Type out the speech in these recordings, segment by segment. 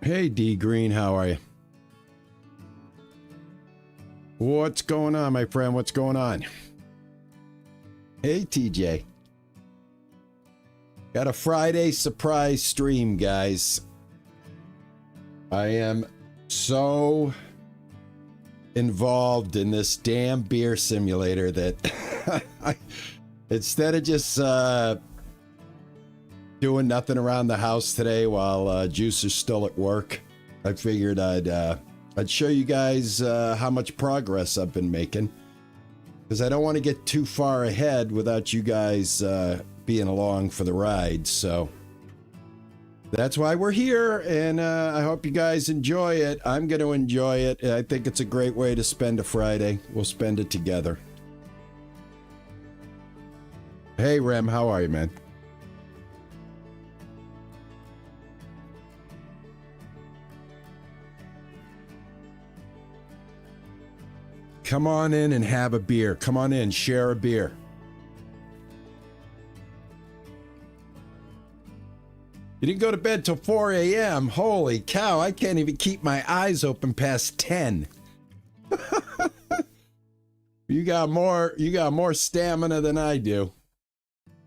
Hey, D Green, how are you? What's going on, my friend? What's going on? Hey, TJ. Got a Friday surprise stream, guys. I am so involved in this damn beer simulator that instead of just doing nothing around the house today while Juice is still at work, I figured I'd show you guys how much progress I've been making, because I don't want to get too far ahead without you guys being along for the ride. So that's why we're here, and I hope you guys enjoy it. I'm going to enjoy it. I think it's a great way to spend a Friday. We'll spend it together. Hey, Rem, how are you, man? Come on in and have a beer. Come on in, share a beer. You didn't go to bed till 4 a.m. Holy cow, I can't even keep my eyes open past 10. You got more stamina than I do.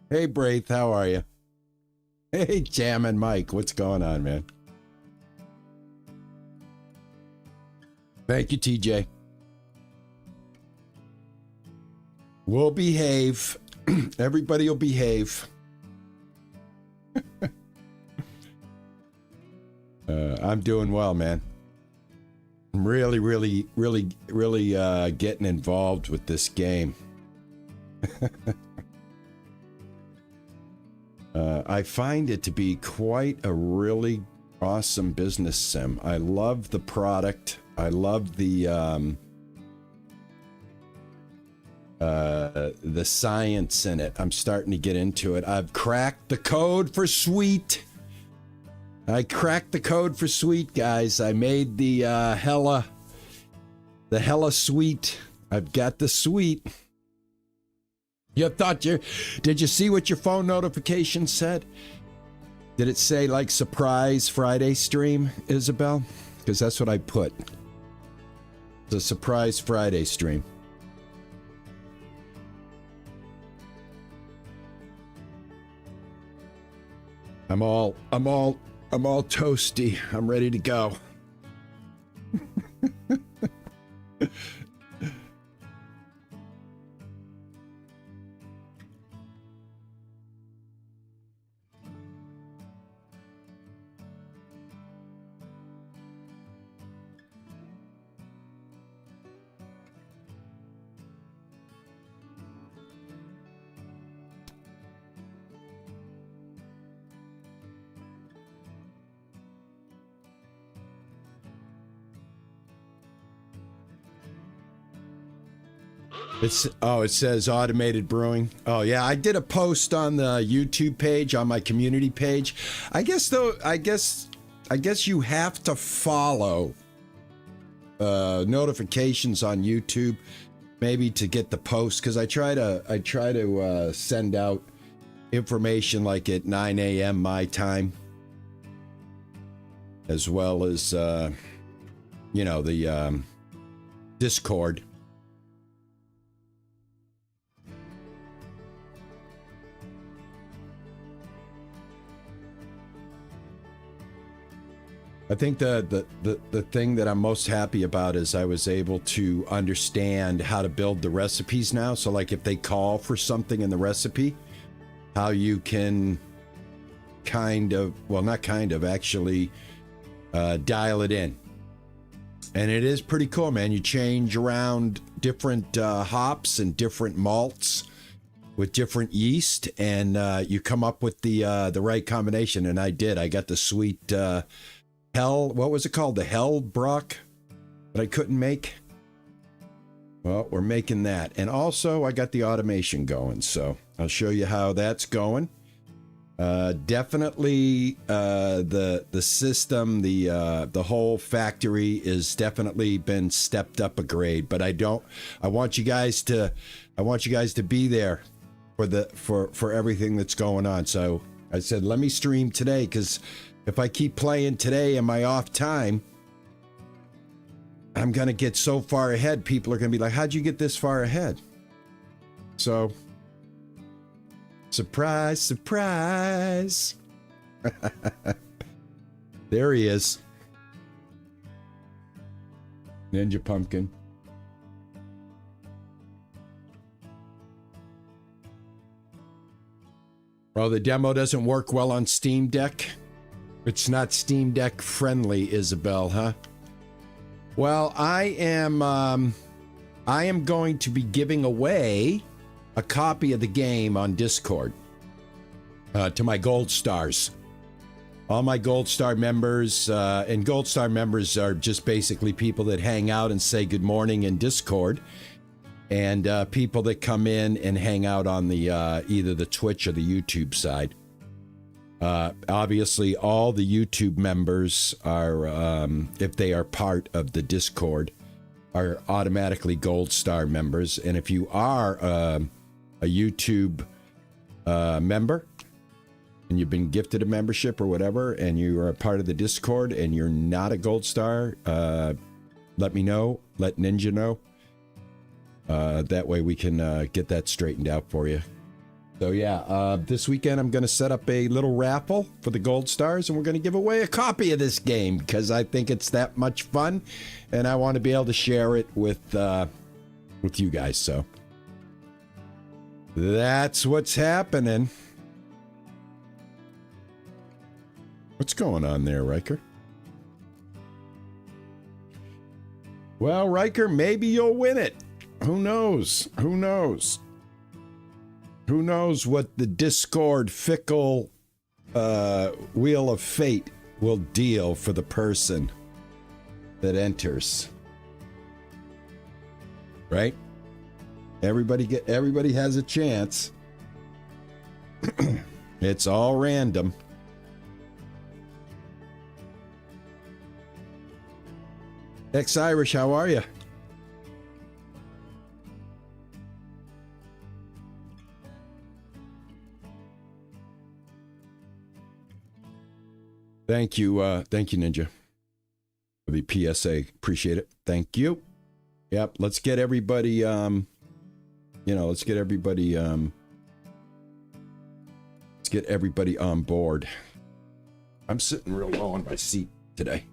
Hey, Braith, how are you? Hey, Jammin' Mike, what's going on, man? Thank you, TJ. We'll behave. Everybody will behave. I'm doing well, man. I'm really getting involved with this game. I find it to be quite a really awesome business sim. I love the product. I love the science in it. I'm starting to get into it. I've cracked the code for sweet. I cracked the code for sweet, guys. I made the hella sweet. I've got the sweet. Did you see what your phone notification said? Did it say like surprise Friday stream, Isabel? Because that's what I put. It's a surprise Friday stream. I'm all toasty. I'm ready to go. It says automated brewing. Oh yeah, I did a post on the YouTube page, on my community page. I guess you have to follow notifications on YouTube, maybe, to get the post, because I try to send out information like at 9 a.m. my time, as well as the Discord. I think the thing that I'm most happy about is I was able to understand how to build the recipes now. So like if they call for something in the recipe, how you can actually dial it in. And it is pretty cool, man. You change around different hops and different malts with different yeast, and you come up with the right combination. And I did. I got the sweet what was it called? The Hell Brock that I couldn't make. Well, we're making that. And also I got the automation going, so I'll show you how that's going. Definitely the system, the whole factory is definitely been stepped up a grade, but I want you guys to be there for everything that's going on. So I said, let me stream today, because if I keep playing today in my off time, I'm going to get so far ahead. People are going to be like, how'd you get this far ahead? So, surprise, surprise. There he is. Ninja Pumpkin. Oh, the demo doesn't work well on Steam Deck? It's not Steam Deck friendly, Isabel, huh? Well, I am going to be giving away a copy of the game on Discord to my Gold Stars. All my Gold Star members, and Gold Star members are just basically people that hang out and say good morning in Discord, and people that come in and hang out on the either the Twitch or the YouTube side. Obviously, all the YouTube members are, if they are part of the Discord, are automatically Gold Star members. And if you are a YouTube member and you've been gifted a membership or whatever, and you are a part of the Discord and you're not a Gold Star, let me know. Let Ninja know. That way we can get that straightened out for you. So yeah, this weekend I'm going to set up a little raffle for the Gold Stars, and we're going to give away a copy of this game because I think it's that much fun, and I want to be able to share it with you guys. So that's what's happening. What's going on there, Riker? Well, Riker, maybe you'll win it. Who knows? Who knows? Who knows what the Discord fickle wheel of fate will deal for the person that enters? Right? Everybody has a chance. It's all random. Ex-Irish, how are you? Thank you, Ninja, for the PSA. Appreciate it. Thank you. Yep, let's get everybody, let's get everybody on board. I'm sitting real low on my seat today.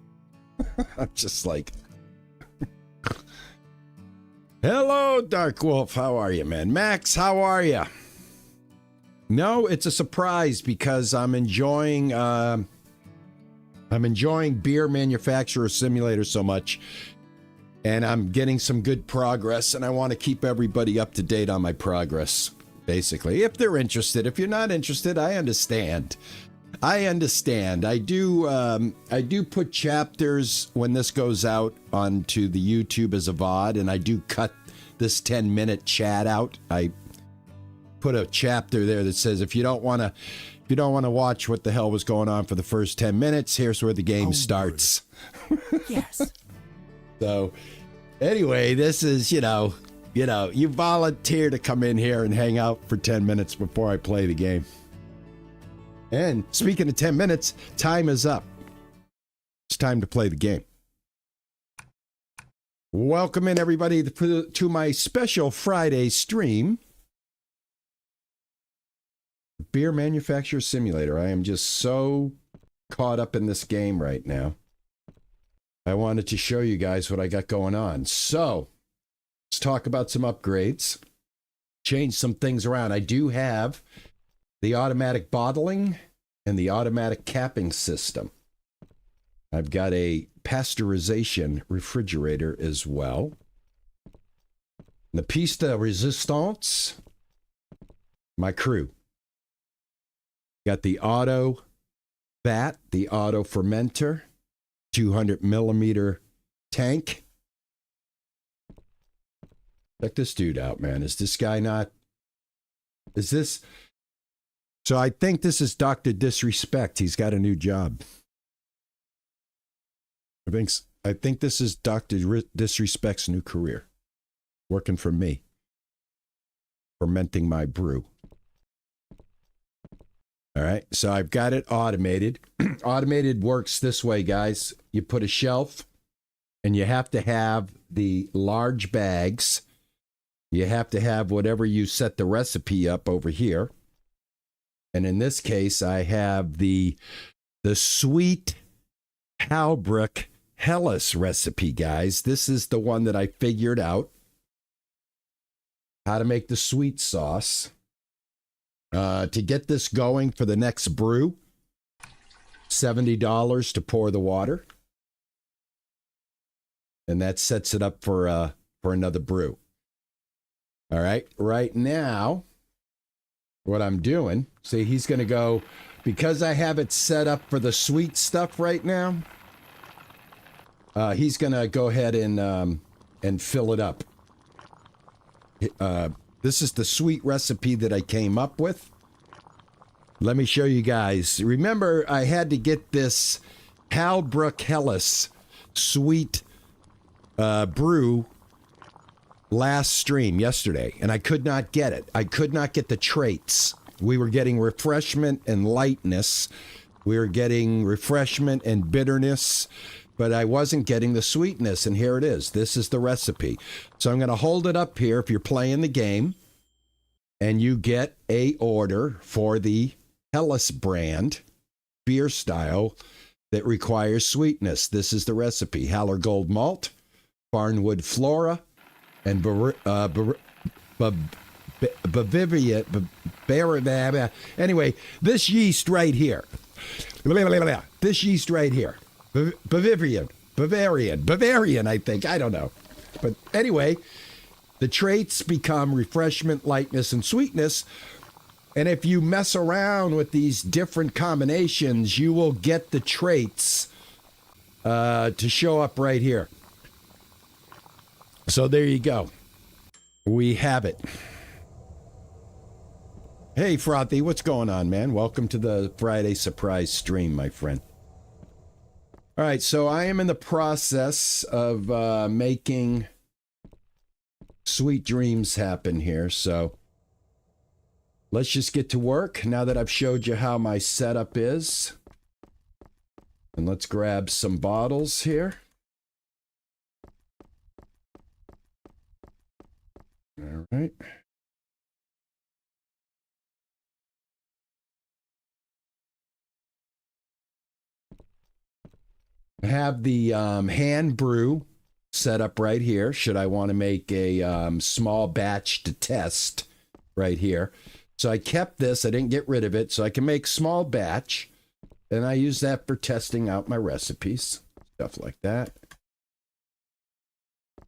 I'm just like, hello, Dark Wolf. How are you, man? Max, how are you? No, it's a surprise because I'm enjoying Beer Manufacturer Simulator so much, and I'm getting some good progress, and I want to keep everybody up to date on my progress, basically. If they're interested. If you're not interested, I understand. I do put chapters when this goes out onto the YouTube as a VOD, and I do cut this 10-minute chat out. I put a chapter there that says if you don't want to watch what the hell was going on for the first 10 minutes, here's where the game starts. Yes. So anyway, this is, you volunteer to come in here and hang out for 10 minutes before I play the game. And speaking of 10 minutes, time is up. It's time to play the game. Welcome in, everybody, to my special Friday stream. Beer Manufacturer Simulator. I am just so caught up in this game right now. I wanted to show you guys what I got going on. So, let's talk about some upgrades. Change some things around. I do have the automatic bottling and the automatic capping system. I've got a pasteurization refrigerator as well. The piece de resistance, my crew. Got the auto vat, the auto fermenter, 200 millimeter tank. Check this dude out, man. Is this guy not? Is this? So I think this is Dr. Disrespect. He's got a new job. I think this is Dr. Disrespect's new career. Working for me. Fermenting my brew. All right, so I've got it automated. Automated works this way, guys. You put a shelf, and you have to have the large bags. You have to have whatever you set the recipe up over here. And in this case, I have the sweet Halbrook Hellas recipe, guys. This is the one that I figured out how to make the sweet sauce. To get this going for the next brew, $70 to pour the water. And that sets it up for another brew. All right, right now, what I'm doing, see, he's going to go, because I have it set up for the sweet stuff right now, he's going to go ahead and fill it up. This is the sweet recipe that I came up with. Let me show you guys. Remember, I had to get this Halbrook Hellas sweet brew last stream yesterday, and I could not get it. I could not get the traits. We were getting refreshment and lightness. We were getting refreshment and bitterness, but I wasn't getting the sweetness, and here it is. This is the recipe. So I'm going to hold it up here if you're playing the game, and you get a order for the Hellas brand beer style that requires sweetness. This is the recipe. Haller Gold Malt, Barnwood Flora, and Bavaria. Anyway, this yeast right here. This yeast right here. Bavarian, I think. I don't know. But anyway, the traits become refreshment, lightness, and sweetness. And if you mess around with these different combinations, you will get the traits to show up right here. So there you go. We have it. Hey, Frothy, what's going on, man? Welcome to the Friday surprise stream, my friend. All right, so I am in the process of making sweet dreams happen here. So let's just get to work now that I've showed you how my setup is. And let's grab some bottles here. All right. I have the hand brew set up right here. Should I want to make a small batch to test right here. So I kept this. I didn't get rid of it. So I can make small batch. And I use that for testing out my recipes. Stuff like that.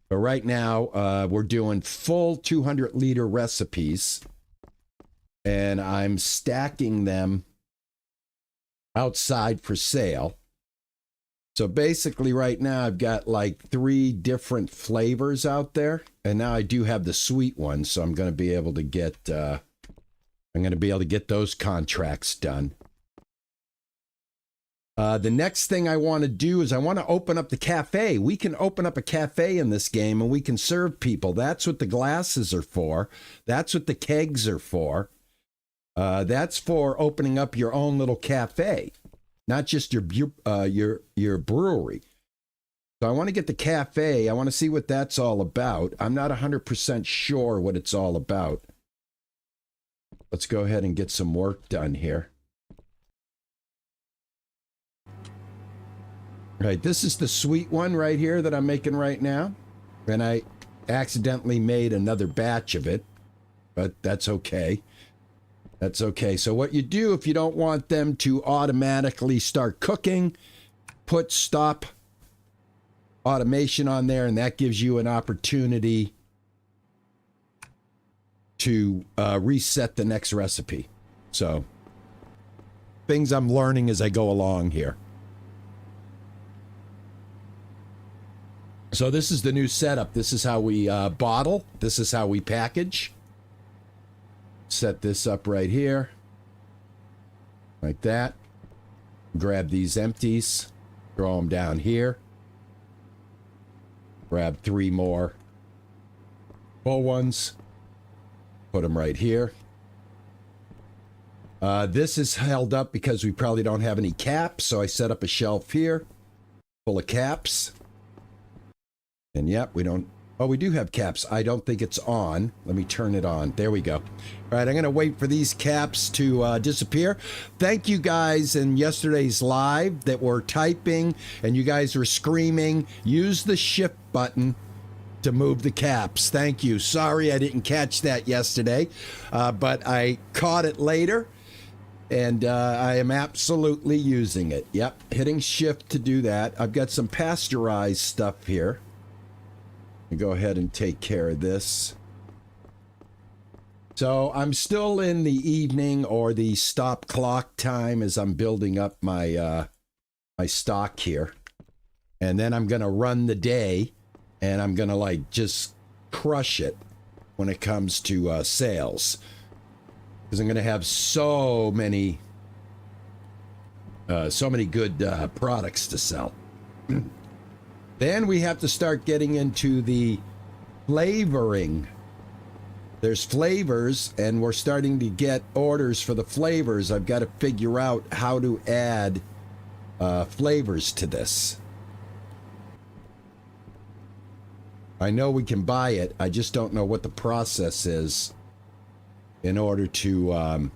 But right now, we're doing full 200-liter recipes, and I'm stacking them outside for sale. So basically right now, I've got like 3 different flavors out there, and now I do have the sweet one, so I'm going to be able to get those contracts done. The next thing I want to do is I want to open up the cafe. We can open up a cafe in this game and we can serve people. That's what the glasses are for. That's what the kegs are for. That's for opening up your own little cafe, not just your brewery. So I want to get the cafe. I want to see what that's all about. I'm not 100% sure what it's all about. Let's go ahead and get some work done here. Right, this is the sweet one right here that I'm making right now. And I accidentally made another batch of it, but that's okay. That's okay. So what you do if you don't want them to automatically start cooking, put stop automation on there, and that gives you an opportunity to reset the next recipe. So things I'm learning as I go along here. So this is the new setup. This is how we bottle. This is how we package. Set this up right here. Like that. Grab these empties. Throw them down here. Grab 3 more full ones. Put them right here. This is held up because we probably don't have any caps, so I set up a shelf here full of caps. And yep, we don't... Oh, we do have caps. I don't think it's on. Let me turn it on. There we go. All right, I'm going to wait for these caps to disappear. Thank you guys in yesterday's live that were typing and you guys were screaming. Use the shift button to move the caps. Thank you. Sorry I didn't catch that yesterday, but I caught it later. And I am absolutely using it. Yep, hitting shift to do that. I've got some pasteurized stuff here. Go ahead and take care of this. So I'm still in the evening or the stop clock time as I'm building up my my stock here. And then I'm going to run the day and I'm going to like just crush it when it comes to sales. Because I'm going to have so many good products to sell. Then we have to start getting into the flavoring. There's flavors, and we're starting to get orders for the flavors. I've got to figure out how to add flavors to this. I know we can buy it. I just don't know what the process is in order to,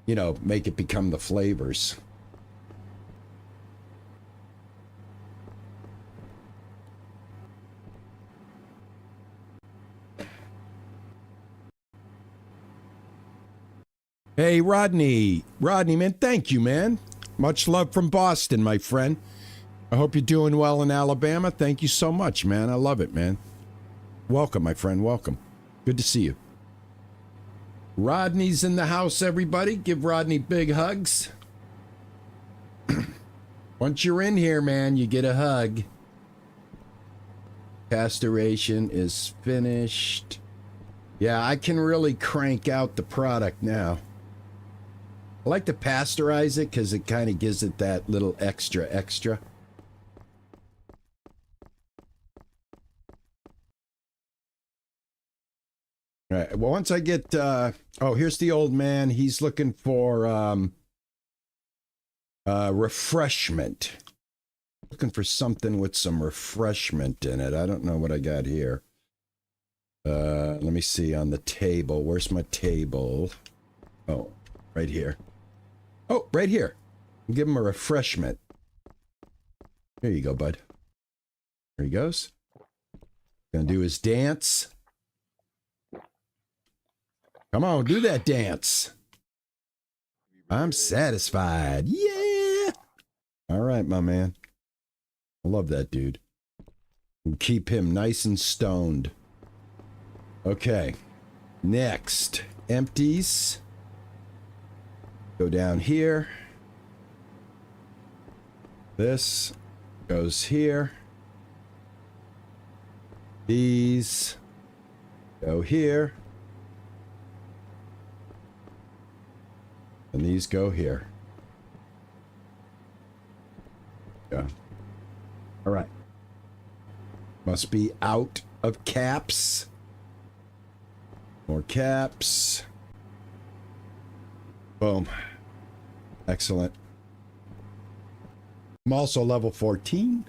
you know, make it become the flavors. Hey, Rodney, man, thank you, man. Much love from Boston, my friend. I hope you're doing well in Alabama. Thank you so much, man. I love it, man. Welcome, my friend, welcome. Good to see you. Rodney's in the house, everybody. Give Rodney big hugs. Once you're in here, man, you get a hug. Pasteurization is finished. Yeah, I can really crank out the product now. I like to pasteurize it because it kind of gives it that little extra. All right, well, once I get, oh, here's the old man. He's looking for refreshment. Looking for something with some refreshment in it. I don't know what I got here. Let me see on the table. Where's my table? Oh, right here. Oh, right here. Give him a refreshment. Here you go, bud. There he goes. Gonna do his dance. Come on, do that dance. I'm satisfied. Yeah. All right, my man. I love that dude. We'll keep him nice and stoned. Okay. Next. Empties. Go down here. This goes here. These go here. And these go here. Yeah. All right. Must be out of caps. More caps. Boom. Excellent. I'm also level 14.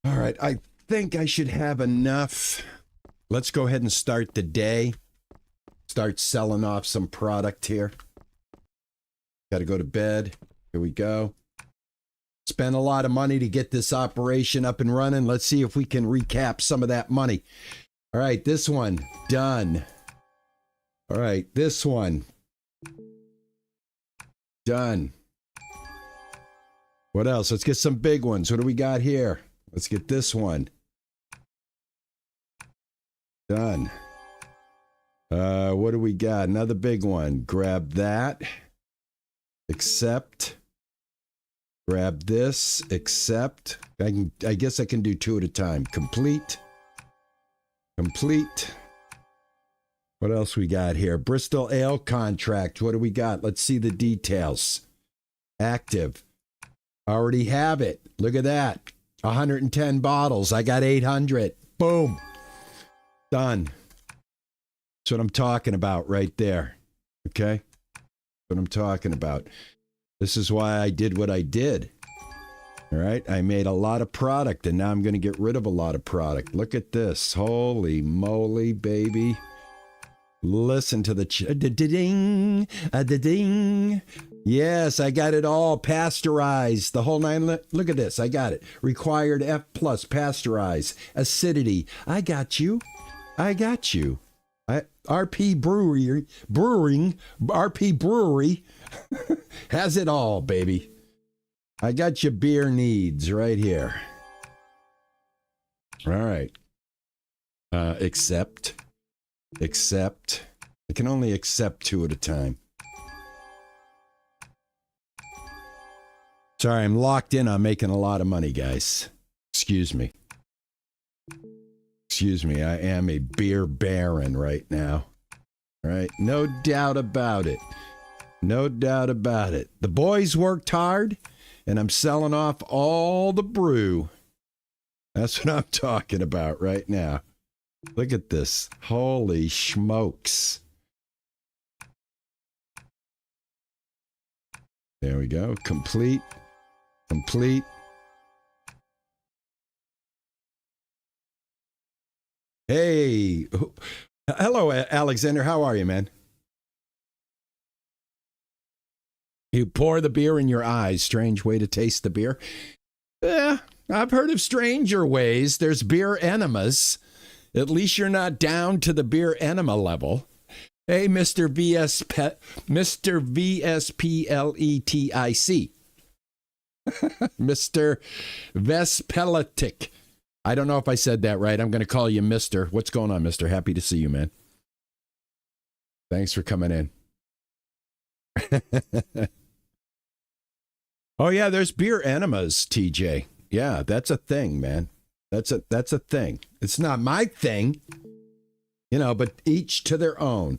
All right. I think I should have enough. Let's go ahead and start the day. Start selling off some product here. Got to go to bed. Here we go. Spent a lot of money to get this operation up and running. Let's see if we can recap some of that money. All right, this one, done. All right, this one, done. What else? Let's get some big ones. What do we got here? Let's get this one. Done. What do we got? Another big one. Grab that. Accept. Grab this. Accept. I guess I can do two at a time. Complete. Complete. What else we got here? Bristol Ale contract. What do we got? Let's see the details. Active. Already have it. Look at that. 110 bottles. I got 800. Boom. Done. That's what I'm talking about right there. Okay? What I'm talking about. This is why I did what I did. All right? I made a lot of product, and now I'm going to get rid of a lot of product. Look at this. Holy moly, baby. Listen to the ding, ding. Yes, I got it all pasteurized. The whole nine. Look at this. I got it. Required F plus pasteurized. Acidity. I got you. I got you. RP Brewery, RP Brewery has it all, baby. I got your beer needs right here. All right. Accept. I can only accept 2 at a time. Sorry, I'm locked in on making a lot of money, guys. Excuse me. Excuse me, I am a beer baron right now. All right, no doubt about it. No doubt about it. The boys worked hard, and I'm selling off all the brew. That's what I'm talking about right now. Look at this. Holy smokes. There we go. Complete. Complete. Hey. Hello, Alexander. How are you, man? You pour the beer in your eyes. Strange way to taste the beer. Yeah, I've heard of stranger ways. There's beer enemas. At least you're not down to the beer enema level. Hey, Mr. VSPLETIC. Mr. Vespeletic. I don't know if I said that right. I'm going to call you Mr. What's going on, Mr.? Happy to see you, man. Thanks for coming in. Oh, yeah, there's beer enemas, TJ. Yeah, that's a thing, man. That's a thing. It's not my thing, you know, but each to their own.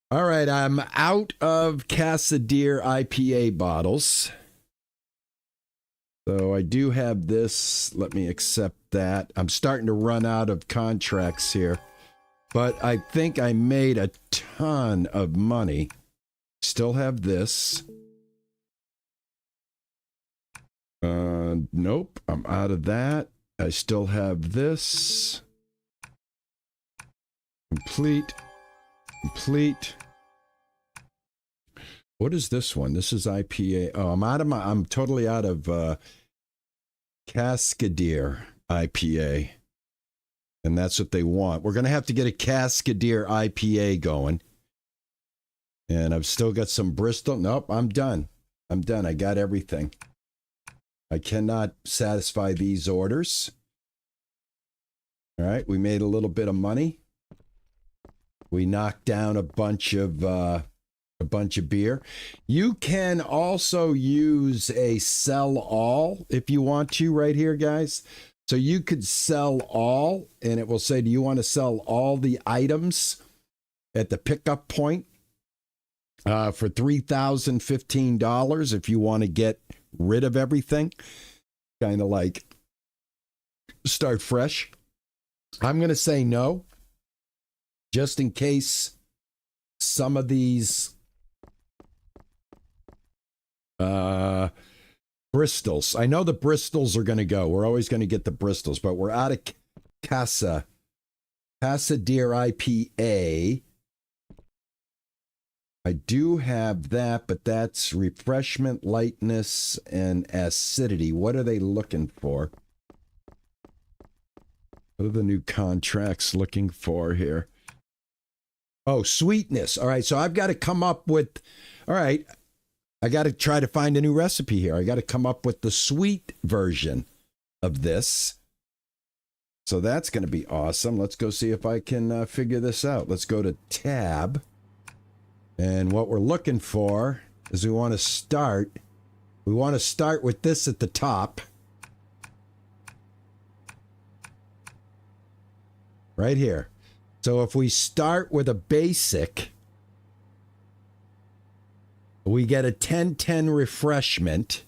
All right, I'm out of Casadier IPA bottles. So I do have this. Let me accept that. I'm starting to run out of contracts here, but I think I made a ton of money. Still have this. Nope, I'm out of that. I still have this. Complete. What is this one? This is IPA. Oh, I'm totally out of Cascadier IPA. And that's what they want. We're going to have to get a Cascadier IPA going. And I've still got some Bristol. Nope, I'm done. I got everything. I cannot satisfy these orders. All right, we made a little bit of money. We knocked down a bunch of beer. You can also use a sell all if you want to right here, guys. So you could sell all, and it will say, do you want to sell all the items at the pickup point for $3,015 if you want to get rid of everything? Kind of like start fresh. I'm going to say no, just in case some of these Bristols. I know the Bristols are going to go. We're always going to get the Bristols, but we're out of Casadier IPA. I do have that, but that's refreshment, lightness, and acidity. What are they looking for? What are the new contracts looking for here? Oh, sweetness. All right, so I've got to come up with, all right, I got to try to find a new recipe here. I got to come up with the sweet version of this. So that's going to be awesome. Let's go see if I can figure this out. Let's go to tab. And what we're looking for is we want to start with this at the top. Right here. So if we start with a basic, we get a 10-10 refreshment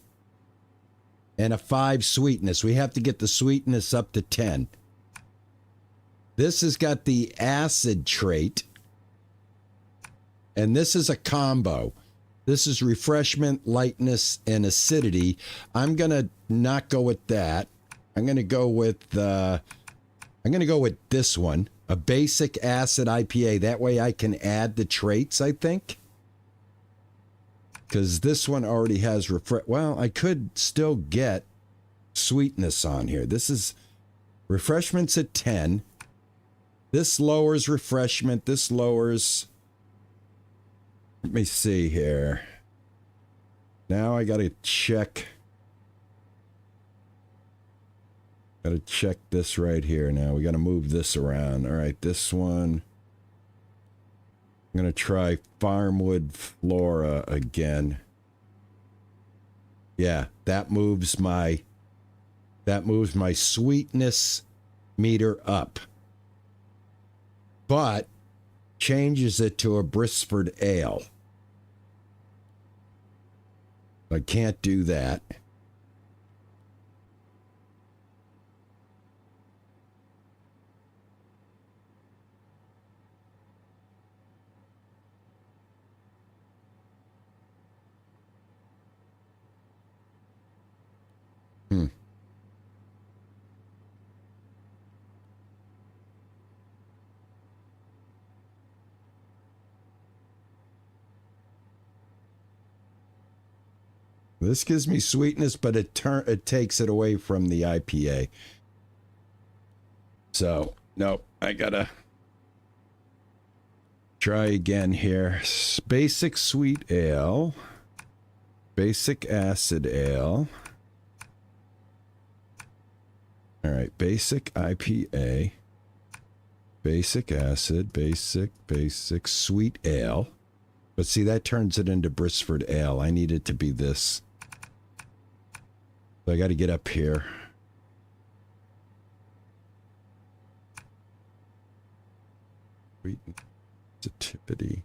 and a 5 sweetness. We have to get the sweetness up to 10. This has got the acid trait. And this is a combo. This is refreshment, lightness, and acidity. I'm going to not go with that. I'm going to go with this one, a basic acid IPA. That way I can add the traits, I think. Because this one already has well, I could still get sweetness on here. This is refreshments at 10. This lowers refreshment. This lowers... Let me see here. Now I got to check. Got to check this right here now. We got to move this around. All right, this one. I'm going to try Farmwood Flora again. Yeah, that moves my sweetness meter up. But changes it to a Brisford ale. I can't do that. This gives me sweetness, but it takes it away from the IPA. So, nope, I gotta try again here. Basic sweet ale. Basic acid ale. All right, basic IPA. Basic acid, basic sweet ale. But see, that turns it into Brisford ale. I need it to be this. So I got to get up here. Sensitivity.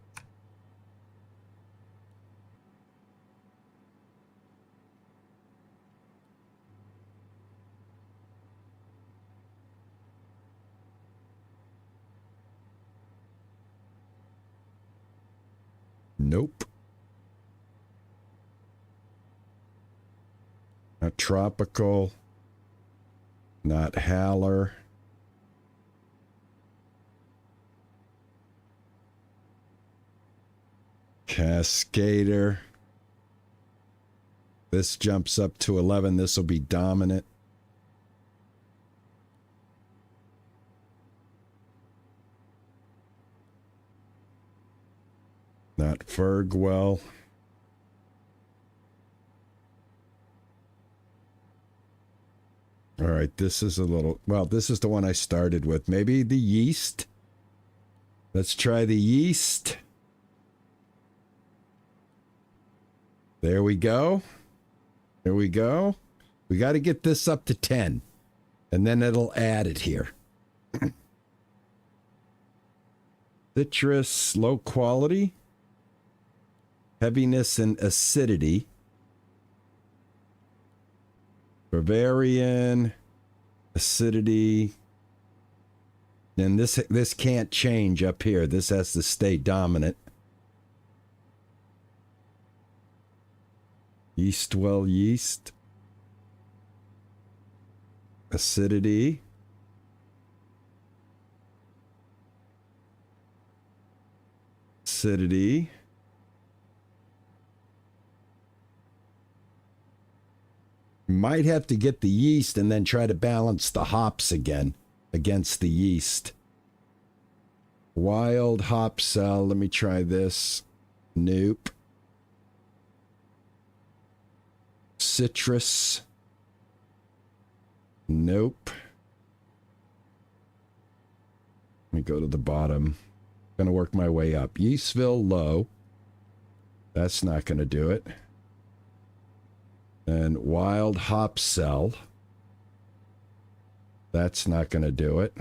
Nope. Not tropical. Not howler. Cascader. This jumps up to 11. This will be dominant. Not Fergwell. All right, this is a little... Well, this is the one I started with. Maybe the yeast. Let's try the yeast. There we go. There we go. We got to get this up to 10. And then it'll add it here. Citrus, low quality. Heaviness and acidity. Bavarian, acidity. And this can't change up here. This has to stay dominant. Yeastwell yeast. Acidity. Acidity. Might have to get the yeast and then try to balance the hops again against the yeast. Wild hop cell. Let me try this. Nope. Citrus. Nope. Let me go to the bottom. Gonna work my way up. Yeastville low. That's not gonna do it. And wild hop cell. That's not going to do it.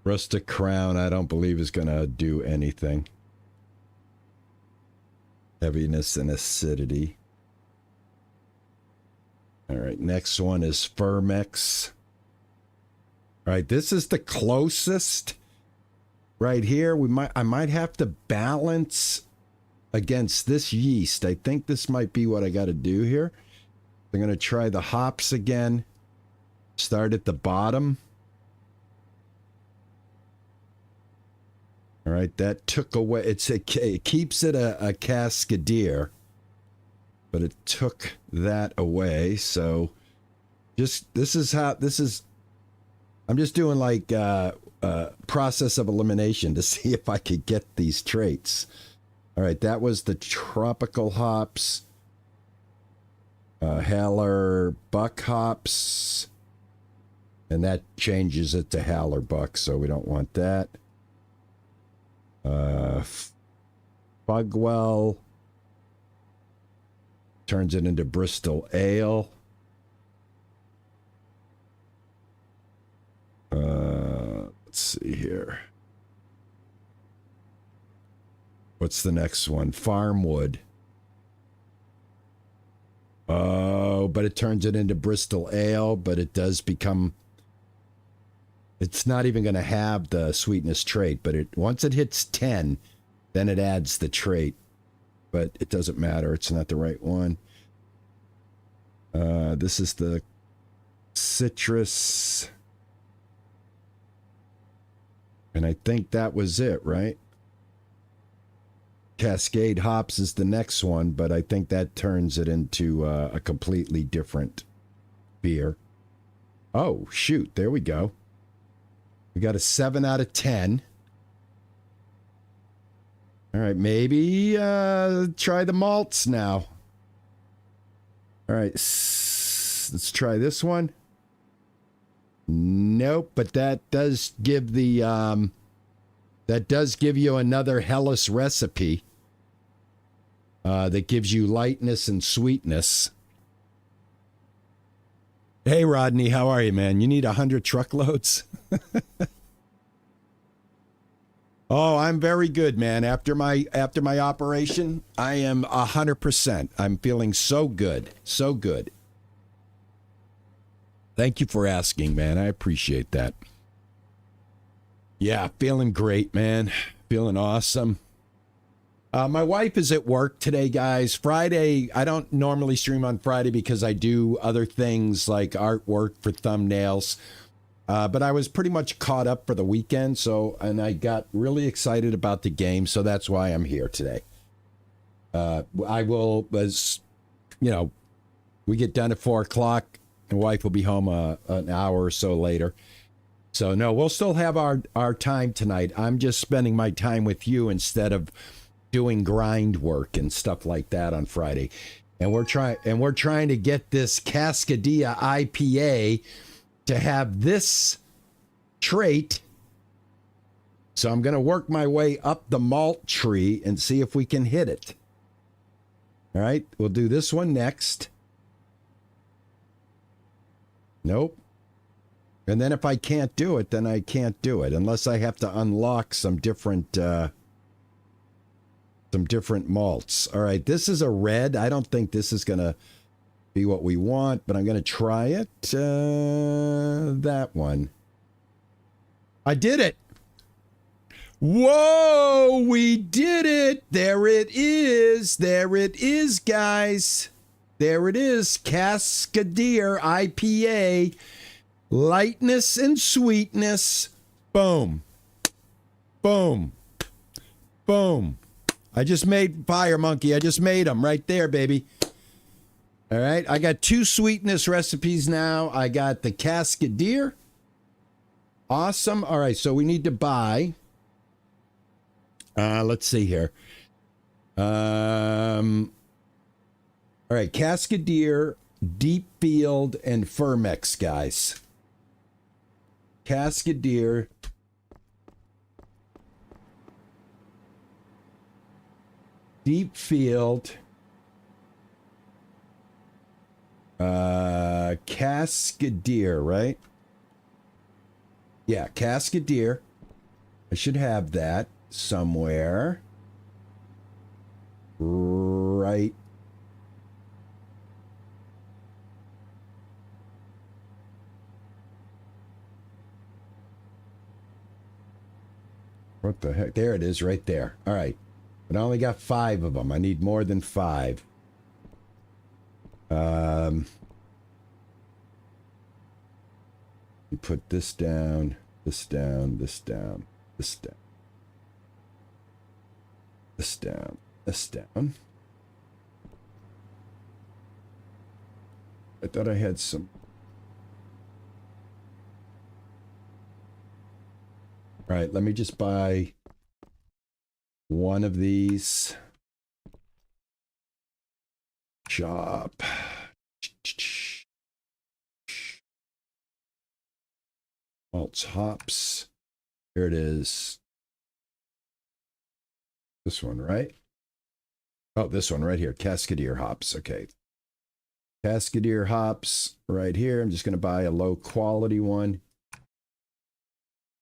Rustic Crown, I don't believe is going to do anything. Heaviness and acidity. All right. right, next one is Fermex. All right, this is the closest. Right here, I might have to balance against this yeast. I think this might be what I got to do here. I'm going to try the hops again. Start at the bottom. All right, that took away. It keeps it a Cascadier, but it took that away. So, I'm just doing like process of elimination to see if I could get these traits. All right, that was the tropical hops. Haller Buck hops. And that changes it to Haller Buck, so we don't want that. Fugwell turns it into Bristol Ale. Let's see here. What's the next one? Farmwood. Oh, but it turns it into Bristol Ale, but it does become... It's not even going to have the sweetness trait, but once it hits 10, then it adds the trait. But it doesn't matter. It's not the right one. This is the citrus. And I think that was it, right? Cascade hops is the next one, but I think that turns it into a completely different beer. Oh, shoot. There we go. We got a 7 out of 10. All right, maybe try the malts now. All right, let's try this one. Nope, but that does give the that does give you another Helles recipe that gives you lightness and sweetness. Hey Rodney, how are you, man? You need 100 truckloads? Oh, I'm very good, man. After my operation, I am 100%. I'm feeling so good. So good. Thank you for asking, man. I appreciate that. Yeah, feeling great, man. Feeling awesome. My wife is at work today, guys. Friday, I don't normally stream on Friday because I do other things like artwork for thumbnails. But I was pretty much caught up for the weekend, and I got really excited about the game, so that's why I'm here today. I will, we get done at 4 o'clock, and wife will be home an hour or so later. So, no, we'll still have our time tonight. I'm just spending my time with you instead of doing grind work and stuff like that on Friday. And we're trying to get this Cascadia IPA to have this trait. So I'm going to work my way up the malt tree and see if we can hit it. All right, we'll do this one next. Nope. And then if I can't do it, then I can't do it unless I have to unlock some different malts. All right, this is a red. I don't think this is going to be what we want, but I'm going to try it. That one. I did it. Whoa, we did it. There it is. There it is, guys. There it is. Cascadier IPA. Lightness and sweetness. Boom. Boom. Boom. I just made Fire Monkey. I just made them right there, baby. All right, I got 2 sweetness recipes now. I got the Cascadier. Awesome. All right, so we need to buy. Let's see here. All right, Cascadier, Deep Field, and Fermex, guys. Cascadier. Deep Field. Cascadier, right? Yeah, Cascadier. I should have that somewhere. Right What the heck? There it is right there. All right. But I only got 5 of them. I need more than 5. You put this down, this down, this down, this down, this down, this down. I thought I had some. All right, let me just buy one of these. Shop. Malts, hops. Here it is. This one, right? Oh, this one right here. Cascadier hops. Okay. Cascadier hops right here. I'm just going to buy a low quality one.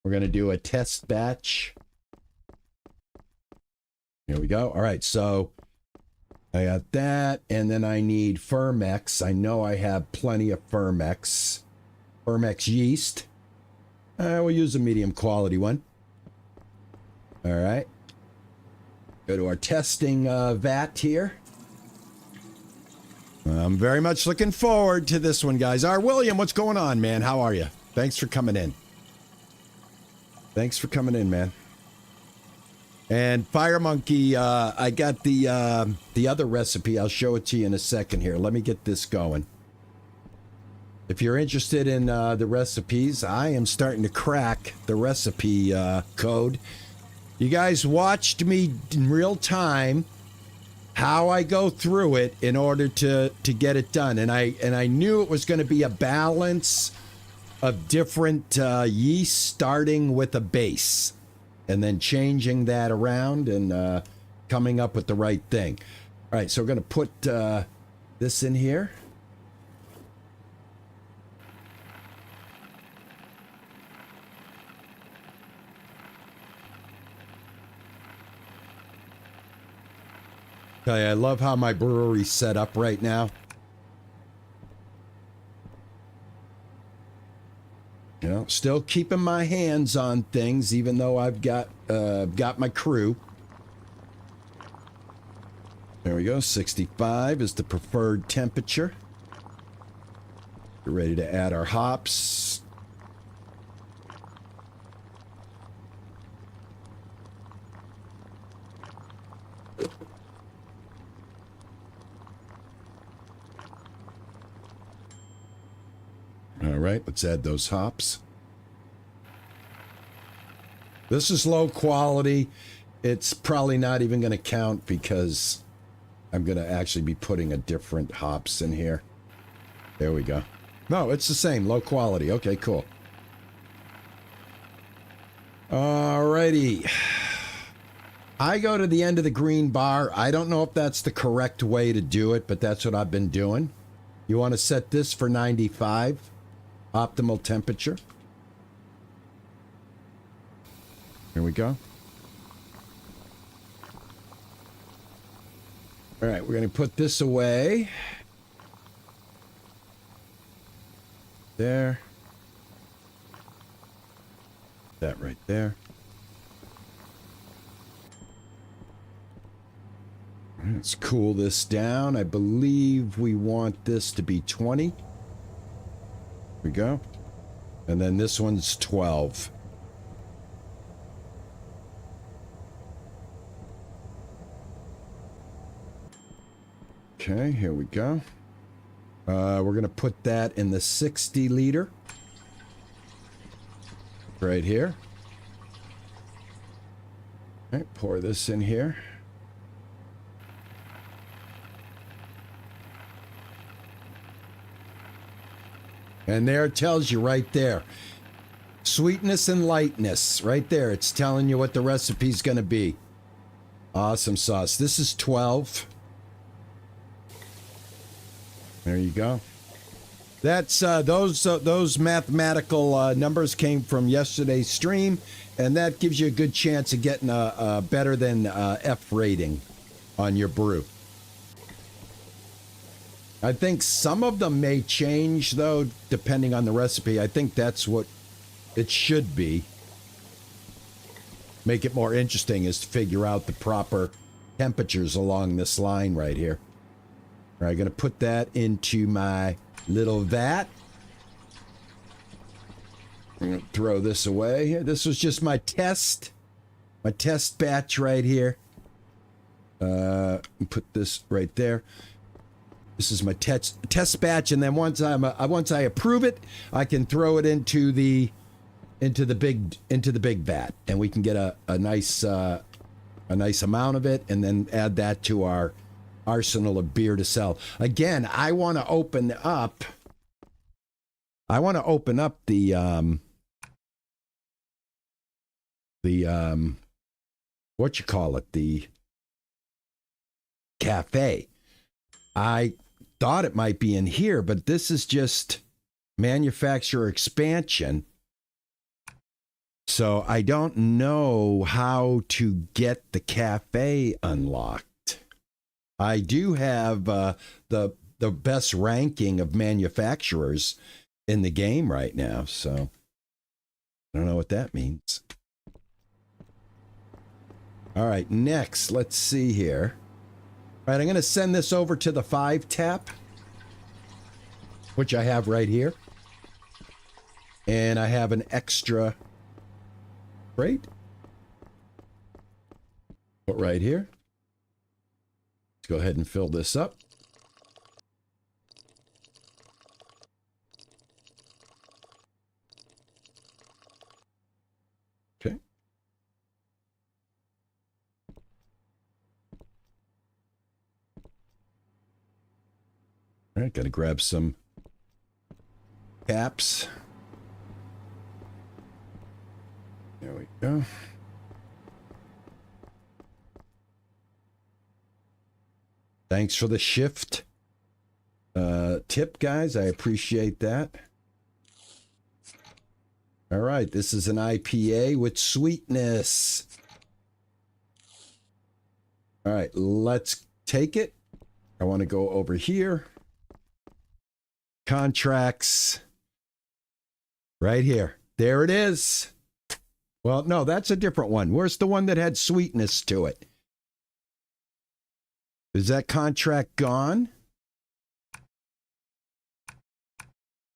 We're going to do a test batch. Here we go. All right. So I got that. And then I need Fermex. I know I have plenty of Fermex. Fermex yeast. We'll use a medium quality one. All right. Go to our testing vat here. I'm very much looking forward to this one, guys. All right, William, what's going on, man? How are you? Thanks for coming in. Thanks for coming in, man. And Fire Monkey, I got the other recipe. I'll show it to you in a second here. Let me get this going. If you're interested in the recipes, I am starting to crack the recipe code. You guys watched me in real time how I go through it in order to get it done. And I knew it was going to be a balance of different yeast, starting with a base and then changing that around and coming up with the right thing. All right, so we're going to put this in here. I love how my brewery's set up right now. You know, still keeping my hands on things, even though I've got my crew. There we go. 65 is the preferred temperature. We're ready to add our hops. All right, let's add those hops. This is low quality. It's probably not even going to count because I'm going to actually be putting a different hops in here. There we go. No, it's the same, low quality. Okay, cool. All righty. I go to the end of the green bar. I don't know if that's the correct way to do it, but that's what I've been doing. You want to set this for 95. Optimal temperature. Here we go. All right, we're going to put this away. There. That right there. Let's cool this down. I believe we want this to be 20. We go. And then this one's 12. Okay, here we go. We're going to put that in the 60 liter. Right here. Okay, pour this in here. And there it tells you right there. Sweetness and lightness. Right there. It's telling you what the recipe's going to be. Awesome sauce. This is 12. There you go. That's those mathematical numbers came from yesterday's stream, and that gives you a good chance of getting a better than F rating on your brew. I think some of them may change, though, depending on the recipe. I think that's what it should be. make it more interesting is to figure out the proper temperatures along this line right here. All right, I'm going to put that into my little vat. I'm going to throw this away here. This was just my test batch right here. Put this right there. This is my test batch, and then once I approve it, I can throw it into the big vat, and we can get a nice amount of it, and then add that to our arsenal of beer to sell. Again, I want to open up the what you call it, the cafe. I thought it might be in here, but this is just manufacturer expansion. So I don't know how to get the cafe unlocked. I do have the best ranking of manufacturers in the game right now, so I don't know what that means. All right, next, let's see here. All right, I'm going to send this over to the 5-tap, which I have right here. And I have an extra crate. Put right here. Let's go ahead and fill this up. Okay. All right, got to grab some caps. There we go. Thanks for the shift tip, guys. I appreciate that. All right, this is an IPA with sweetness. All right, let's take it. I want to go over here. Contracts. Right here. There it is. Well, no, that's a different one. Where's the one that had sweetness to it? Is that contract gone?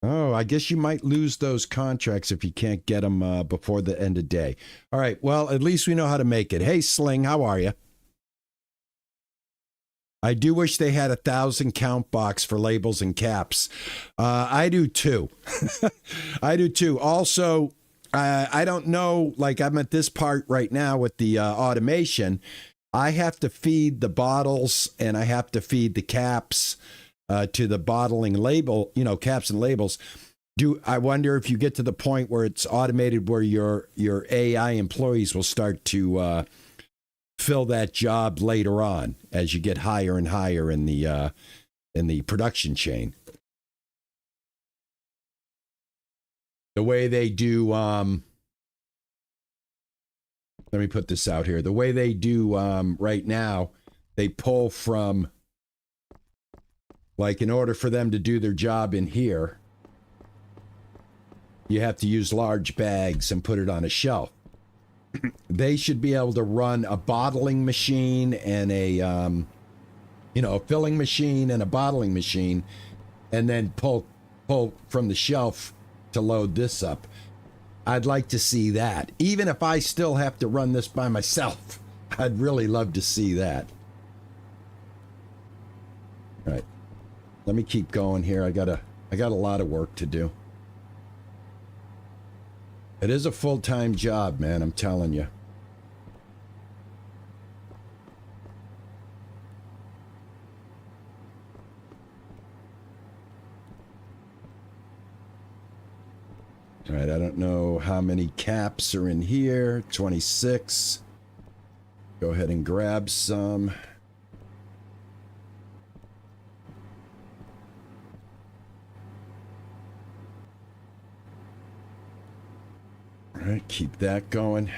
Oh, I guess you might lose those contracts if you can't get them before the end of day. All right, well, at least we know how to make it. Hey, Sling, how are you? I do wish they had 1,000 count box for labels and caps. I do too. I do too. Also, I don't know, like I'm at this part right now with the automation. I have to feed the bottles and I have to feed the caps to the bottling label, caps and labels. I wonder if you get to the point where it's automated where your AI employees will start to fill that job later on as you get higher and higher in the production chain. The way they do, let me put this out here. The way they do right now, they pull from, like, in order for them to do their job in here, you have to use large bags and put it on a shelf. They should be able to run a bottling machine and a filling machine and a bottling machine, and then pull from the shelf to load this up. I'd like to see that. Even if I still have to run this by myself, I'd really love to see that. All right. Let me keep going here. I got a lot of work to do. It is a full-time job, man, I'm telling you. All right, I don't know how many caps are in here. 26. Go ahead and grab some. All right, keep that going.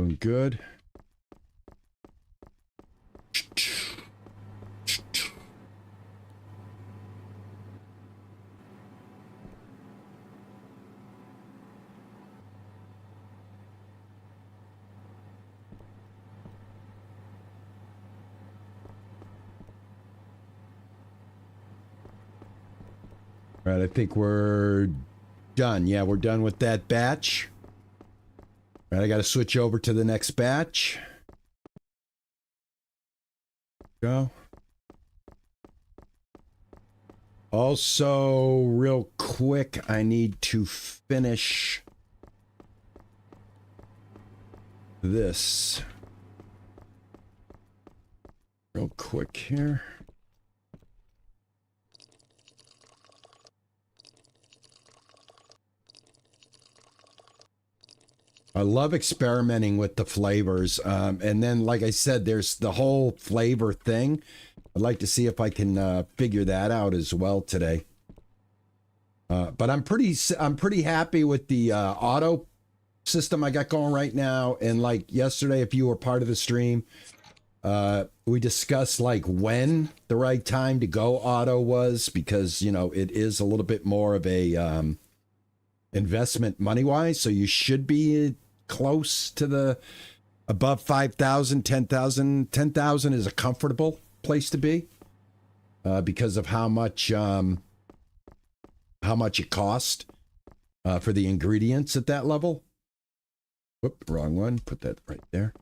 Doing good. All right, I think we're done. Yeah, we're done with that batch. All right, I got to switch over to the next batch. Go. Also, real quick, I need to finish this. Real quick here. I love experimenting with the flavors. And then, like I said, there's the whole flavor thing. I'd like to see if I can figure that out as well today. But I'm pretty happy with the auto system I got going right now. And like yesterday, if you were part of the stream, we discussed like when the right time to go auto was, because, you know, it is a little bit more of a investment money-wise. So you should be close to the above 5,000, 10,000. 10,000 is a comfortable place to be because of how much it costs for the ingredients at that level. Whoop, wrong one. Put that right there.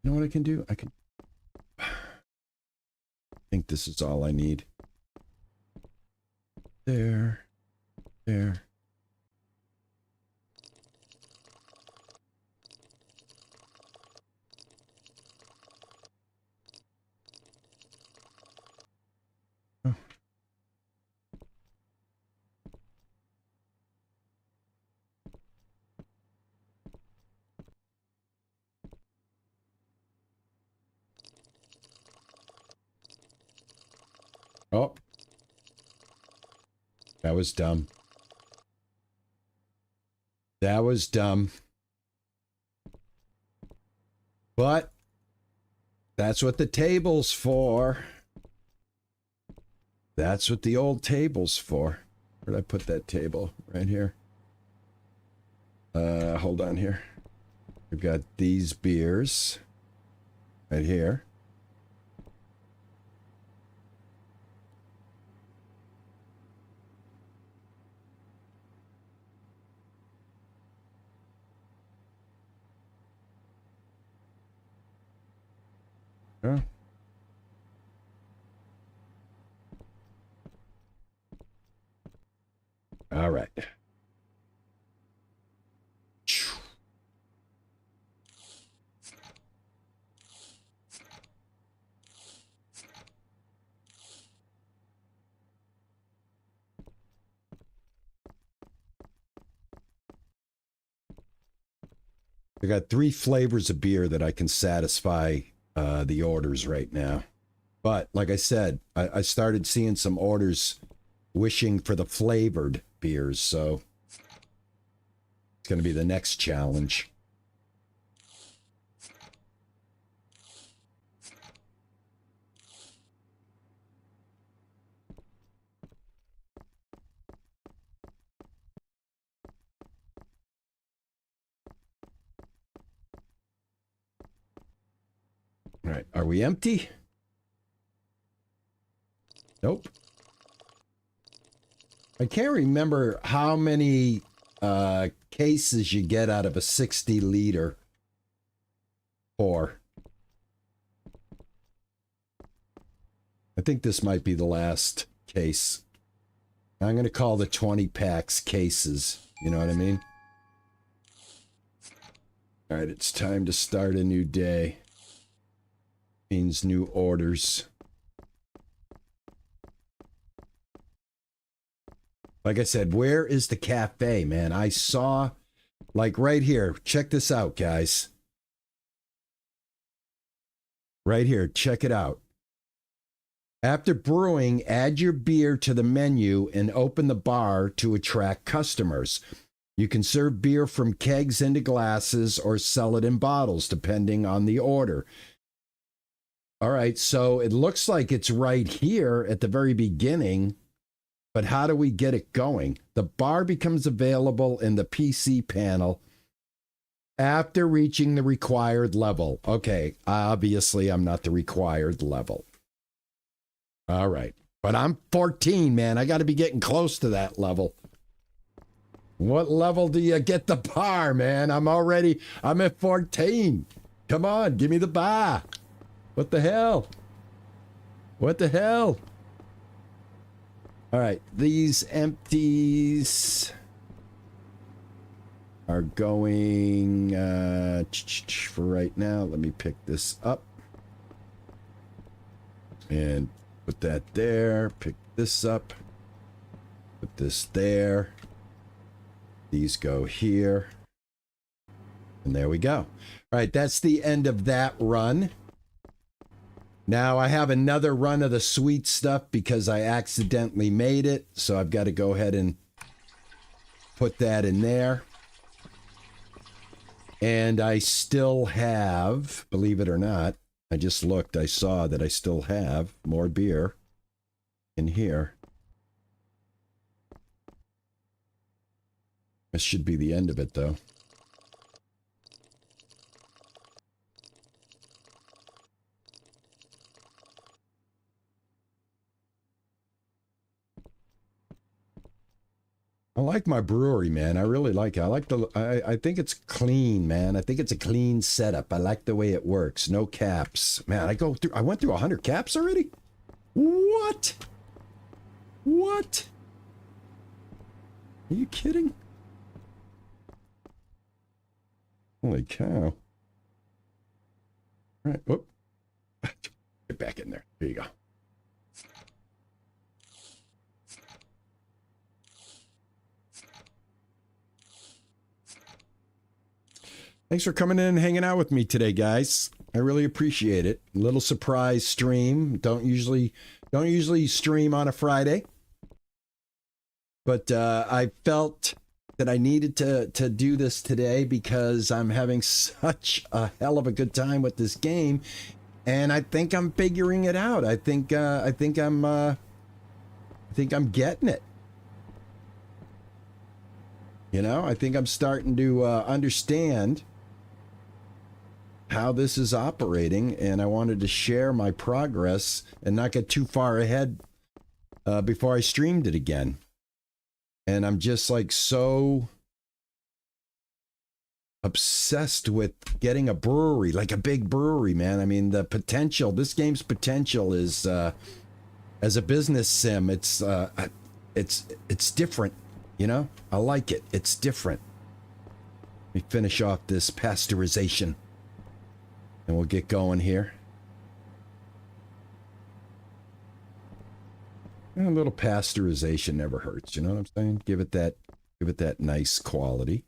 You know what I can do? I think this is all I need. There. Oh. Oh. That was dumb. That was dumb. But that's what the table's for. That's what the old table's for. Where'd I put that table? Right here. Hold on here. We've got these beers right here. Yeah. All right. I got 3 flavors of beer that I can satisfy the orders right now. But like I said, I started seeing some orders wishing for the flavored beers, so it's going to be the next challenge. All right, are we empty? Nope. I can't remember how many cases you get out of a 60-liter pour. I think this might be the last case. I'm going to call the 20 packs cases. You know what I mean? All right, it's time to start a new day. Means new orders. Like I said, where is the cafe, man? I saw, like right here. Check this out, guys. Right here, check it out. After brewing, add your beer to the menu and open the bar to attract customers. You can serve beer from kegs into glasses or sell it in bottles, depending on the order. All right, so it looks like it's right here at the very beginning, but how do we get it going? The bar becomes available in the PC panel after reaching the required level. Okay, obviously I'm not the required level. All right, but I'm 14, man. I got to be getting close to that level. What level do you get the bar, man? I'm at 14. Come on, give me the bar. What the hell? What the hell? All right, these empties are going for right now. Let me pick this up and put that there. Pick this up. Put this there. These go here. And there we go. All right, that's the end of that run. Now I have another run of the sweet stuff because I accidentally made it. So I've got to go ahead and put that in there. And I still have, believe it or not, I just looked, I saw that I still have more beer in here. This should be the end of it, though. I like my brewery, man. I really like it. I think it's clean, man. I think it's a clean setup. I like the way it works. No caps. Man, I went through 100 caps already? What? What? Are you kidding? Holy cow. All right, whoop. Get back in there. There you go. Thanks for coming in and hanging out with me today, guys. I really appreciate it. A little surprise stream. Don't usually stream on a Friday. But I felt that I needed to do this today because I'm having such a hell of a good time with this game, and I think I'm figuring it out. I think I'm getting it. You know, I think I'm starting to understand how this is operating, and I wanted to share my progress and not get too far ahead before I streamed it again. And I'm just like so obsessed with getting a brewery, like a big brewery, man. I mean, the potential, this game's potential is, as a business sim, it's different, you know? I like it. It's different. Let me finish off this pasteurization and we'll get going here. A little pasteurization never hurts, you know what I'm saying? Give it that nice quality.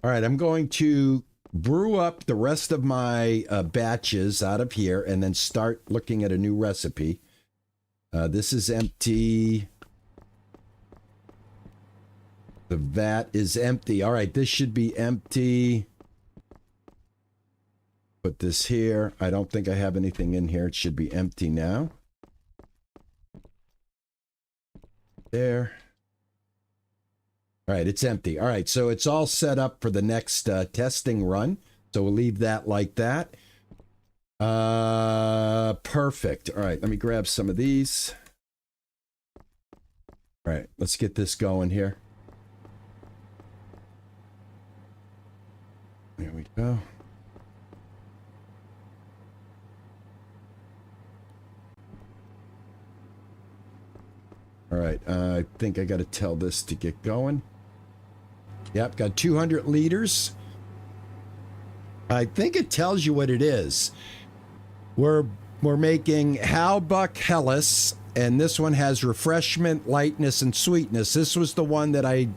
All right, I'm going to brew up the rest of my batches out of here and then start looking at a new recipe. This is empty. The vat is empty. All right, this should be empty. Put this here. I don't think I have anything in here. It should be empty now. There. All right, it's empty. All right, so it's all set up for the next testing run. So we'll leave that like that. Perfect. All right, let me grab some of these. All right, let's get this going here. There we go. All right, I think I got to tell this to get going. Yep, got 200 liters. I think it tells you what it is. We're making Halbuck Helles, and this one has refreshment, lightness, and sweetness. This was the one that I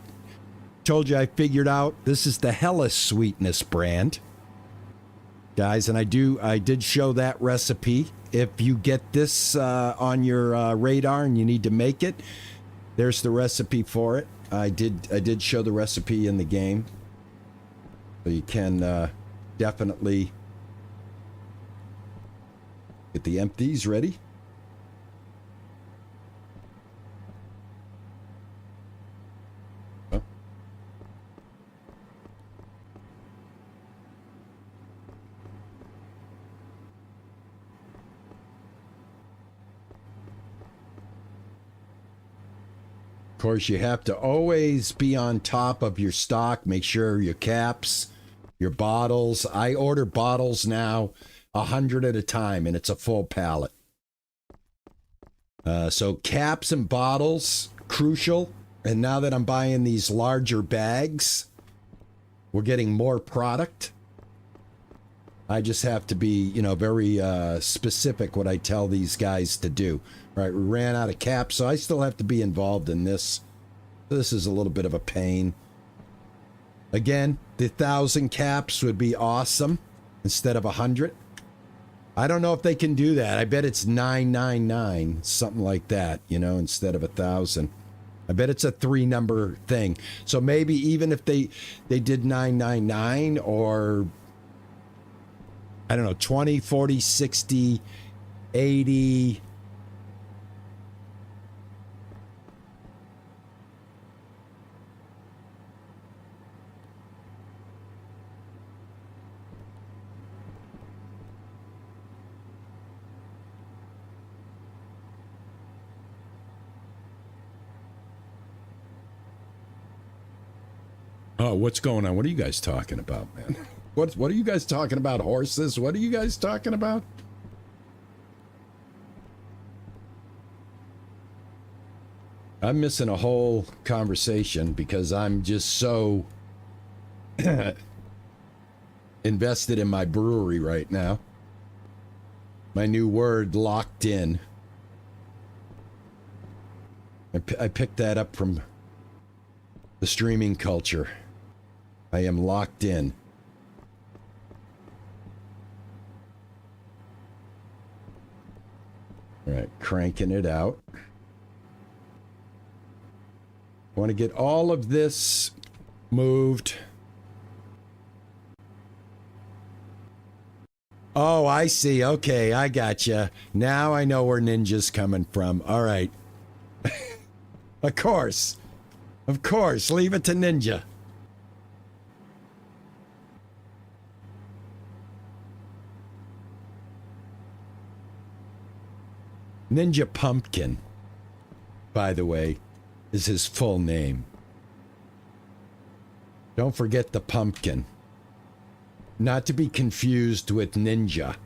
told you I figured out. This is the Helles Sweetness brand, guys, and I did show that recipe. If you get this on your radar and you need to make it, there's the recipe for it. I did show the recipe in the game, so you can definitely get the empties ready. Oh. Of course, you have to always be on top of your stock. Make sure your caps, your bottles. I order bottles now 100 at a time, and it's a full pallet. So caps and bottles, crucial. And now that I'm buying these larger bags, we're getting more product. I just have to be, very specific what I tell these guys to do. All right, we ran out of caps, so I still have to be involved in this. This is a little bit of a pain. Again, the 1,000 caps would be awesome instead of 100. I don't know if they can do that. I bet it's 999, something like that, instead of 1,000. I bet it's a 3-number thing. So maybe even if they did 999 or, I don't know, 20, 40, 60, 80. Oh, what's going on? What are you guys talking about, man? What are you guys talking about? Horses? What are you guys talking about? I'm missing a whole conversation because I'm just so invested in my brewery right now. My new word, locked in. I picked that up from the streaming culture. I am locked in. All right, cranking it out. I want to get all of this moved. Oh, I see. Okay, I gotcha. Now I know where Ninja's coming from. All right. Of course. Of course. Leave it to Ninja. Ninja Pumpkin, by the way, is his full name. Don't forget the pumpkin. Not to be confused with Ninja.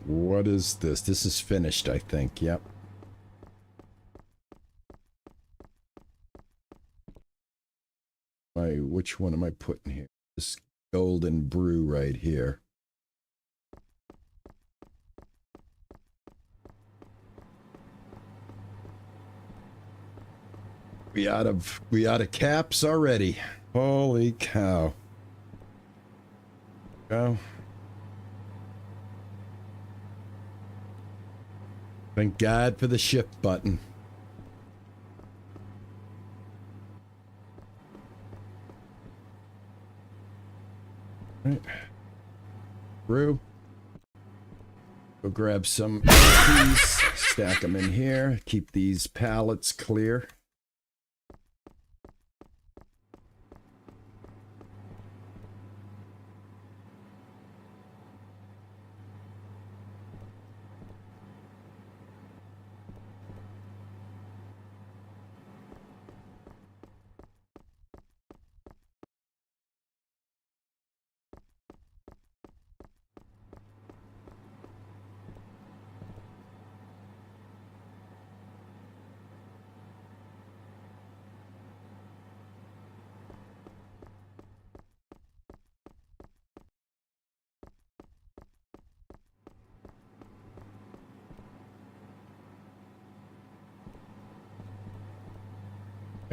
What is this? This is finished, I think. Yep. Which one am I putting here? This golden brew right here. We out of caps already. Holy cow. Oh. Thank God for the shift button. All right. Brew. Go grab some of these, stack them in here, keep these pallets clear.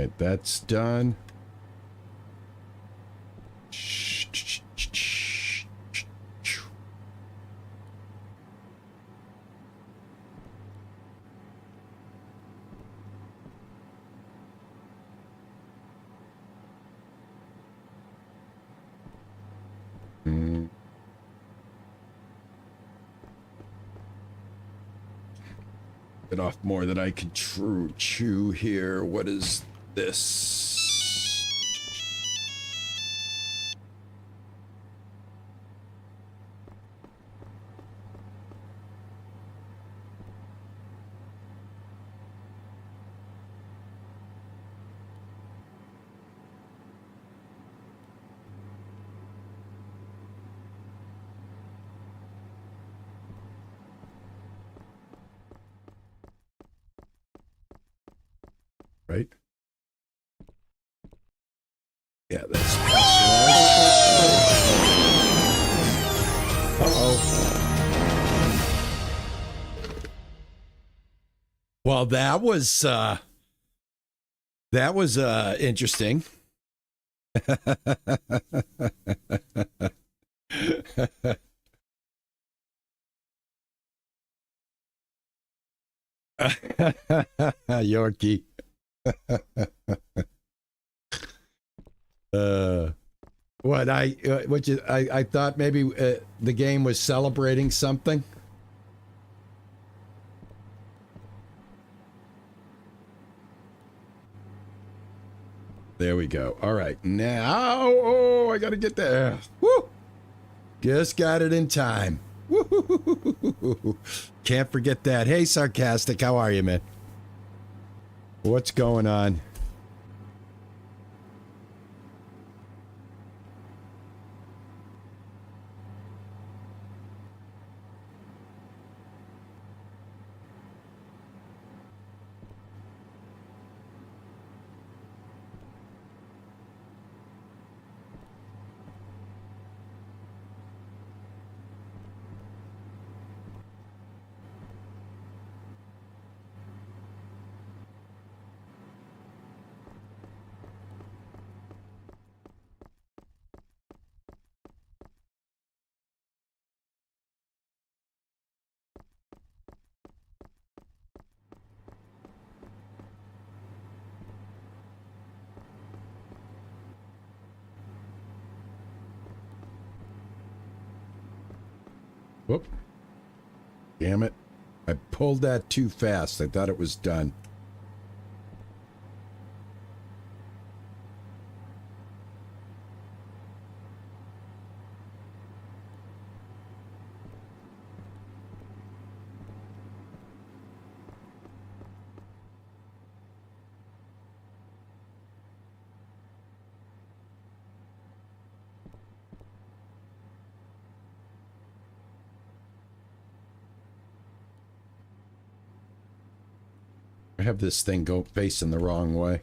Right, that's done. Bit off more than I can chew here. What is this? Right? Yeah, that's Uh-oh. Well, that was interesting. Yorkie. I thought maybe the game was celebrating something. There we go. All right, now, I gotta get there. Woo! Just got it in time. Woo! Can't forget that. Hey, Sarcastic, how are you, man? What's going on? Whoop. Damn it. I pulled that too fast. I thought it was done. I have this thing facing the wrong way.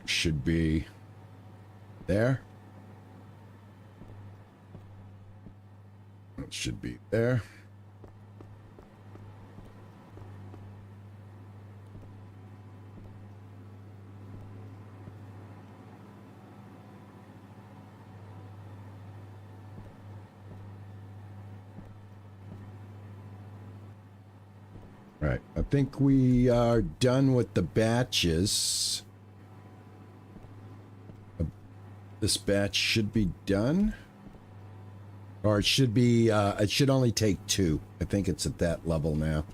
Should be there. It should be there. Right. I think we are done with the batches. This batch should be done. Or it should be, it should only take 2. I think it's at that level now.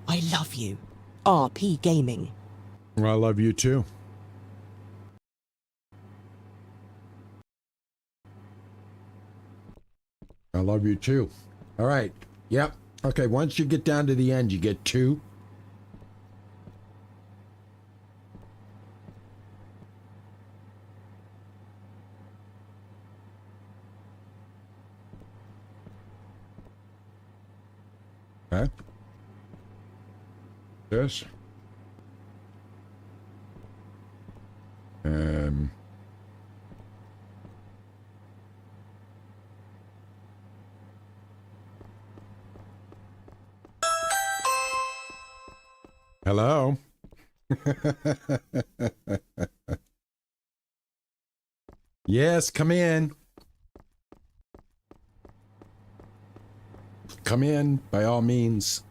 I love you. RP Gaming. I love you too. I love you too. All right. Yep. Okay, once you get down to the end, you get 2. Okay. This. Hello. Yes, come in. Come in, by all means.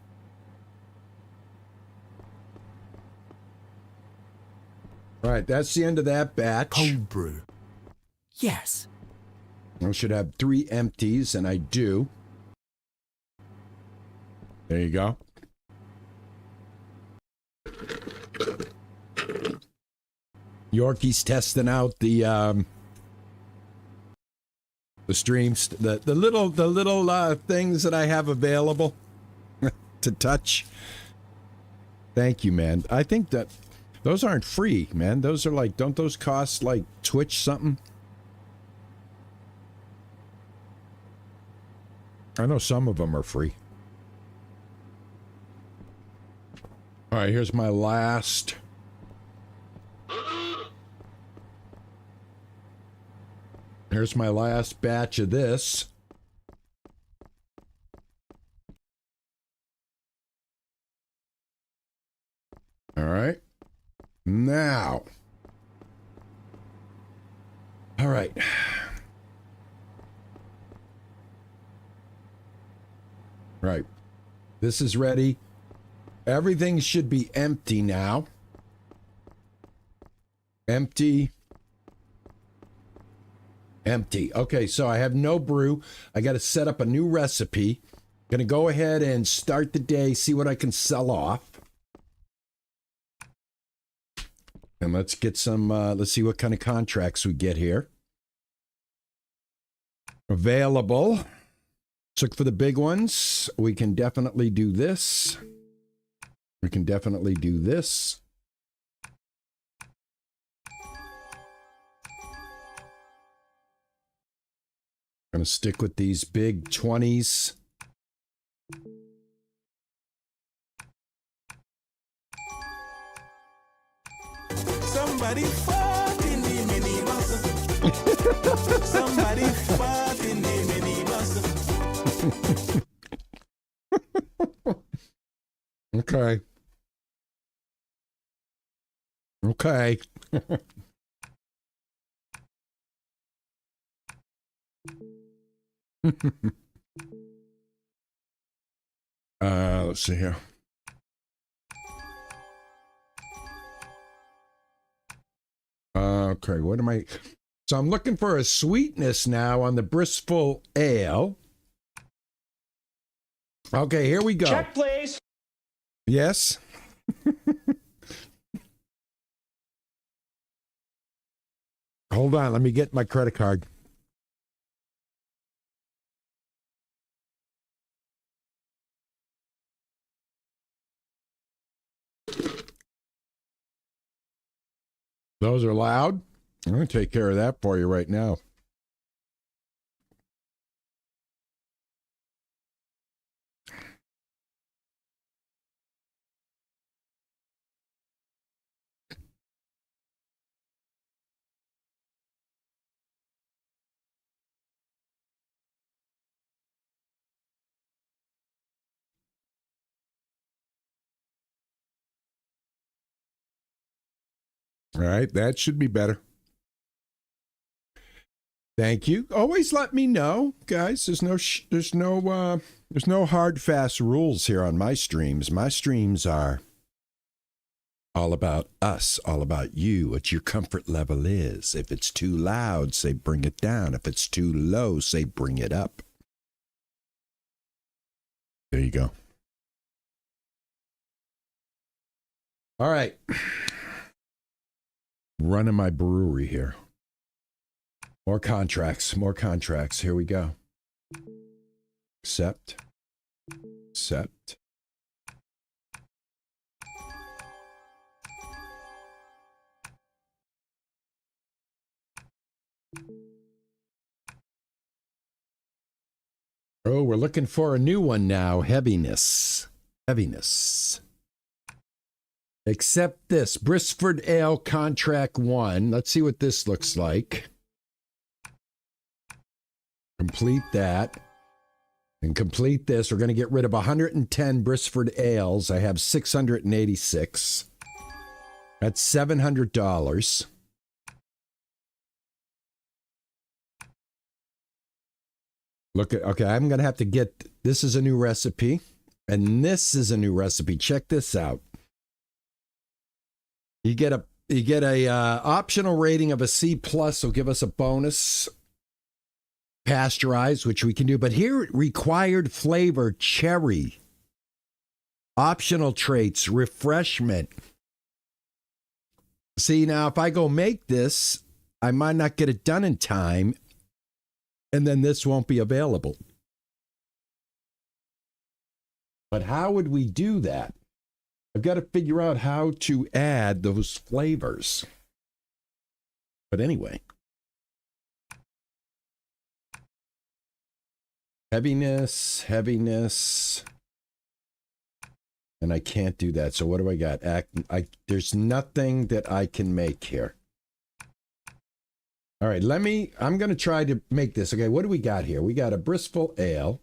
All right, that's the end of that batch. Cold brew. Yes. I should have 3 empties, and I do. There you go. Yorkie's testing out the streams, the little things that I have available to touch. Thank you, man. I think that those aren't free, man. Those are like, don't those cost like Twitch something? I know some of them are free. All right, here's my last. Here's my last batch of this. All right. Now. All right. Right. This is ready. Everything should be empty now. Empty. Empty. Okay, so I have no brew. I got to set up a new recipe. Gonna go ahead and start the day, see what I can sell off. And let's get some, let's see what kind of contracts we get here. Available. Let's look for the big ones. We can definitely do this. We can definitely do this. Gonna stick with these big 20s. Somebody fought in the mini bus. Somebody fought in the mini bus. Okay. Okay. Let's see here. Okay, what am I? So I'm looking for a sweetness now on the Bristol Ale. Okay, here we go. Check, please. Yes. Hold on, let me get my credit card. Those are loud. I'm going to take care of that for you right now. All right, that should be better. Thank you. Always let me know, guys. There's no hard fast rules here on my streams. My streams are all about us, all about you, what your comfort level is. If it's too loud, say bring it down. If it's too low, say bring it up. There you go. All right. Running my brewery here. More contracts. Here we go. Accept. Oh, we're looking for a new one now. Heaviness. Accept this. Brisford Ale Contract 1. Let's see what this looks like. Complete that. And complete this. We're going to get rid of 110 Brisford Ales. I have 686. That's $700. Look at, okay, I'm going to have to get, this is a new recipe. And this is a new recipe. Check this out. You get a optional rating of a C+, will give us a bonus. Pasteurized, which we can do, but here required flavor, cherry. Optional traits, refreshment. See, now if I go make this, I might not get it done in time, and then this won't be available. But how would we do that? I've got to figure out how to add those flavors. But anyway. Heaviness. And I can't do that. So what do I got? There's nothing that I can make here. All right, I'm going to try to make this. Okay, what do we got here? We got a Bristol Ale.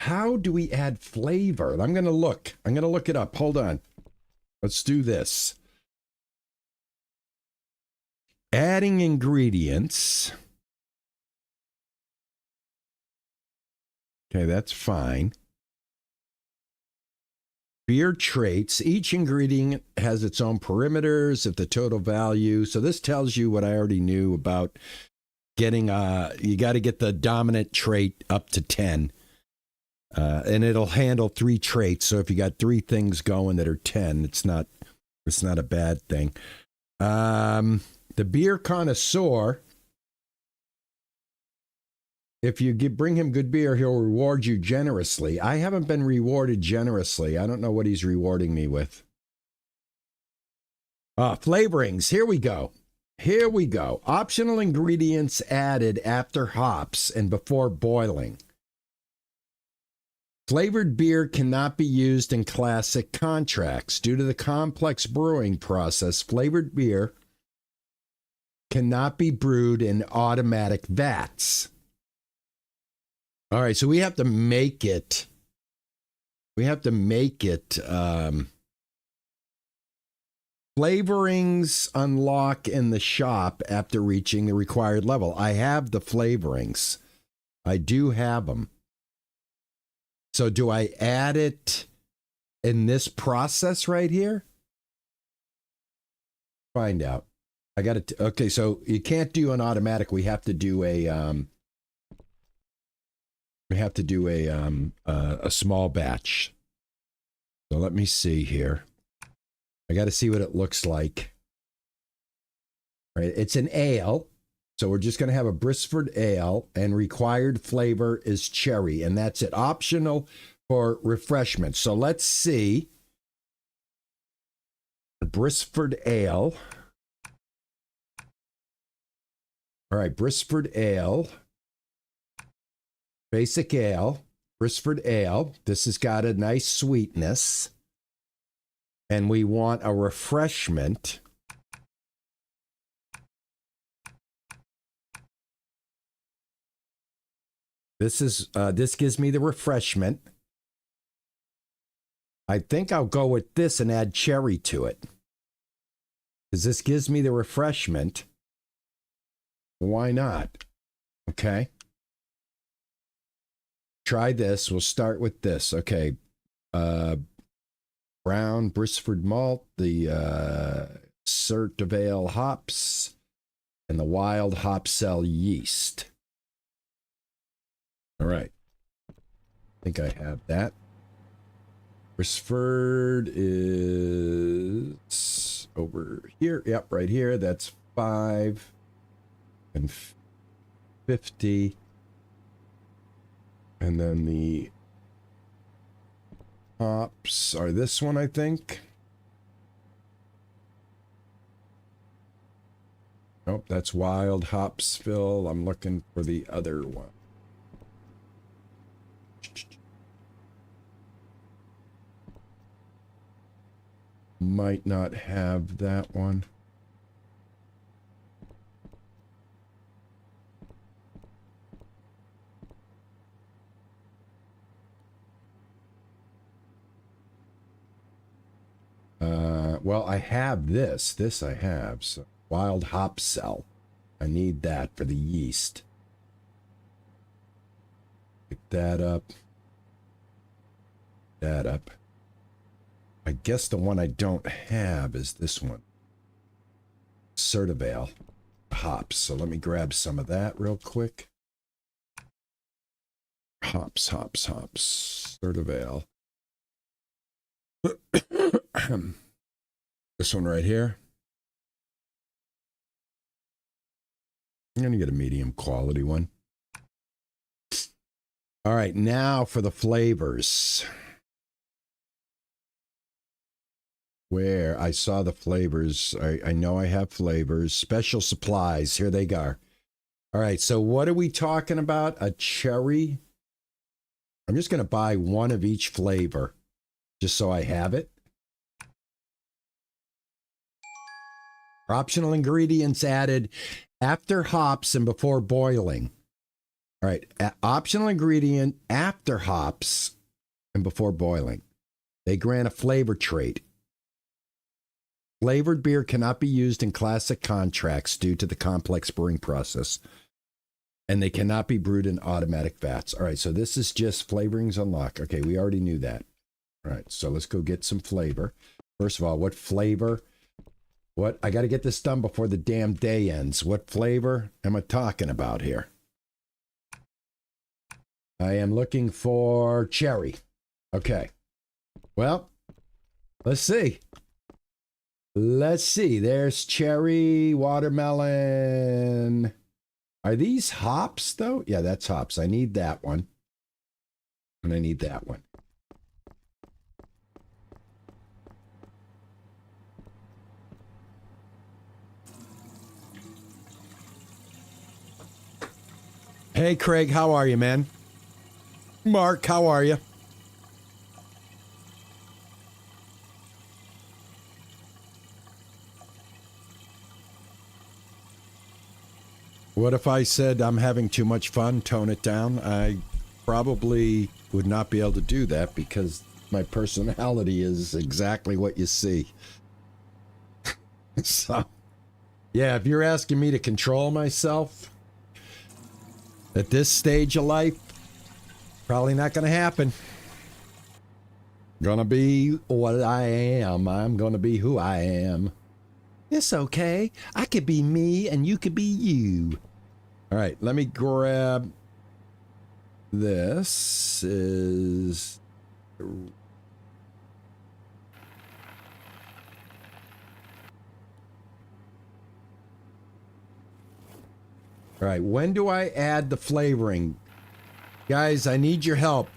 How do we add flavor? I'm going to look it up. Hold on. Let's do this. Adding ingredients. Okay, that's fine. Beer traits. Each ingredient has its own parameters at the total value. So this tells you what I already knew about getting, you got to get the dominant trait up to 10. And it'll handle 3 traits. So if you got 3 things going that are 10, it's not a bad thing. The beer connoisseur. If you bring him good beer, he'll reward you generously. I haven't been rewarded generously. I don't know what he's rewarding me with. Flavorings. Here we go. Optional ingredients added after hops and before boiling. Flavored beer cannot be used in classic contracts. Due to the complex brewing process, flavored beer cannot be brewed in automatic vats. All right, so we have to make it. Flavorings unlock in the shop after reaching the required level. I have the flavorings. I do have them. So do I add it in this process right here? Find out. I got it. Okay, so you can't do an automatic. We have to do a small batch. So let me see here. I got to see what it looks like. All right, it's an ale. So we're just going to have a Brisford Ale, and required flavor is cherry, and that's it. Optional for refreshment. So let's see. Brisford Ale. All right, Brisford Ale. Basic ale, Brisford Ale. This has got a nice sweetness. And we want a refreshment. This gives me the refreshment. I think I'll go with this and add cherry to it. Because this gives me the refreshment. Why not? Okay. Try this. We'll start with this. Okay. Brown Brisford malt, the Cert of Ale hops, and the wild hop cell yeast. All right. I think I have that. Brisford is over here. Yep, right here. That's 5 and 50. And then the hops are this one, I think. Nope, that's wild hops fill. I'm looking for the other one. Might not have that one. Well, I have this. This I have. So wild hop cell. I need that for the yeast. Pick that up. That up. I guess the one I don't have is this one. Certivale hops. So let me grab some of that real quick. Hops, hops, hops. Certivale. This one right here. I'm going to get a medium quality one. All right, now for the flavors. Where I saw the flavors. I know I have flavors. Special supplies. Here they go. All right, so what are we talking about? A cherry. I'm just going to buy one of each flavor just so I have it. Optional ingredients added after hops and before boiling. All right, optional ingredient after hops and before boiling. They grant a flavor trait. Flavored beer cannot be used in classic contracts due to the complex brewing process, and they cannot be brewed in automatic vats. All right, so this is just flavorings unlock. Okay, we already knew that. All right, so let's go get some flavor. First of all, what flavor? What? I got to get this done before the damn day ends. What flavor am I talking about here? I am looking for cherry. Okay. Well, let's see. Let's see. There's cherry, watermelon. Are these hops, though? Yeah, that's hops. I need that one. And I need that one. Hey, Craig, how are you, man? Mark, how are you? What if I said I'm having too much fun, tone it down? I probably would not be able to do that because my personality is exactly what you see. So, yeah, if you're asking me to control myself at this stage of life, probably not going to happen. Gonna be what I am. I'm gonna be who I am. It's okay. I could be me and you could be you. All right, let me grab this. Is all right, when do I add the flavoring? Guys, I need your help.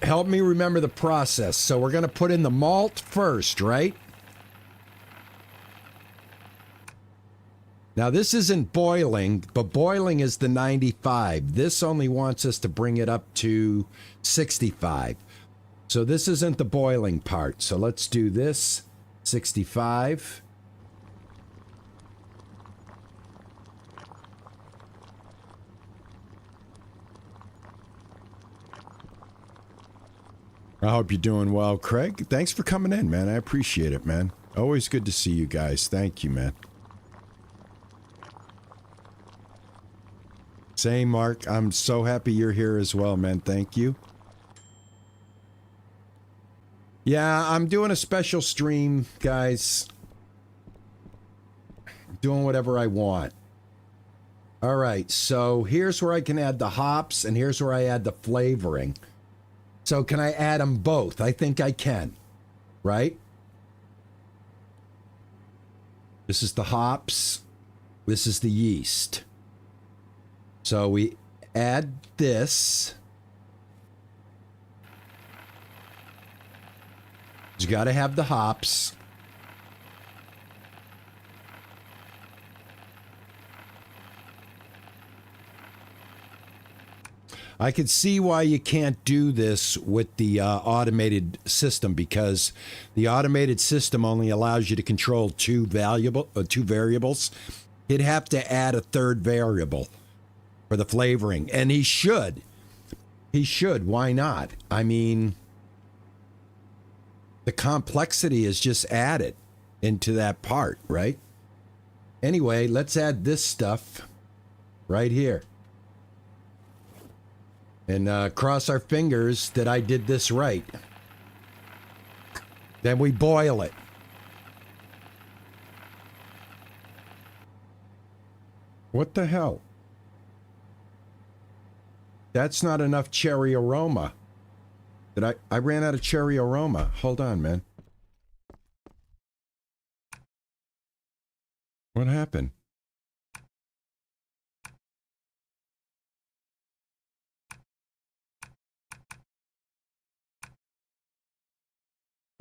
Help me remember the process. So we're going to put in the malt first, right? Now this isn't boiling, but boiling is the 95. This only wants us to bring it up to 65. So this isn't the boiling part. So let's do this, 65. I hope you're doing well, Craig. Thanks for coming in, man. I appreciate it, man. Always good to see you guys. Thank you, man. Same, Mark. I'm so happy you're here as well, man. Thank you. Yeah, I'm doing a special stream, guys. Doing whatever I want. All right, so here's where I can add the hops, and here's where I add the flavoring. So can I add them both? I think I can, right? This is the hops. This is the yeast. So we add this. You got to have the hops. I could see why you can't do this with the automated system, because the automated system only allows you to control two variables. He'd have to add a third variable for the flavoring, and he should. He should. Why not? I mean, the complexity is just added into that part, right? Anyway, let's add this stuff right here. And cross our fingers that I did this right. Then we boil it. What the hell? That's not enough cherry aroma. I ran out of cherry aroma. Hold on, man. What happened?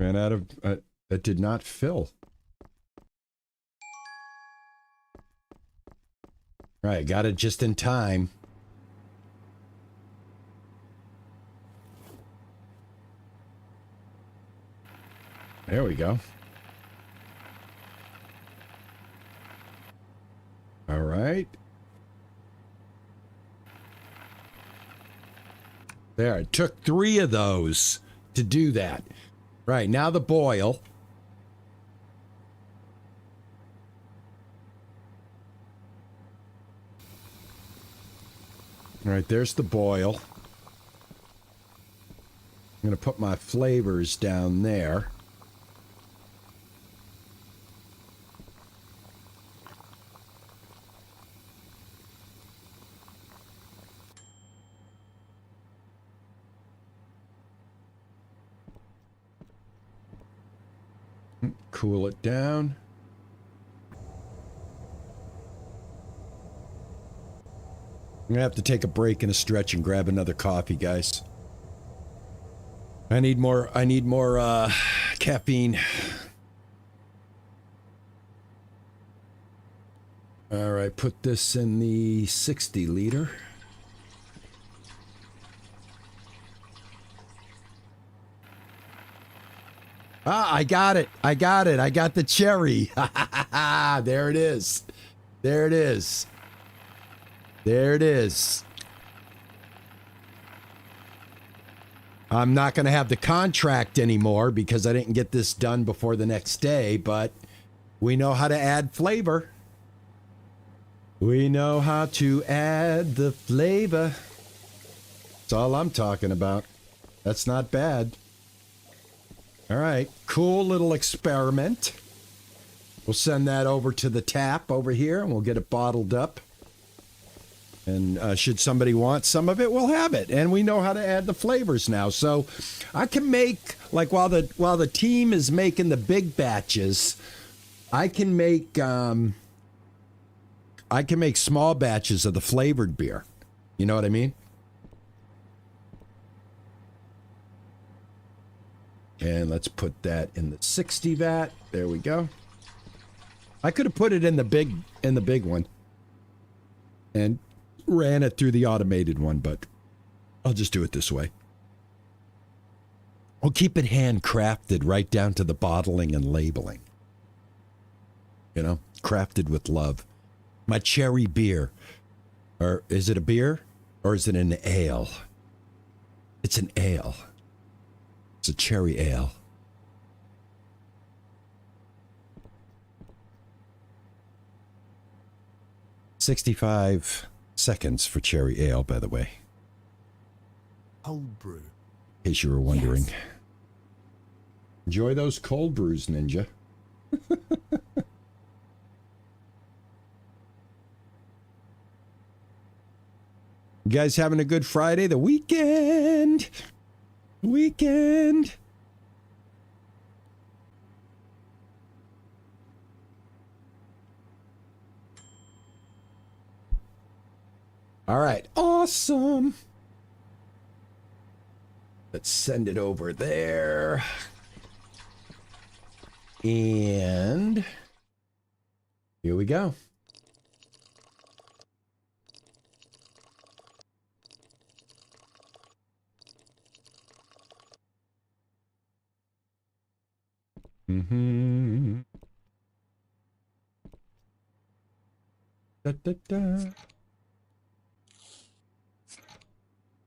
Ran out of... that did not fill. Right, got it just in time. There we go. All right. There, it took 3 of those to do that. Right, now the boil. All right, there's the boil. I'm going to put my flavors down there. Cool it down. I'm gonna have to take a break and a stretch and grab another coffee, guys. I need more caffeine. All right, put this in the 60 liter. Ah, I got it. I got it. I got the cherry. There it is. There it is. There it is. I'm not going to have the contract anymore because I didn't get this done before the next day, but we know how to add flavor. We know how to add the flavor. That's all I'm talking about. That's not bad. All right, cool little experiment. We'll send that over to the tap over here, and we'll get it bottled up. And should somebody want some of it, we'll have it. And we know how to add the flavors now. So I can make, like, while the team is making the big batches, I can make small batches of the flavored beer. You know what I mean? And let's put that in the 60 vat. There we go. I could have put it in the big one and ran it through the automated one, but I'll just do it this way. We'll keep it handcrafted right down to the bottling and labeling. You know, crafted with love. My cherry beer. Or is it a beer or is it an ale? It's an ale. It's a cherry ale. $65 seconds for cherry ale, by the way. Cold brew. In case you were wondering. Yes. Enjoy those cold brews, Ninja. You guys having a good Friday? The weekend. Weekend. All right, awesome. Let's send it over there. And here we go. Mm-hmm. Da, da, da.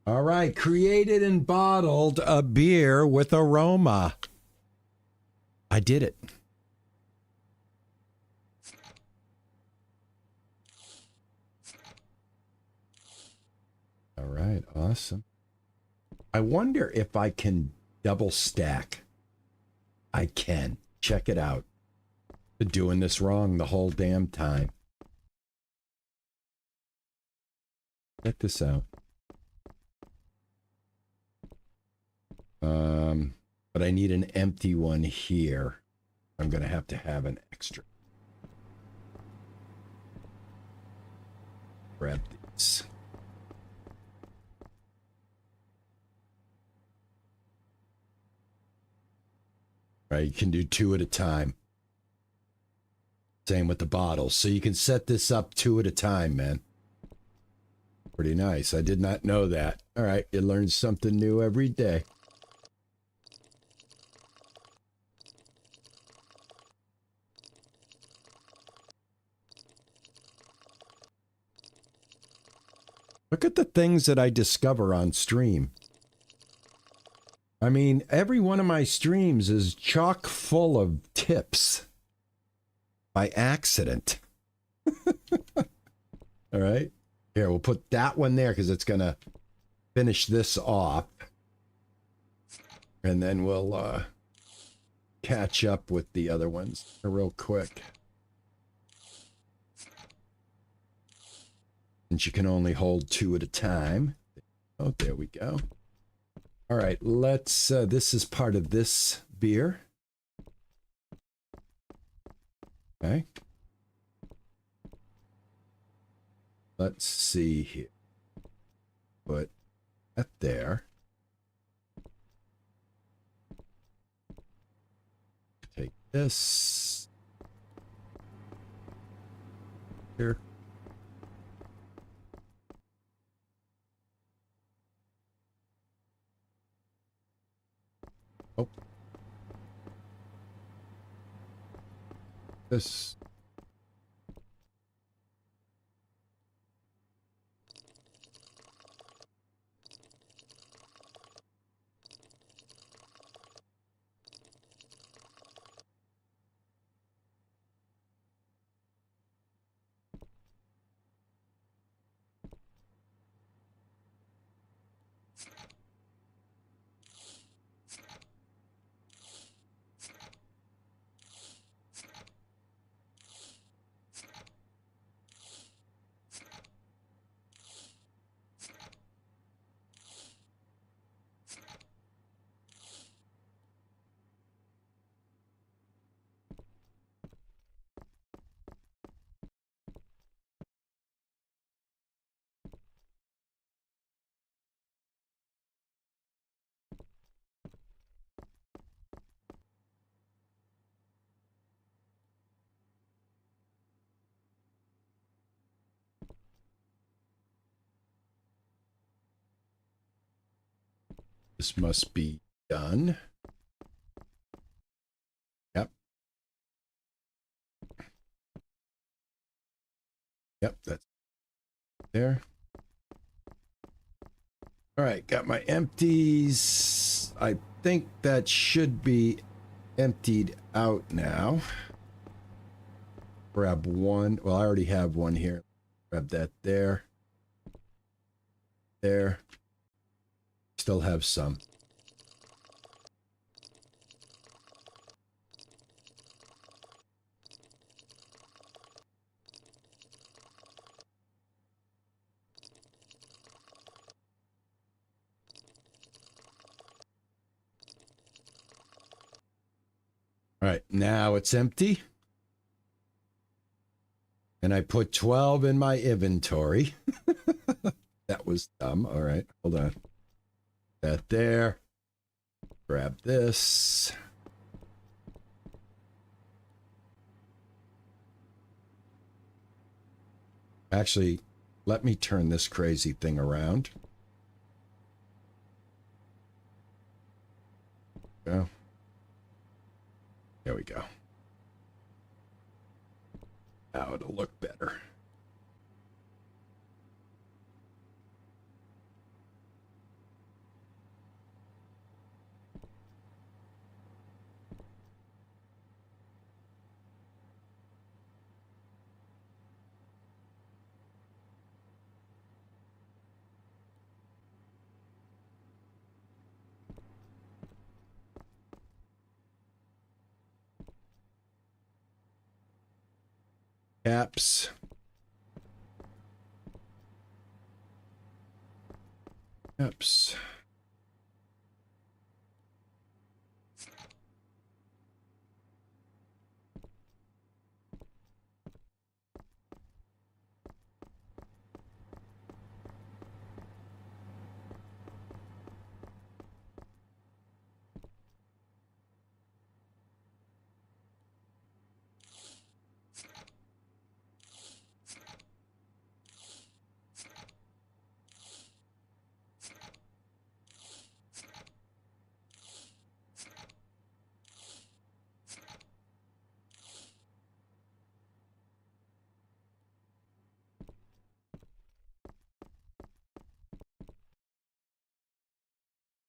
All right, created and bottled a beer with aroma. I did it. All right, awesome. I wonder if I can double stack. I can. Check it out. Been doing this wrong the whole damn time. Check this out. But I need an empty one here. I'm going to have an extra. Grab these. Right, you can do 2 at a time. Same with the bottles. So you can set this up 2 at a time, man. Pretty nice. I did not know that. All right, you learn something new every day. Look at the things that I discover on stream. I mean, every one of my streams is chock full of tips by accident. All right. Here, we'll put that one there because it's going to finish this off. And then we'll catch up with the other ones real quick. Since you can only hold 2 at a time. Oh, there we go. All right, let's, this is part of this beer. Okay. Let's see here. Put that there. Take this. Here. Oh. This. This must be done. Yep. Yep, that's there. All right, got my empties. I think that should be emptied out now. Grab one. Well, I already have one here. Grab that there. There. Still have some. All right, now it's empty. And I put 12 in my inventory. That was dumb. All right, hold on. That there. Grab this. Actually, let me turn this crazy thing around. Go. There we go. Now it'll look better. Caps. Caps.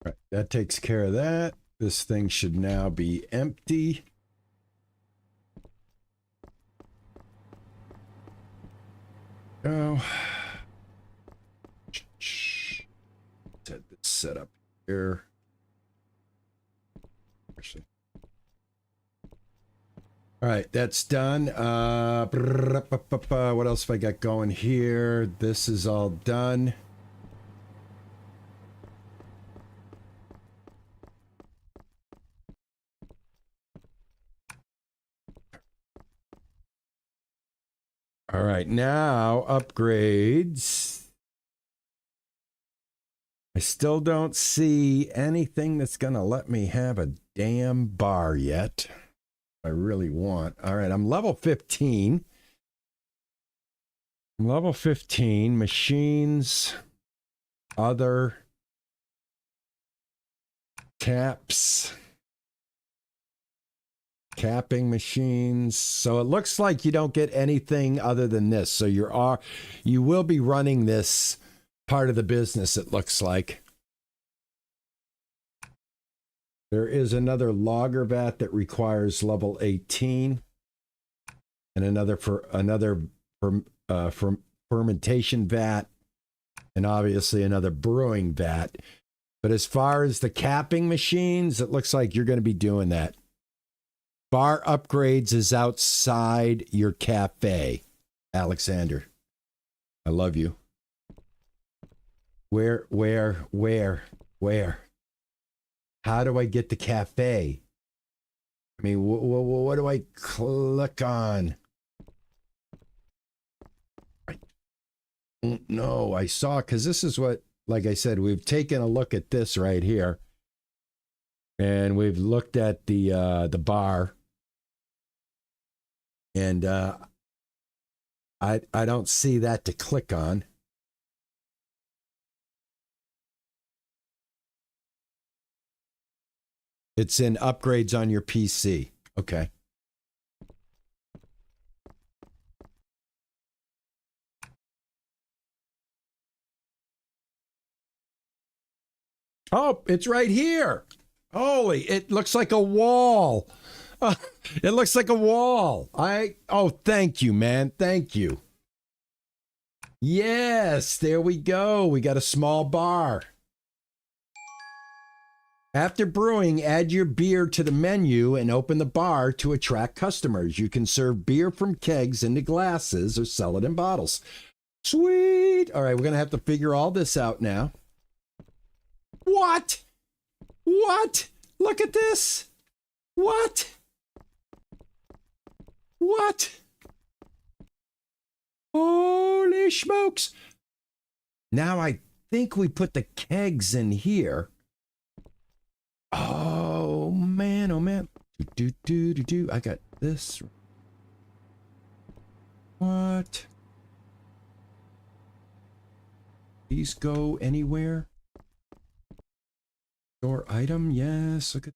Right, that takes care of that. This thing should now be empty. Go. Set this set up here. Actually. All right, that's done. What else have I got going here? This is all done. All right, now upgrades. I still don't see anything that's going to let me have a damn bar yet. I really want. All right, I'm level 15. I'm level 15. Machines. Other. Caps. Capping machines. So it looks like you don't get anything other than this. So you will be running this part of the business, it looks like. There is another lager vat that requires level 18, and another fermentation vat, and obviously another brewing vat. But as far as the capping machines, it looks like you're going to be doing that. Bar upgrades is outside your cafe, Alexander. I love you. Where? How do I get the cafe? I mean, what do I click on? I don't know. I saw, because this is what, like I said, we've taken a look at this right here. And we've looked at the bar. And I don't see that to click on. It's in upgrades on your PC. Okay. Oh, it's right here. Holy, it looks like a wall. It looks like a wall. Oh, thank you, man. Thank you. Yes, there we go. We got a small bar. After brewing, add your beer to the menu and open the bar to attract customers. You can serve beer from kegs into glasses or sell it in bottles. Sweet. All right, we're going to have to figure all this out now. What? What? Look at this. What? What? Holy smokes. Now I think we put the kegs in here. Oh man, oh man. I got this. What? These go anywhere? Store item, yes. Look at.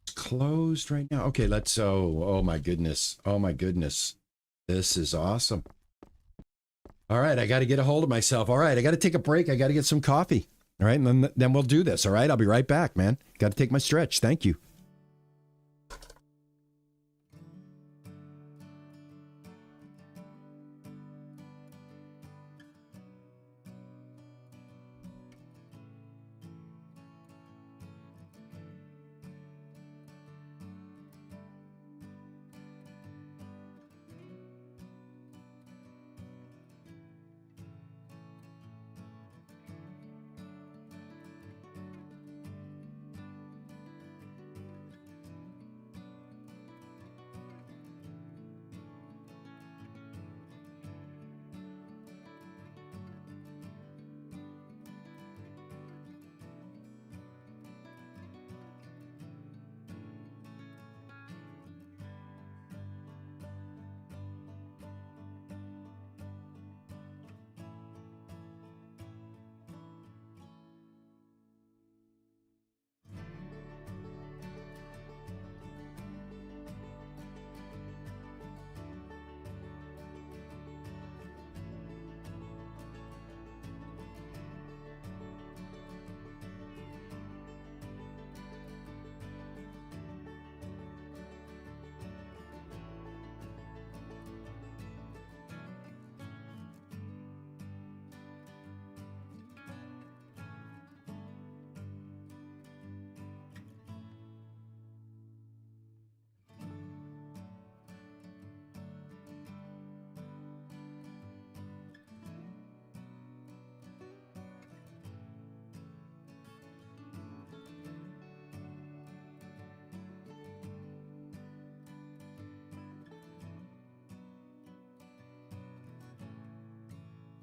It's closed right now. Okay, let's. Oh my goodness. Oh my goodness. This is awesome. All right, I got to get a hold of myself. All right, I got to take a break. I got to get some coffee. All right, and then we'll do this. All right, I'll be right back, man. Got to take my stretch. Thank you.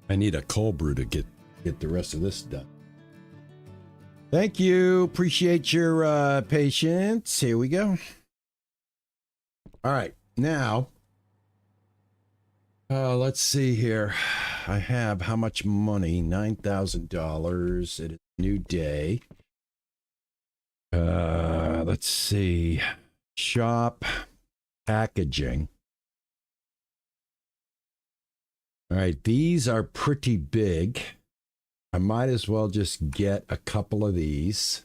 I need a cold brew to get the rest of this done. Thank you. Appreciate your patience. Here we go. All right. Now, let's see here. I have how much money? $9,000. It is a new day. Let's see. Shop. Packaging. All right, these are pretty big. I might as well just get a couple of these.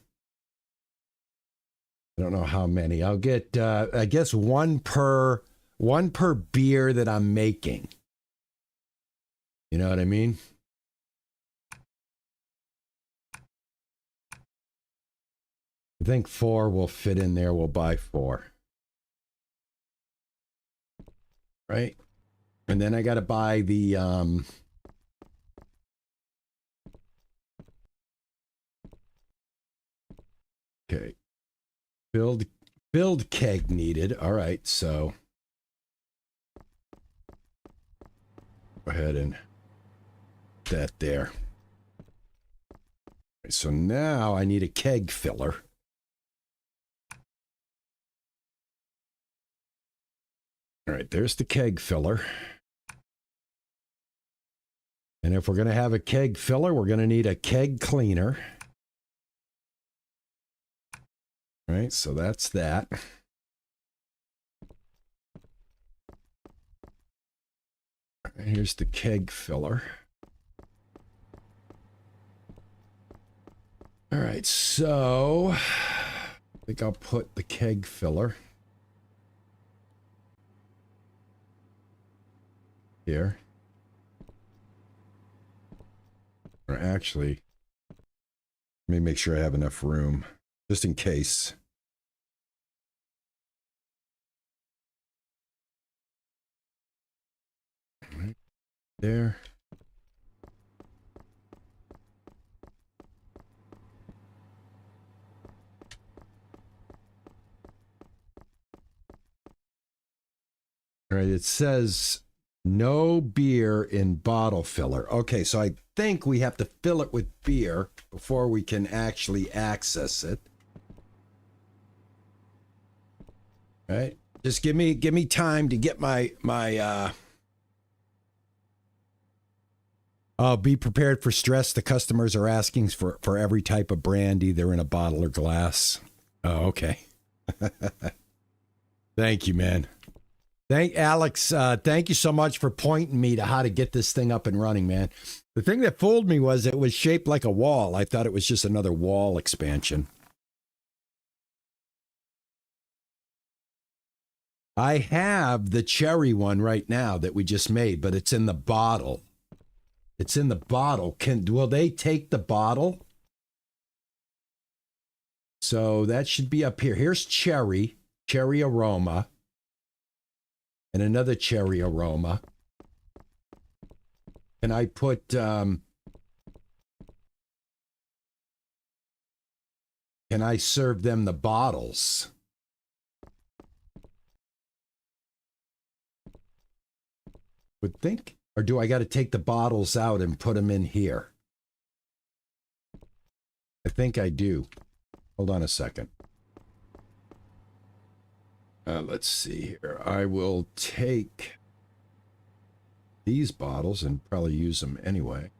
I don't know how many. I'll get, I guess, one per beer that I'm making. You know what I mean? I think 4 will fit in there. We'll buy 4. Right? And then I got to buy the okay. Build keg needed. All right, so go ahead and put that there. Right, so now I need a keg filler. All right, there's the keg filler. And if we're going to have a keg filler, we're going to need a keg cleaner. All right, so that's that. Here's the keg filler. All right, so I think I'll put the keg filler here. Or actually, let me make sure I have enough room, just in case. Right there. All right, it says No beer in bottle filler. Okay, so I think we have to fill it with beer before we can actually access it. All right. Just give me time to get my be prepared for stress. The customers are asking for every type of brand, either in a bottle or glass. Oh, okay. Thank you, man. Alex, thank you so much for pointing me to how to get this thing up and running, man. The thing that fooled me was it was shaped like a wall. I thought it was just another wall expansion. I have the cherry one right now that we just made, but it's in the bottle. It's in the bottle. Will they take the bottle? So that should be up here. Here's cherry aroma, and another cherry aroma. And I put can I serve them the bottles? Would think. Or do I got to take the bottles out and put them in here? I think I do. Hold on a second. Let's see here. I will take these bottles and probably use them anyway.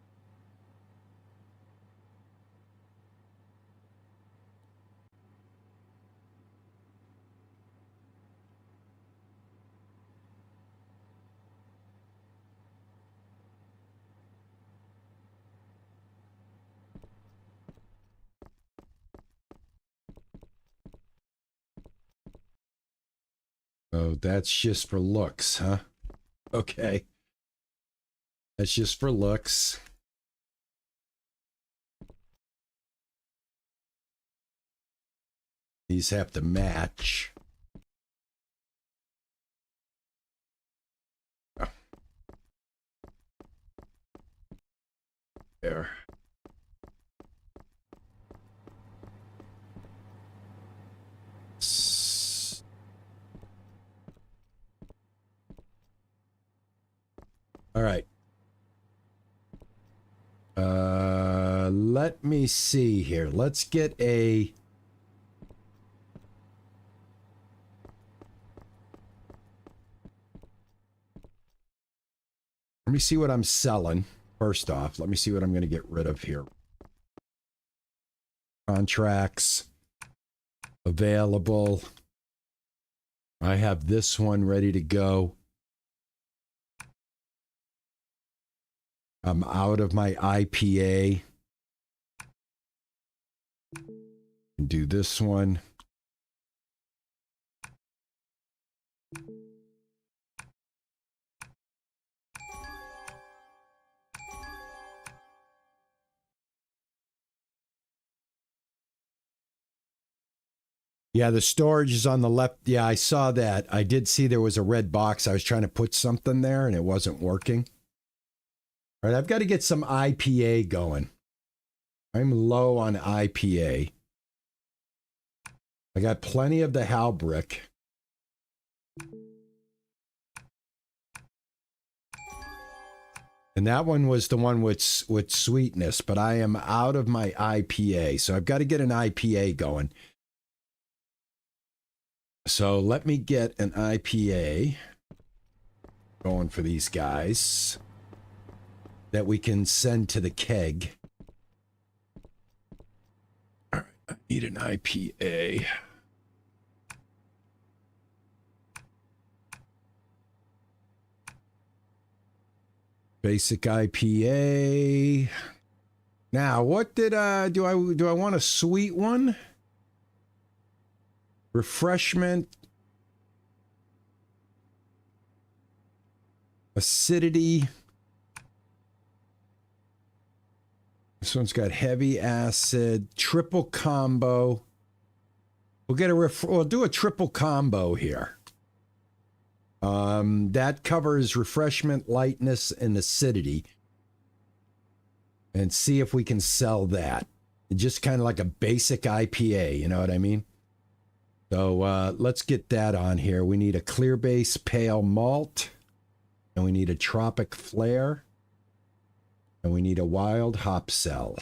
Oh, that's just for looks, huh? Okay. That's just for looks. These have to match. Oh. There. All right. Let me see here. Let's get a... Let me see what I'm selling. First off, let me see what I'm going to get rid of here. Contracts. Available. I have this one ready to go. I'm out of my IPA. Do this one. Yeah, the storage is on the left. Yeah, I saw that. I did see there was a red box. I was trying to put something there and it wasn't working. All right, I've got to get some IPA going. I'm low on IPA. I got plenty of the Halbrick. And that one was the one with sweetness, but I am out of my IPA. So I've got to get an IPA going. So let me get an IPA going for these guys that we can send to the keg. All right, I need an IPA. Basic IPA. Now, what did do I want a sweet one? Refreshment. Acidity. This one's got heavy acid, triple combo. We'll do a triple combo here. That covers refreshment, lightness, and acidity. And see if we can sell that. Just kind of like a basic IPA, you know what I mean? So let's get that on here. We need a clear base pale malt. And we need a tropic flare. And we need a wild hop cell.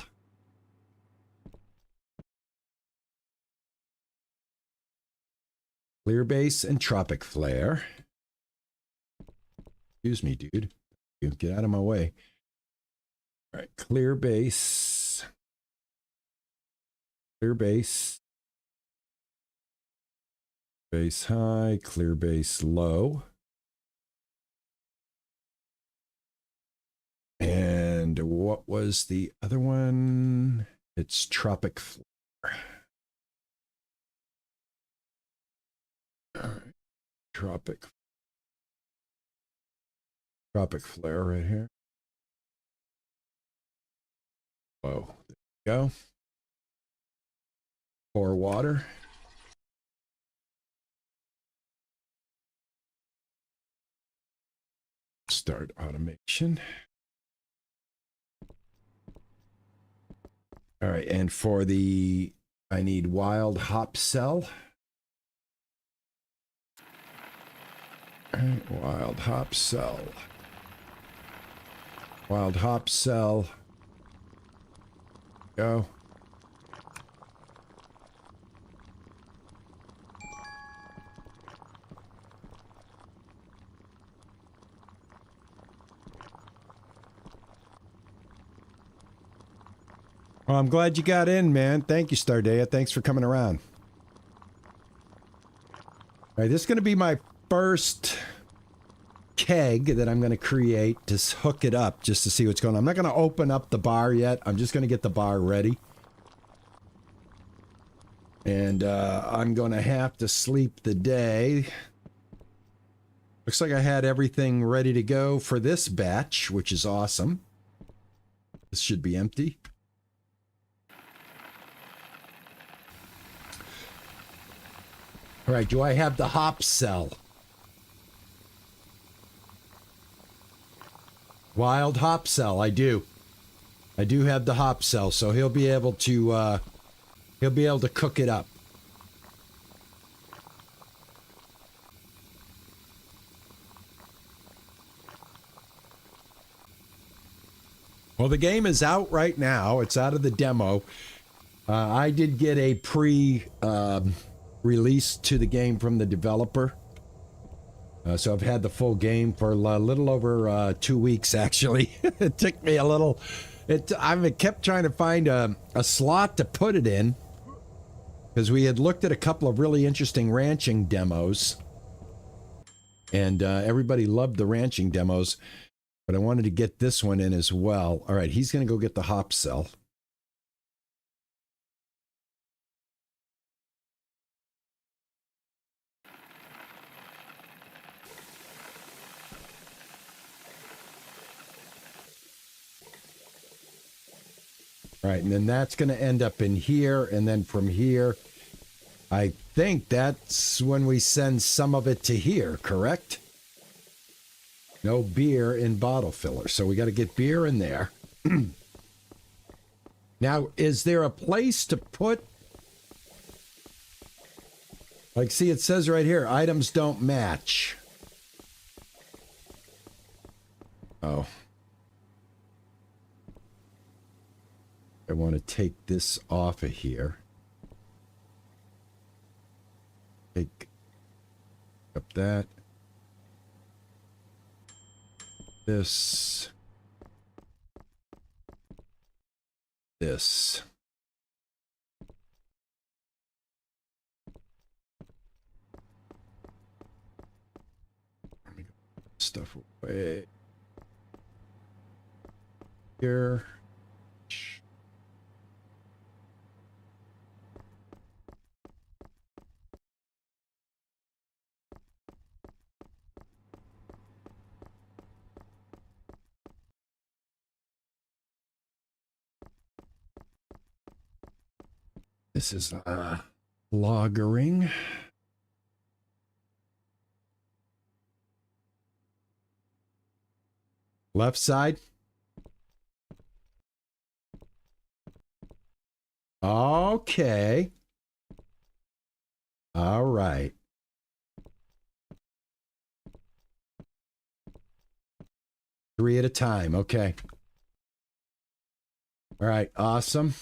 Clear base and tropic flare. Excuse me, dude. You get out of my way. All right, clear base. Clear base. Base high, clear base low. And what was the other one? It's tropic flare. All right. Tropic flare right here. Whoa, there we go. Pour water. Start automation. All right, and for the, I need wild hop cell. All right, wild hop cell. Wild hop cell. Go. Well, I'm glad you got in, man. Thank you, Stardea. Thanks for coming around. All right, this is going to be my first keg that I'm going to create to hook it up just to see what's going on. I'm not going to open up the bar yet. I'm just going to get the bar ready. And I'm going to have to sleep the day. Looks like I had everything ready to go for this batch, which is awesome. This should be empty. All right, do I have the hop cell? Wild hop cell, I do. I do have the hop cell, so he'll be able to cook it up. Well, the game is out right now. It's out of the demo. I did get a release to the game from the developer. So I've had the full game for a little over 2 weeks, actually. It took me a little... I kept trying to find a slot to put it in, because we had looked at a couple of really interesting ranching demos. And everybody loved the ranching demos, but I wanted to get this one in as well. All right, he's going to go get the hop cell. All right, and then that's going to end up in here, and then from here, I think that's when we send some of it to here, correct? No beer in bottle filler, so we got to get beer in there. Now, is there a place to put... Like, see, it says right here, items don't match. Oh. I want to take this off of here. Take up that. This. This. Let me get stuff away. Here. This is lagering. Left side. Okay. All right. 3 at a time. Okay. All right. Awesome.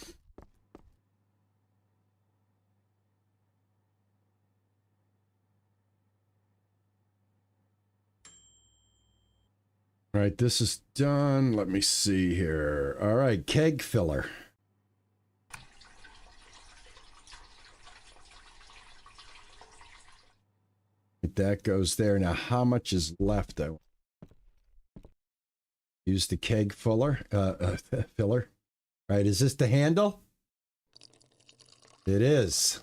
All right, this is done. Let me see here. All right, keg filler. That goes there. Now, how much is left? I use the keg filler. Filler. All right, is this the handle? It is.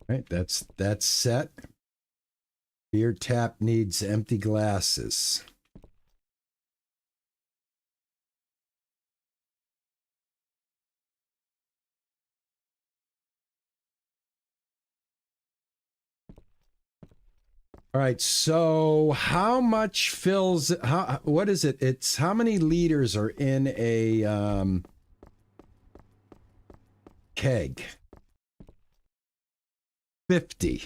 Right, that's set. Beer tap needs empty glasses. All right, so how much fills? What is it? It's how many liters are in a keg? 50.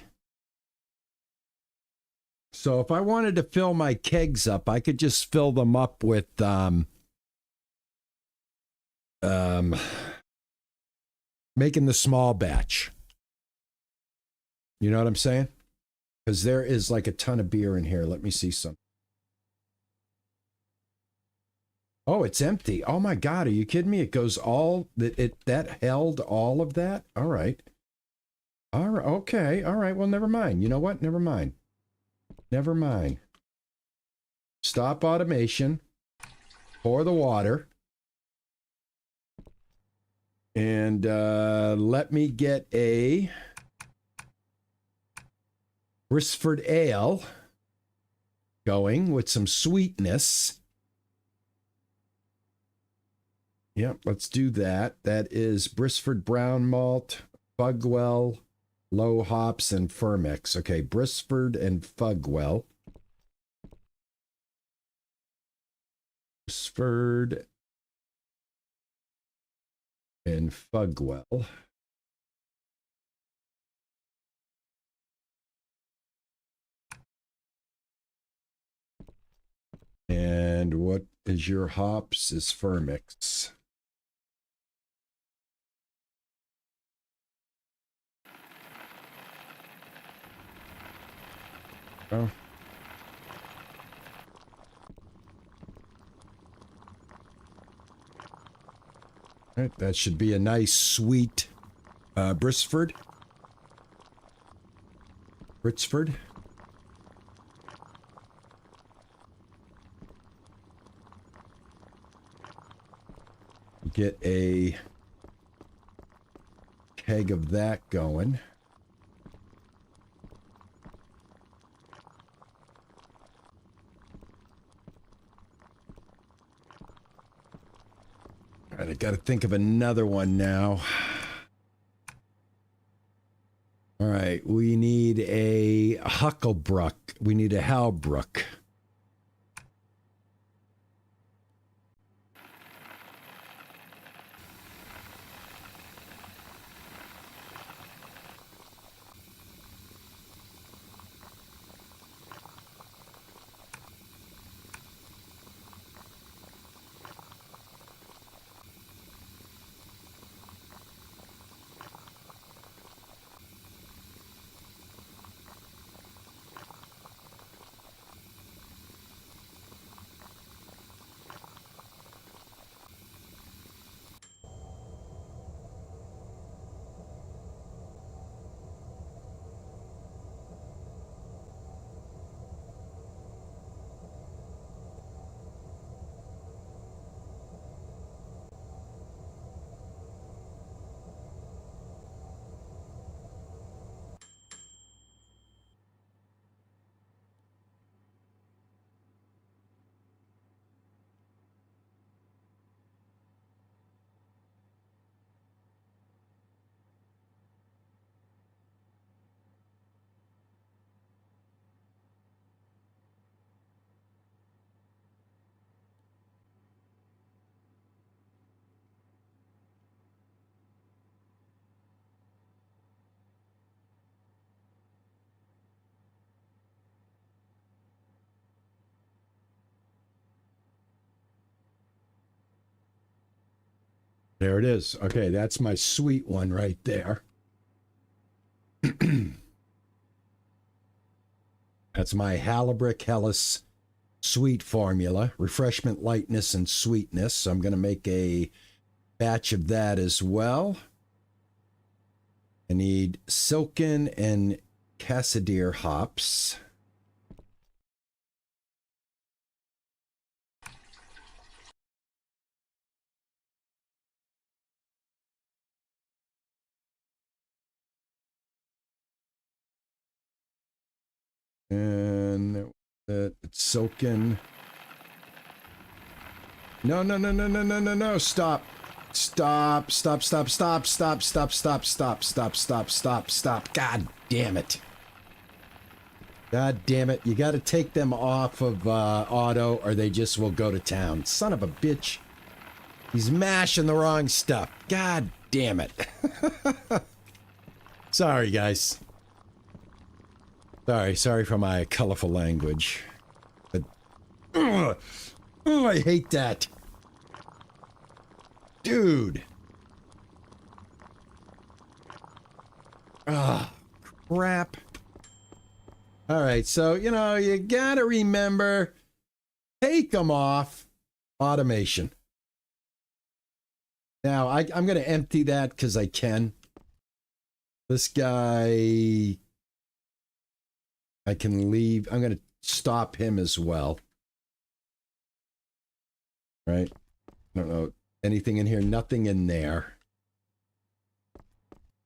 So if I wanted to fill my kegs up, I could just fill them up with making the small batch. You know what I'm saying? Because there is like a ton of beer in here. Let me see some. Oh, it's empty. Oh my God, are you kidding me? It goes all that held all of that? All right. All right, okay. All right. Well, never mind. You know what? Never mind. Never mind. Stop automation. Pour the water. And let me get a Brisford Ale going with some sweetness. Yep, let's do that. That is Brisford Brown Malt, Fugwell, low hops, and Fermix. Okay, Brisford and Fugwell. Brisford and Fugwell. And what is your hops is Fermix. Oh. Right, that should be a nice sweet Brisford. Britsford. Get a keg of that going. All right, I got to think of another one now. All right, we need a Hucklebrook. We need a Halbrook. There it is. Okay, that's my sweet one right there. That's my Hallibrick Hellas sweet formula. Refreshment, lightness, and sweetness. So I'm going to make a batch of that as well. I need Silken and Cassidere hops. And it's Silken. No, no, no, no, no, no, no, no. Stop. Stop, stop, stop, stop, stop, stop, stop, stop, stop, stop, stop, stop. God damn it. God damn it. You got to take them off of auto or they just will go to town. Son of a bitch. He's mashing the wrong stuff. God damn it. Sorry, guys. Sorry for my colorful language. But, oh, I hate that. Dude. Ah, crap. All right, so, you know, you gotta remember, take them off. Automation. Now, I'm gonna empty that because I can. This guy, I can leave. I'm gonna stop him as well. Right? I don't know. Anything in here? Nothing in there.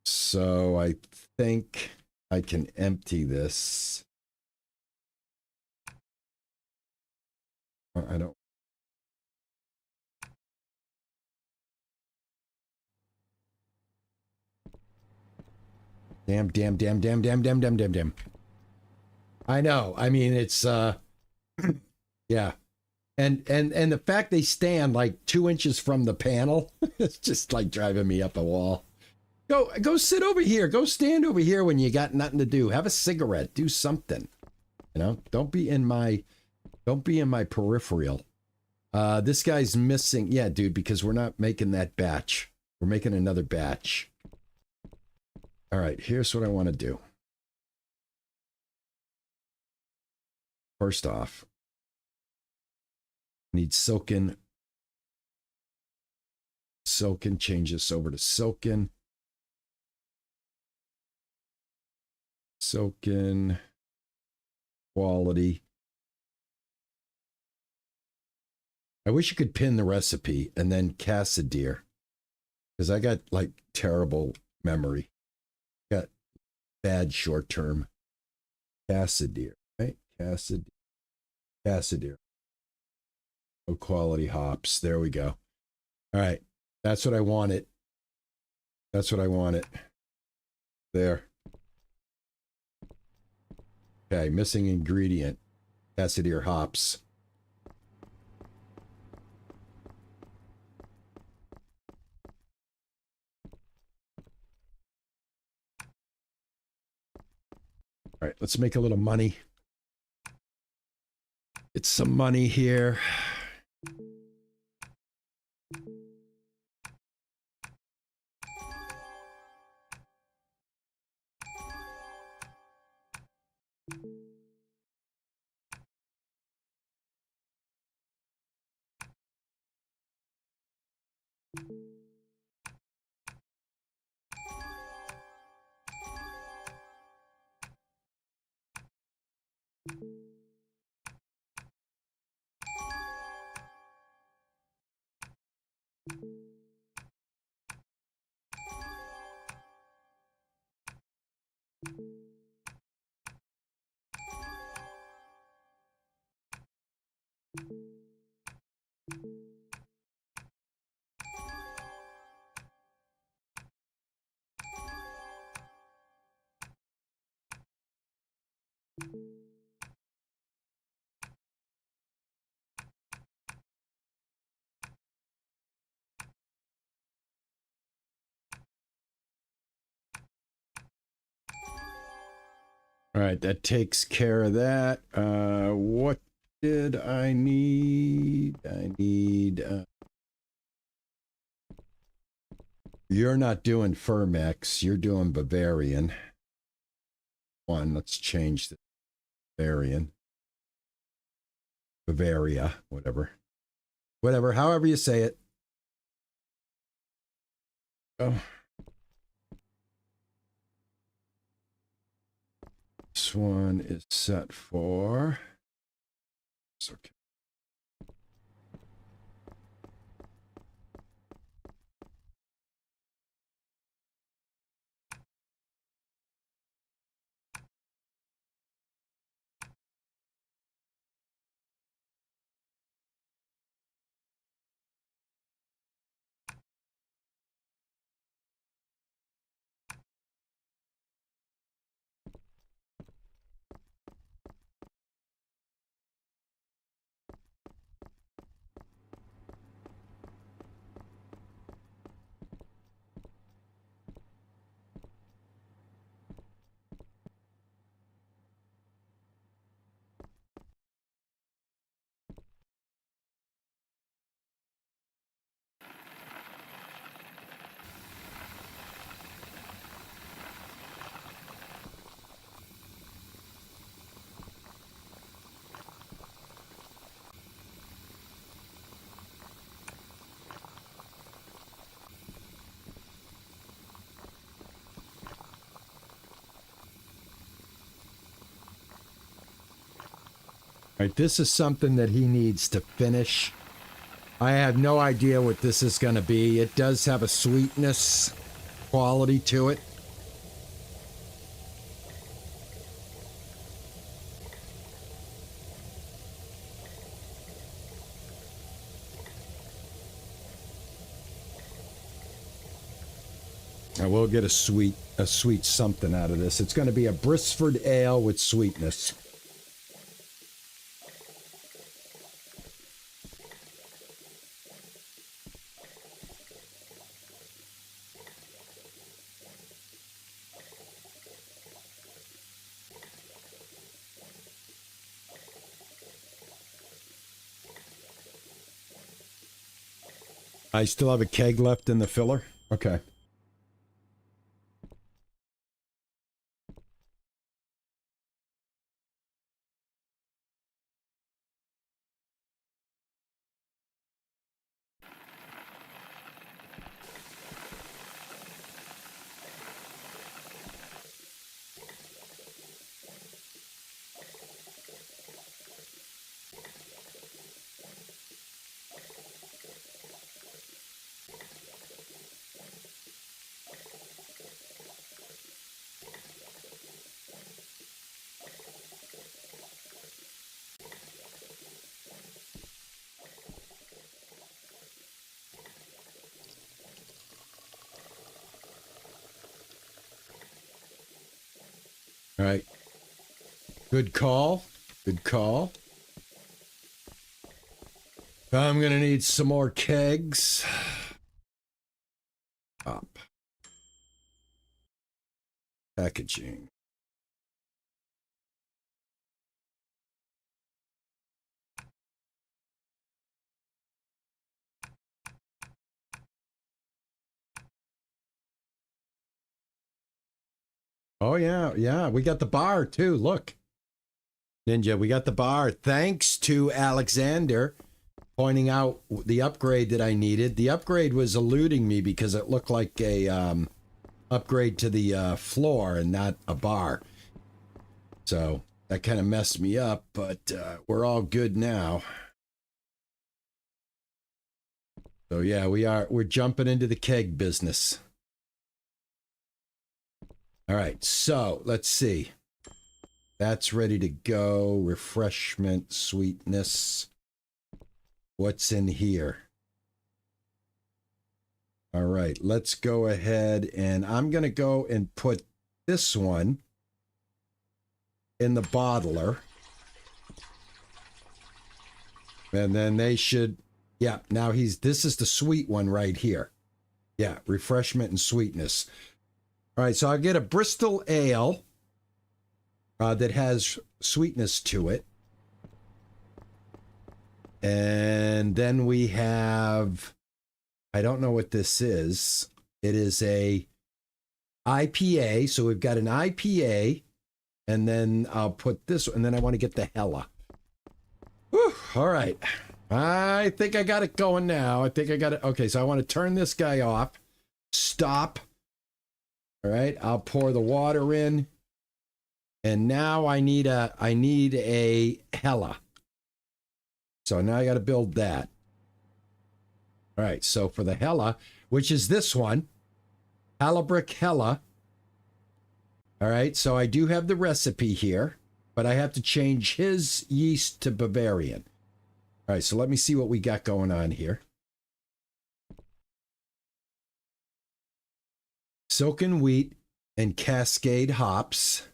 So I think I can empty this. I don't. Damn. I know. I mean, it's, yeah. And the fact they stand like 2 inches from the panel, it's just like driving me up a wall. Go sit over here. Go stand over here when you got nothing to do. Have a cigarette. Do something. You know, don't be in my peripheral. This guy's missing. Yeah, dude, because we're not making that batch. We're making another batch. All right, here's what I want to do. First off, need Silken. Silken, change this over to Silken. Silken quality. I wish you could pin the recipe and then Cassidere, because I got like terrible memory. Got bad short term. Cassidere, right? Cassidere. Low quality hops. There we go. All right. That's what I wanted. That's what I wanted. There. Okay, missing ingredient. Cassidere hops. All right, let's make a little money. It's some money here. All right, that takes care of that. What did I need? I need You're not doing Fermex. You're doing Bavarian. Let's change the Bavarian. Bavaria, whatever. Whatever, however you say it. Oh. This one is set for... It's okay. All right, this is something that he needs to finish. I have no idea what this is going to be. It does have a sweetness quality to it. I will get a sweet something out of this. It's going to be a Brisford ale with sweetness. I still have a keg left in the filler? Okay. All right. Good call. Good call. I'm going to need some more kegs. Up. Packaging. Oh, yeah. We got the bar, too. Look. Ninja, we got the bar. Thanks to Alexander pointing out the upgrade that I needed. The upgrade was eluding me because it looked like a upgrade to the floor and not a bar. So that kind of messed me up, but we're all good now. So yeah, we're jumping into the keg business. All right, so let's see. That's ready to go. Refreshment, sweetness. What's in here? All right, let's go ahead and I'm going to go and put this one in the bottler. And then they should, yeah, now this is the sweet one right here. Yeah, refreshment and sweetness. All right, so I'll get a Bristol ale that has sweetness to it. And then we have, I don't know what this is. It is a IPA. So we've got an IPA, and then I'll put this, and then I want to get the Hella. Whew, all right. I think I got it going now. I think I got it. Okay, so I want to turn this guy off. Stop. All right, I'll pour the water in. And now I need a Hella. So now I got to build that. All right, so for the Hella, which is this one, Halabrick Hella. All right, so I do have the recipe here, but I have to change his yeast to Bavarian. All right, so let me see what we got going on here. Silken wheat and Cascade hops.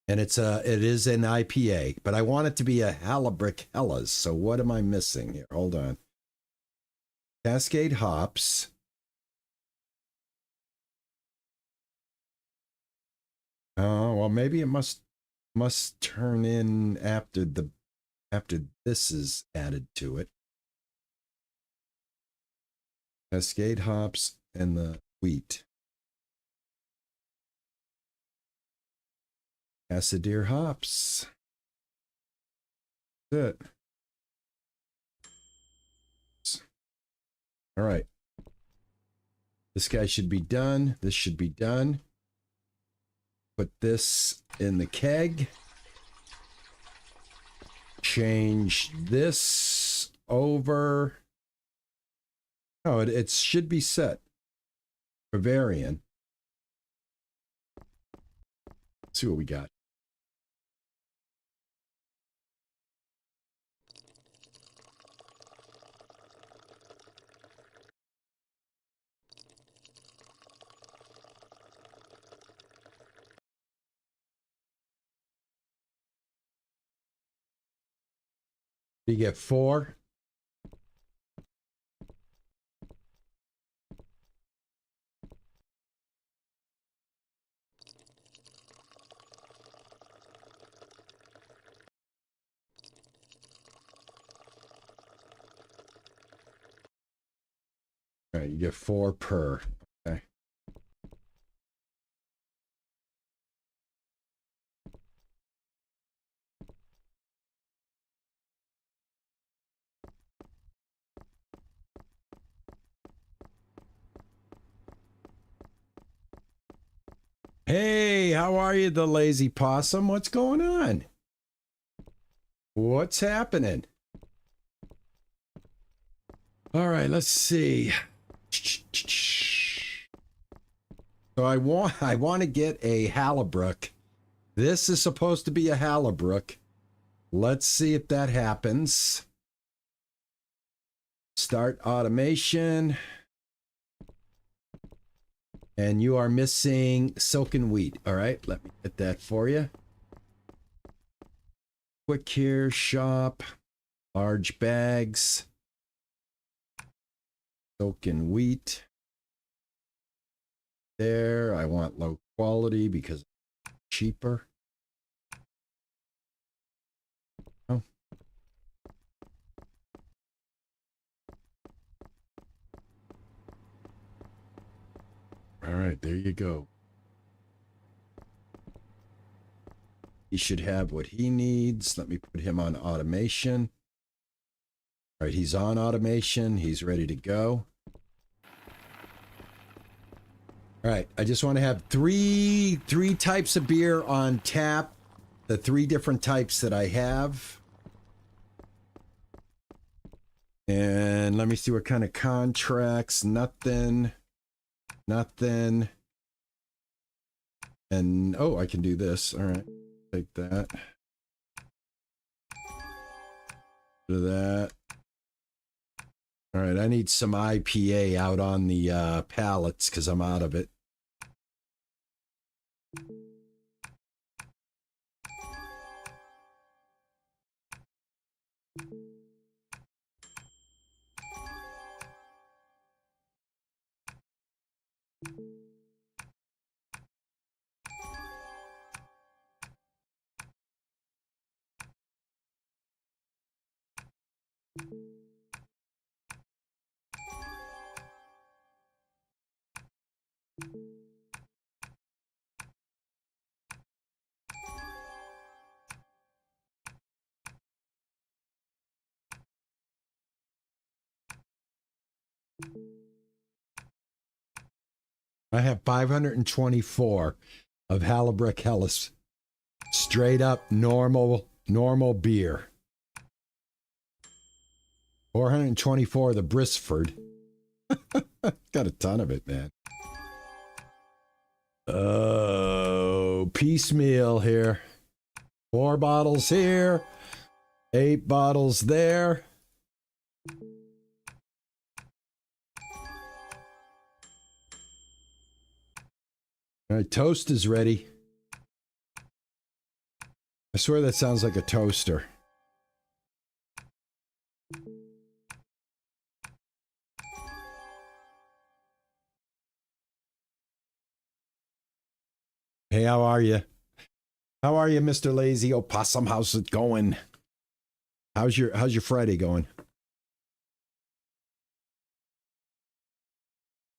And it is an IPA, but I want it to be a Halabrick Hellas. So what am I missing here? Hold on. Cascade hops. Oh, well, maybe it must turn in after this is added to it. Cascade hops and the wheat. Cascade hops. That's it. All right. This guy should be done. This should be done. Put this in the keg. Change this over. Oh, it should be set. Bavarian. Let's see what we got. You get 4. All right, you get 4 per. Okay. Hey, how are you, the lazy possum? What's going on? What's happening? All right, let's see. So I want to get a Hallebrook. This is supposed to be a Hallebrook. Let's see if that happens. Start automation. And you are missing silken wheat. All right, let me get that for you. Quick here, shop, large bags, silken wheat. There, I want low quality because it's cheaper. Oh. All right, there you go. He should have what he needs. Let me put him on automation. All right, he's on automation. He's ready to go. All right, I just want to have three types of beer on tap. The 3 different types that I have. And let me see what kind of contracts. Nothing. And, oh, I can do this. All right, take that. Do that. All right, I need some IPA out on the pallets because I'm out of it. I have 524 of Hallebrick Helles. Straight up normal beer. 424 of the Brisford. Got a ton of it, man. Oh, piecemeal here. 4 bottles here. 8 bottles there. All right, toast is ready. I swear that sounds like a toaster. Hey, how are you? How are you, Mr. Lazy Opossum? How's it going? How's your Friday going?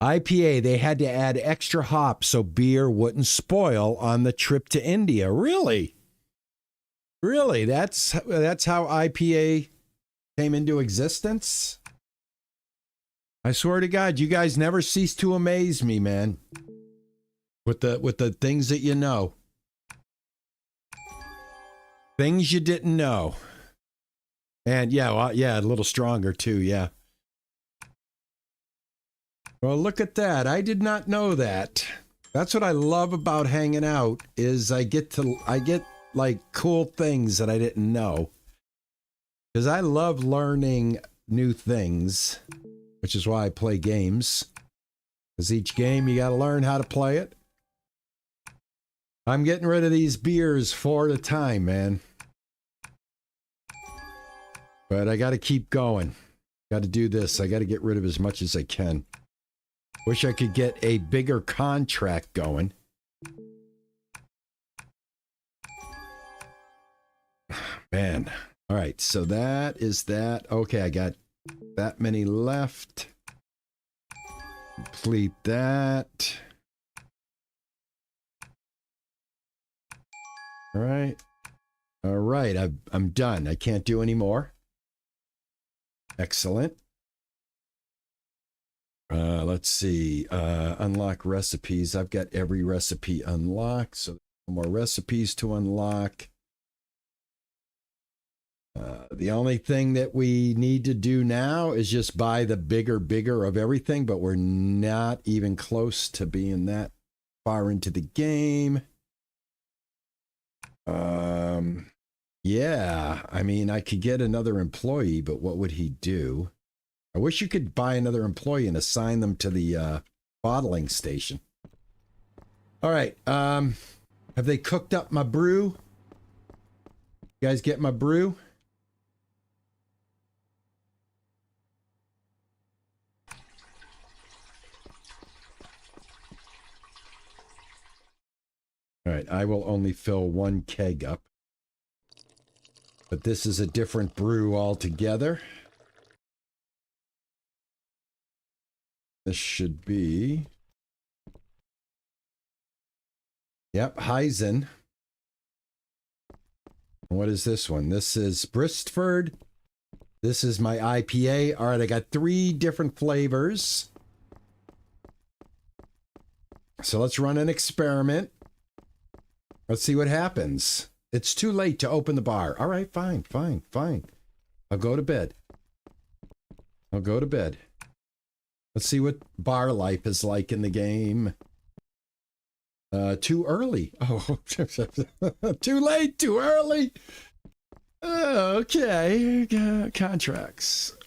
IPA, they had to add extra hops so beer wouldn't spoil on the trip to India. Really? Really? That's how IPA came into existence? I swear to God, you guys never cease to amaze me, man. With the things that you know. Things you didn't know. And yeah, well, yeah, a little stronger too, yeah. Well, look at that. I did not know that. That's what I love about hanging out is I get like cool things that I didn't know. Because I love learning new things, which is why I play games. Because each game you got to learn how to play it. I'm getting rid of these beers 4 at a time, man. But I got to keep going. Got to do this. I got to get rid of as much as I can. Wish I could get a bigger contract going. Man. All right, so that is that. Okay, I got that many left. Complete that. All right. All right, I'm done. I can't do any more. Excellent. Let's see. Unlock recipes. I've got every recipe unlocked, so more recipes to unlock. The only thing that we need to do now is just buy the bigger of everything, but we're not even close to being that far into the game. Yeah, I mean, I could get another employee, but what would he do? I wish you could buy another employee and assign them to the bottling station. All right, have they cooked up my brew? You guys get my brew? All right, I will only fill 1 keg up. But this is a different brew altogether. This should be... Yep, Heisen. What is this one? This is Bristford. This is my IPA. All right, I got 3 different flavors. So let's run an experiment. Let's see what happens. It's too late to open the bar. All right, fine. I'll go to bed. Let's see what bar life is like in the game. Too early. Oh, too late, too early. Okay, contracts.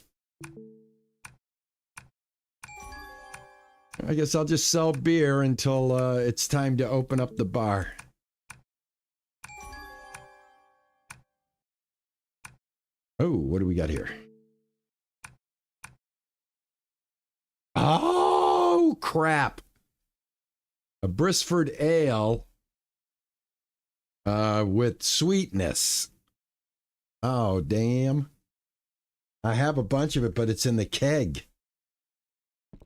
I guess I'll just sell beer until it's time to open up the bar. Oh, what do we got here? Oh, crap. A Brisford ale with sweetness. Oh, damn. I have a bunch of it, but it's in the keg.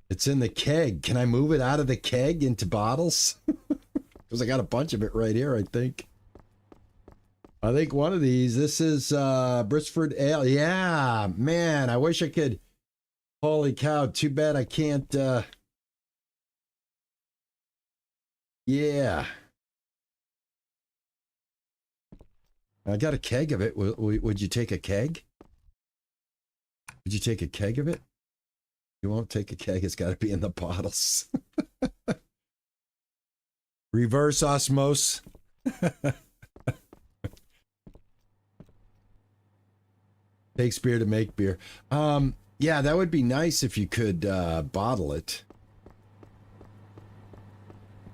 It's in the keg. Can I move it out of the keg into bottles? Because I got a bunch of it right here, I think. I think one of these, this is Brisford Ale. Yeah, man, I wish I could. Holy cow, too bad I can't Yeah. I got a keg of it. Would you take a keg? Would you take a keg of it? You won't take a keg. It's got to be in the bottles. Reverse osmosis. Takes beer to make beer. Yeah, that would be nice if you could bottle it.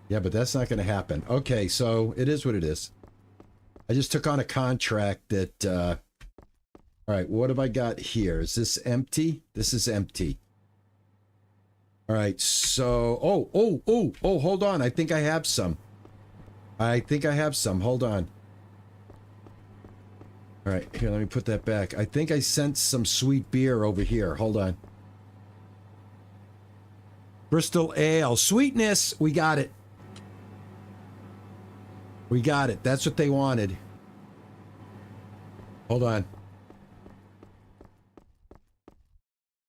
Yeah, but that's not going to happen. Okay, so it is what it is. I just took on a contract that... all right, what have I got here? Is this empty? This is empty. All right, so... Oh, hold on. I think I have some. Hold on. All right, here, let me put that back. I think I sent some sweet beer over here. Hold on. Bristol Ale. Sweetness! We got it. We got it. That's what they wanted. Hold on.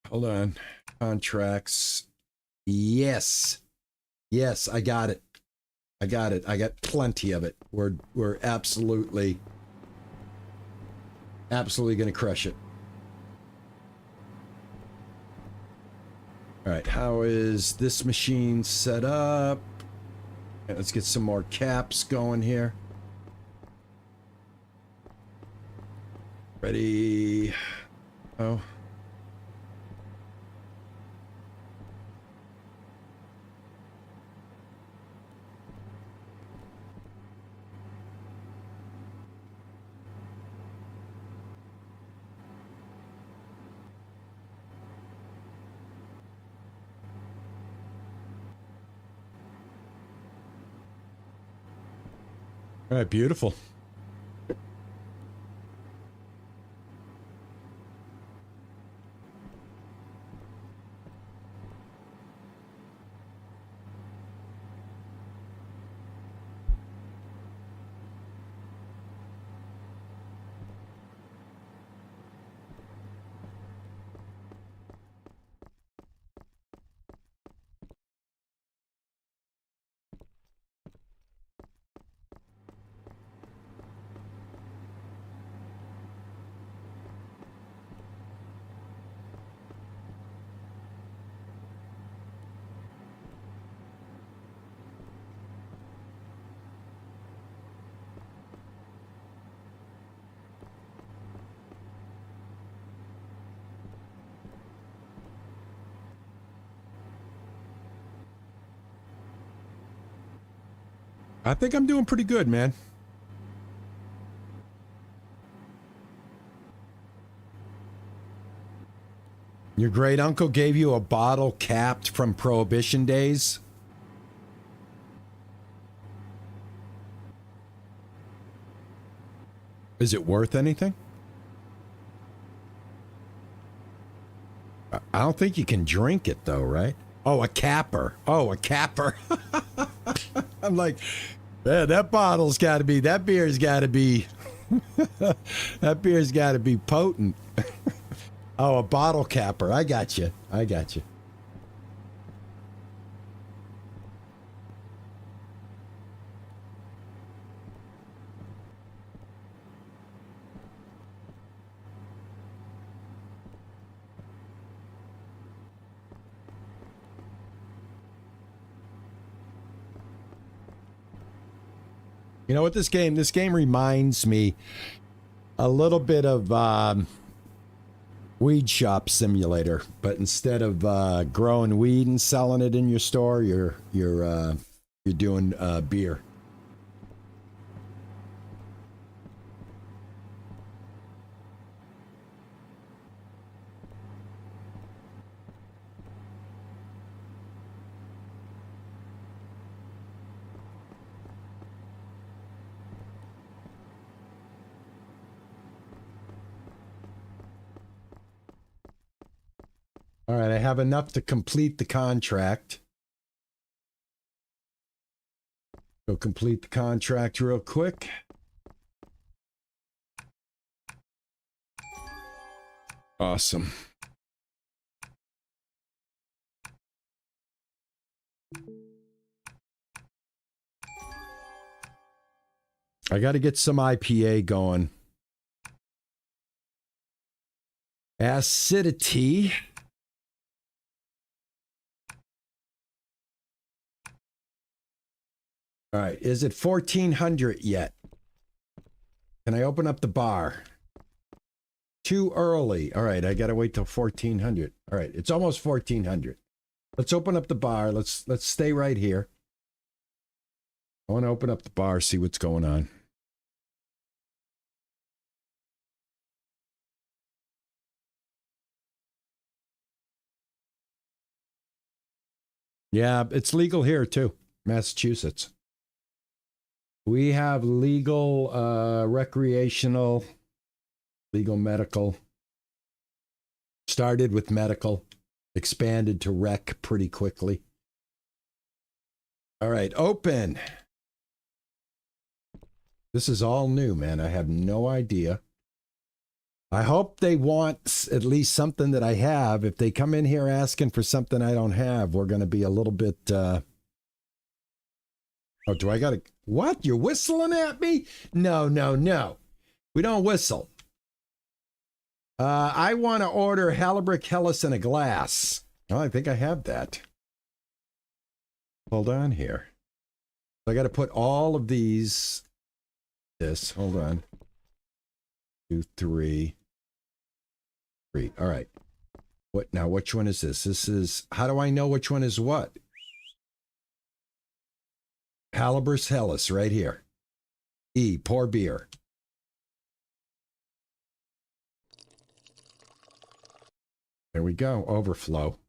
Hold on. Contracts. Yes. Yes, I got it. I got it. I got plenty of it. We're absolutely going to crush it. All right, how is this machine set up? Okay, let's get some more caps going here. Ready? Oh. All right, beautiful. I think I'm doing pretty good, man. Your great uncle gave you a bottle capped from Prohibition days? Is it worth anything? I don't think you can drink it though, right? Oh, a capper. Oh, a capper. I'm like, man, that bottle's got to be, that beer's got to be, that beer's got to be potent. Oh, a bottle capper. I got you. I got you. You know what, this game reminds me a little bit of Weed Shop Simulator, but instead of growing weed and selling it in your store, you're doing beer. All right, I have enough to complete the contract. Go complete the contract real quick. Awesome. I got to get some IPA going. Acidity. All right. Is it 1400 yet? Can I open up the bar? Too early. All right. I got to wait till 1400. All right. It's almost 1400. Let's open up the bar. Let's stay right here. I want to open up the bar, see what's going on. Yeah, it's legal here too, Massachusetts. We have legal, recreational, legal medical. Started with medical, expanded to rec pretty quickly. All right, open. This is all new, man. I have no idea. I hope they want at least something that I have. If they come in here asking for something I don't have, we're going to be a little bit... Oh, do I got to... What? You're whistling at me? No, no, no. We don't whistle. I want to order Halliburton Helles in a glass. Oh, I think I have that. Hold on here. I got to put all of these... This, hold on. 2, 3. All right. What now? Which one is this? This is, how do I know which one is what? Halliburton Helles right here. E, pour beer. There we go. Overflow.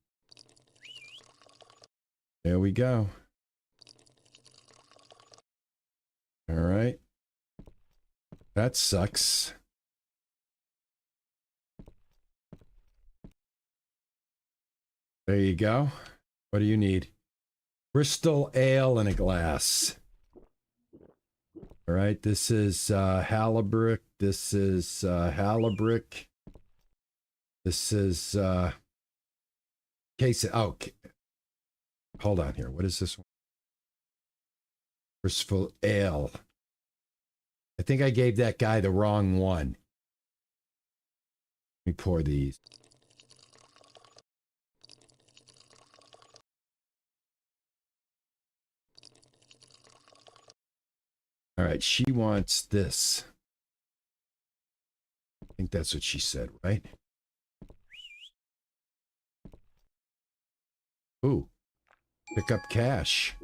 There we go. All right. That sucks. There you go. What do you need? Bristol ale in a glass. All right, this is Halliburton. This is Halliburton. This is case. Oh, hold on here. What is this one? Bristol ale. I think I gave that guy the wrong one. Let me pour these. All right, she wants this. I think that's what she said, right? Ooh, pick up cash.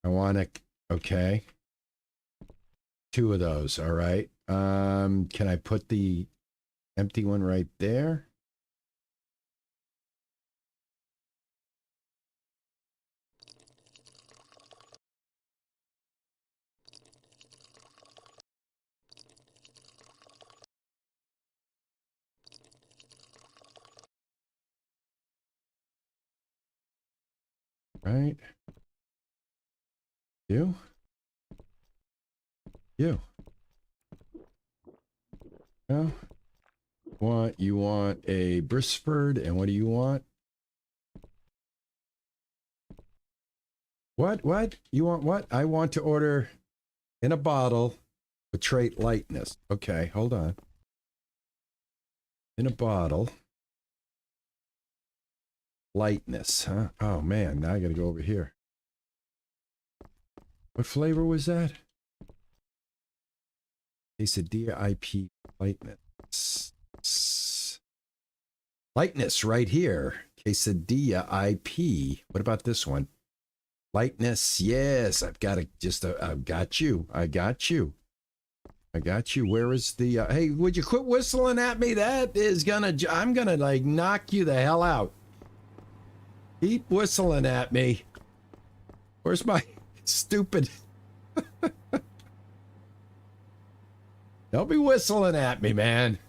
I want to, okay. 2 of those, all right. Can I put the empty one right there? Right. You. No. You want a Brisford, and what do you want? What? You want what? I want to order in a bottle a trait lightness. Okay, hold on. In a bottle. Lightness, huh? Oh man, now I gotta go over here. What flavor was that? Quesadilla IP lightness. Lightness right here. Quesadilla IP. What about this one? Lightness. Yes, I've got to just, I've got you. I got you. Where is the, hey, would you quit whistling at me? That is gonna, I'm gonna like knock you the hell out. Keep whistling at me. Where's my stupid... Don't be whistling at me, man.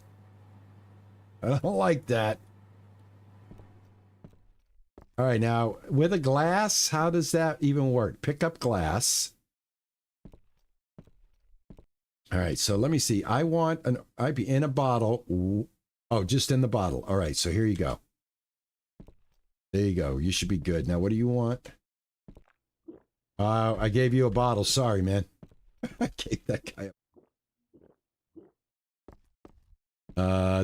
I don't like that. All right, now, with a glass, how does that even work? Pick up glass. All right, so let me see. I want an IP in a bottle. Oh, just in the bottle. All right, so here you go. There you go. You should be good. Now, what do you want? I gave you a bottle. Sorry, man. I gave that guy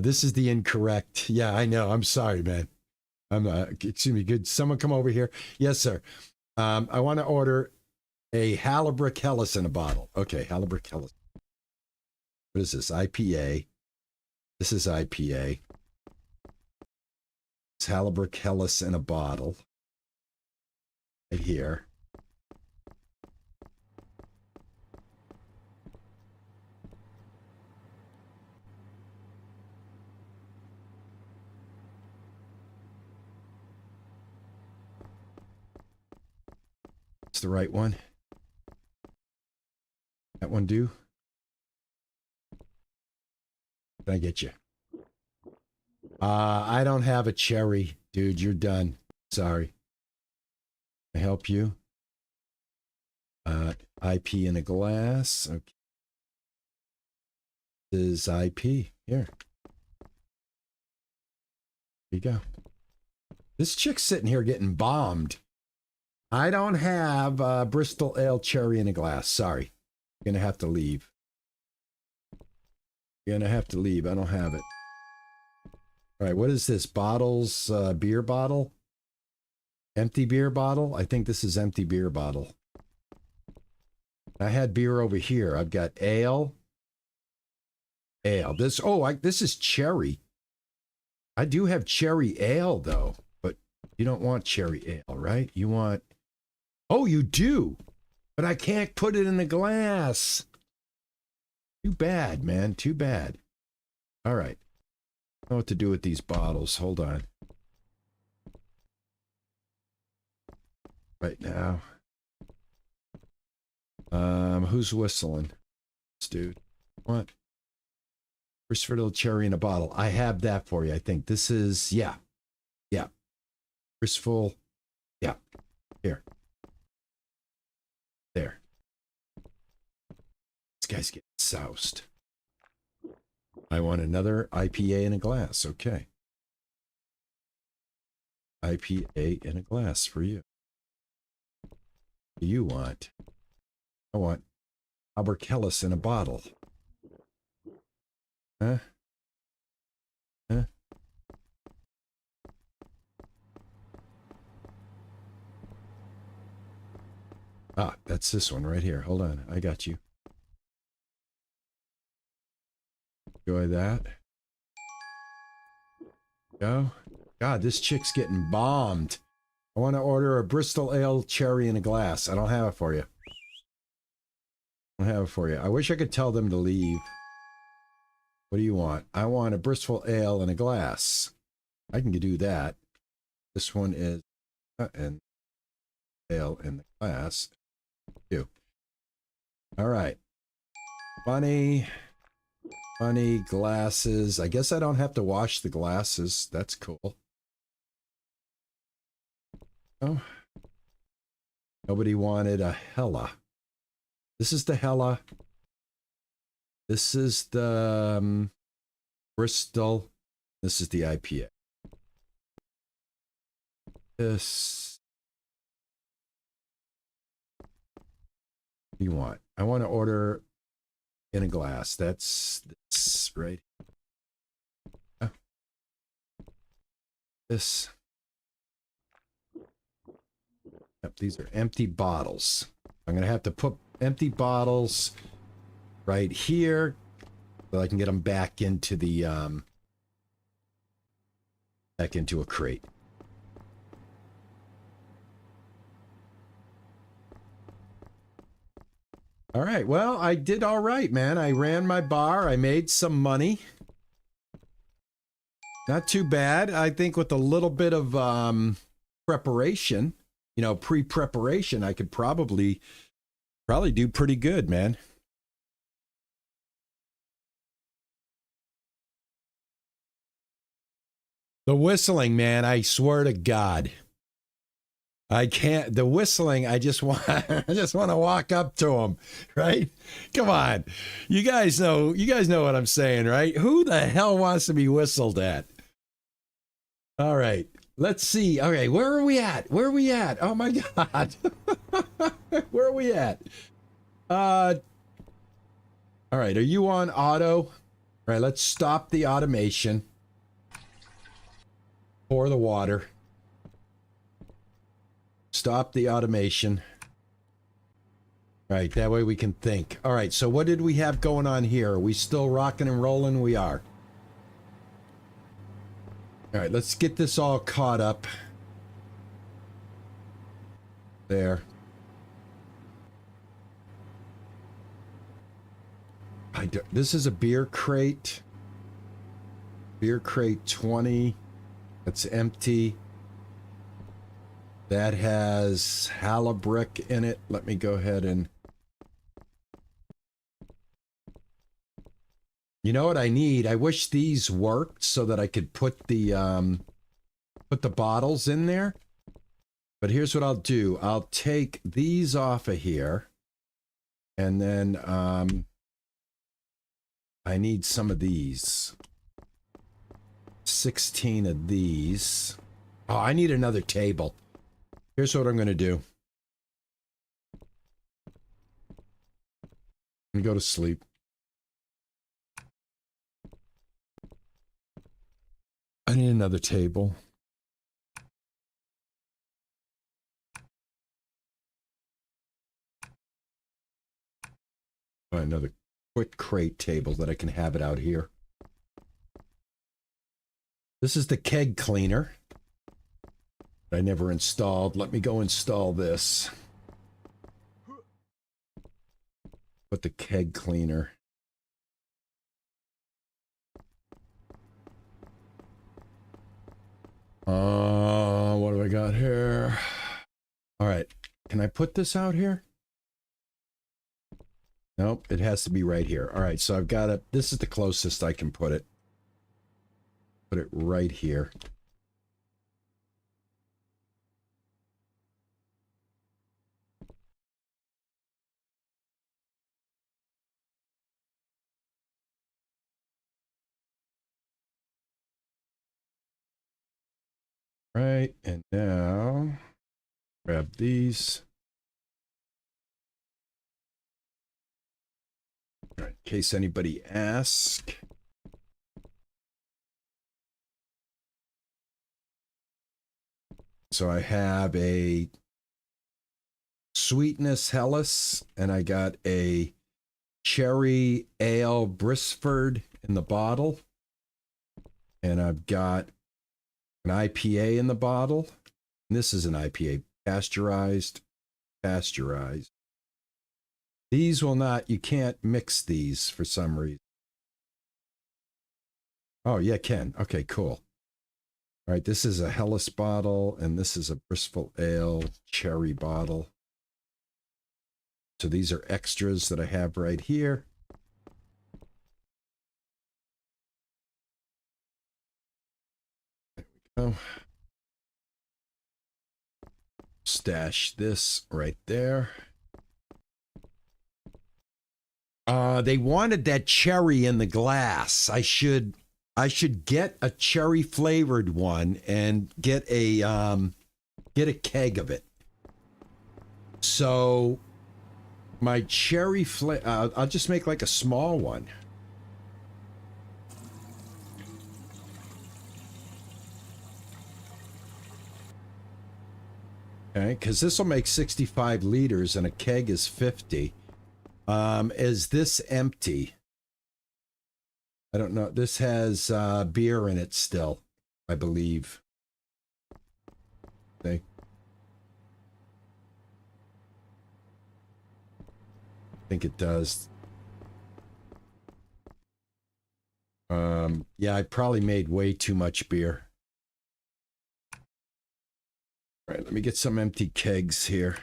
this is the incorrect. Yeah, I know. I'm sorry, man. Excuse me. Could someone come over here? Yes, sir. I want to order a Halliburton Helles in a bottle. Okay, Halliburton Helles. What is this? IPA. This is IPA. It's Halliburton Helles in a bottle. Right here. It's the right one. That one do? Can I get you? I don't have a cherry, dude. You're done. Sorry. Can I help you? IP in a glass. Okay. This is IP. Here. There you go. This chick's sitting here getting bombed. I don't have Bristol Ale cherry in a glass. Sorry. You're going to have to leave. You're going to have to leave. I don't have it. All right, what is this? Bottles, beer bottle? Empty beer bottle? I think this is empty beer bottle. I had beer over here. I've got ale. Ale. This is cherry. I do have cherry ale, though. But you don't want cherry ale, right? You want... Oh, you do. But I can't put it in the glass. Too bad, man. Too bad. All right. I don't know what to do with these bottles. Hold on. Right now. Who's whistling? This dude. What? Christopher Little cherry in a bottle. I have that for you, I think. This is, yeah. Yeah. Christopher. Yeah. Here. There. This guy's getting soused. I want another IPA in a glass. Okay. IPA in a glass for you. What do you want? I want Albert Helles in a bottle. Huh? Huh? Ah, that's this one right here. Hold on. I got you. Enjoy that. Go. God, this chick's getting bombed. I want to order a Bristol Ale cherry in a glass. I don't have it for you. I don't have it for you. I wish I could tell them to leave. What do you want? I want a Bristol Ale in a glass. I can do that. This one is an ale in the glass. You. All right. Funny glasses. I guess I don't have to wash the glasses. That's cool. Oh. Nobody wanted a Hella. This is the Hella. This is the Bristol. This is the IPA. This. What do you want? I want to order in a glass. That's this right. Oh. This. Yep, these are empty bottles. I'm going to have to put empty bottles right here so I can get them back into the back into a crate. All right, well, I did all right, man. I ran my bar. I made some money. Not too bad. I think with a little bit of preparation, you know, pre-preparation, I could probably do pretty good, man. The whistling, man, I swear to God. I can't, the whistling, I just want to walk up to him, right? Come on. You guys know what I'm saying, right? Who the hell wants to be whistled at? All right, Let's see. Okay, where are we at? Where are we at? Oh my God. Where are we at? All right, are you on auto? All right, let's stop the automation. Pour the water. Stop the automation. All right, that way we can think. All right, so what did we have going on here? Are we still rocking and rolling? We are. All right, let's get this all caught up. There. This is a beer crate. Beer crate 20. That's empty. That has Hallibrick in it. Let me go ahead and... You know what I need? I wish these worked so that I could put the bottles in there. But here's what I'll do. I'll take these off of here. And then I need some of these. 16 of these. Oh, I need another table. Here's what I'm going to do. I'm going to go to sleep. I need another table. Another quick crate table that I can have it out here. This is the keg cleaner that I never installed. Let me go install this. Put the keg cleaner. What do I got here? All right. Can I put this out here? Nope, it has to be right here. All right, so I've got it. This is the closest I can put it. Put it right here. Right, and now grab these. All right, in case anybody asks. So I have a Sweetness Helles, and I got a Cherry Ale Brisford in the bottle. And I've got an IPA in the bottle. And this is an IPA, pasteurized. These will not, you can't mix these for some reason. Oh, yeah, can. Okay, cool. All right, this is a Helles bottle, and this is a Bristol Ale cherry bottle. So these are extras that I have right here. There we go. Stash this right there. They wanted that cherry in the glass. I should get a cherry flavored one and get a keg of it. So my cherry I'll just make like a small one. Okay, because this will make 65 liters and a keg is 50. Is this empty? I don't know. This has beer in it still, I believe. Okay. I think it does. Yeah, I probably made way too much beer. All right, let me get some empty kegs here.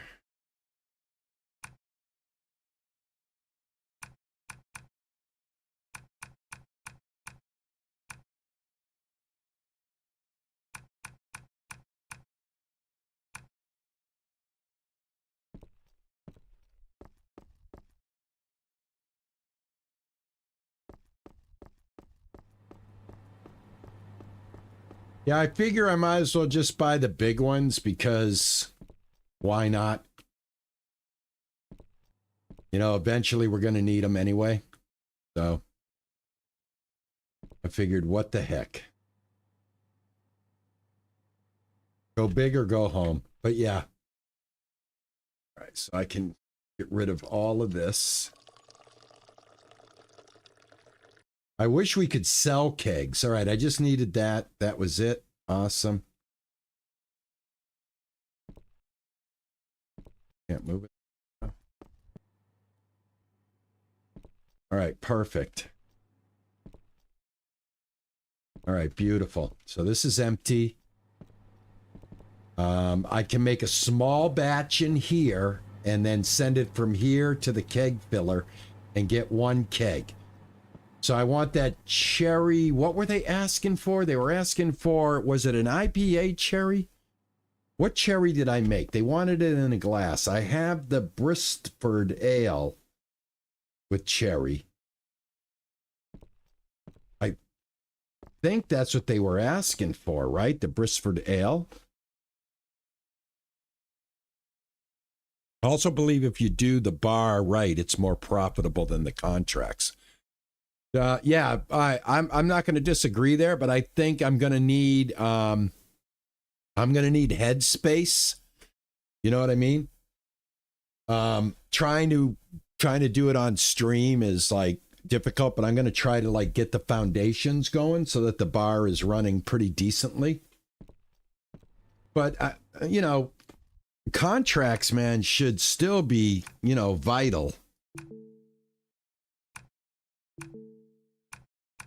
Yeah, I figure I might as well just buy the big ones because why not? You know, eventually we're going to need them anyway. So I figured, what the heck? Go big or go home. But yeah. All right, so I can get rid of all of this. I wish we could sell kegs. All right, I just needed that. That was it. Awesome. Can't move it. All right, perfect. All right, beautiful. So this is empty. I can make a small batch in here and then send it from here to the keg filler and get one keg. So I want that cherry. What were they asking for? They were asking for, was it an IPA cherry? What cherry did I make? They wanted it in a glass. I have the Bristford Ale with cherry. I think that's what they were asking for, right? The Bristford Ale. I also believe if you do the bar right, it's more profitable than the contracts. Yeah, I'm not going to disagree there, but I think I'm going to need headspace. You know what I mean? Trying to do it on stream is like difficult, but I'm going to try to like get the foundations going so that the bar is running pretty decently. But you know, contracts, man, should still be, you know, vital.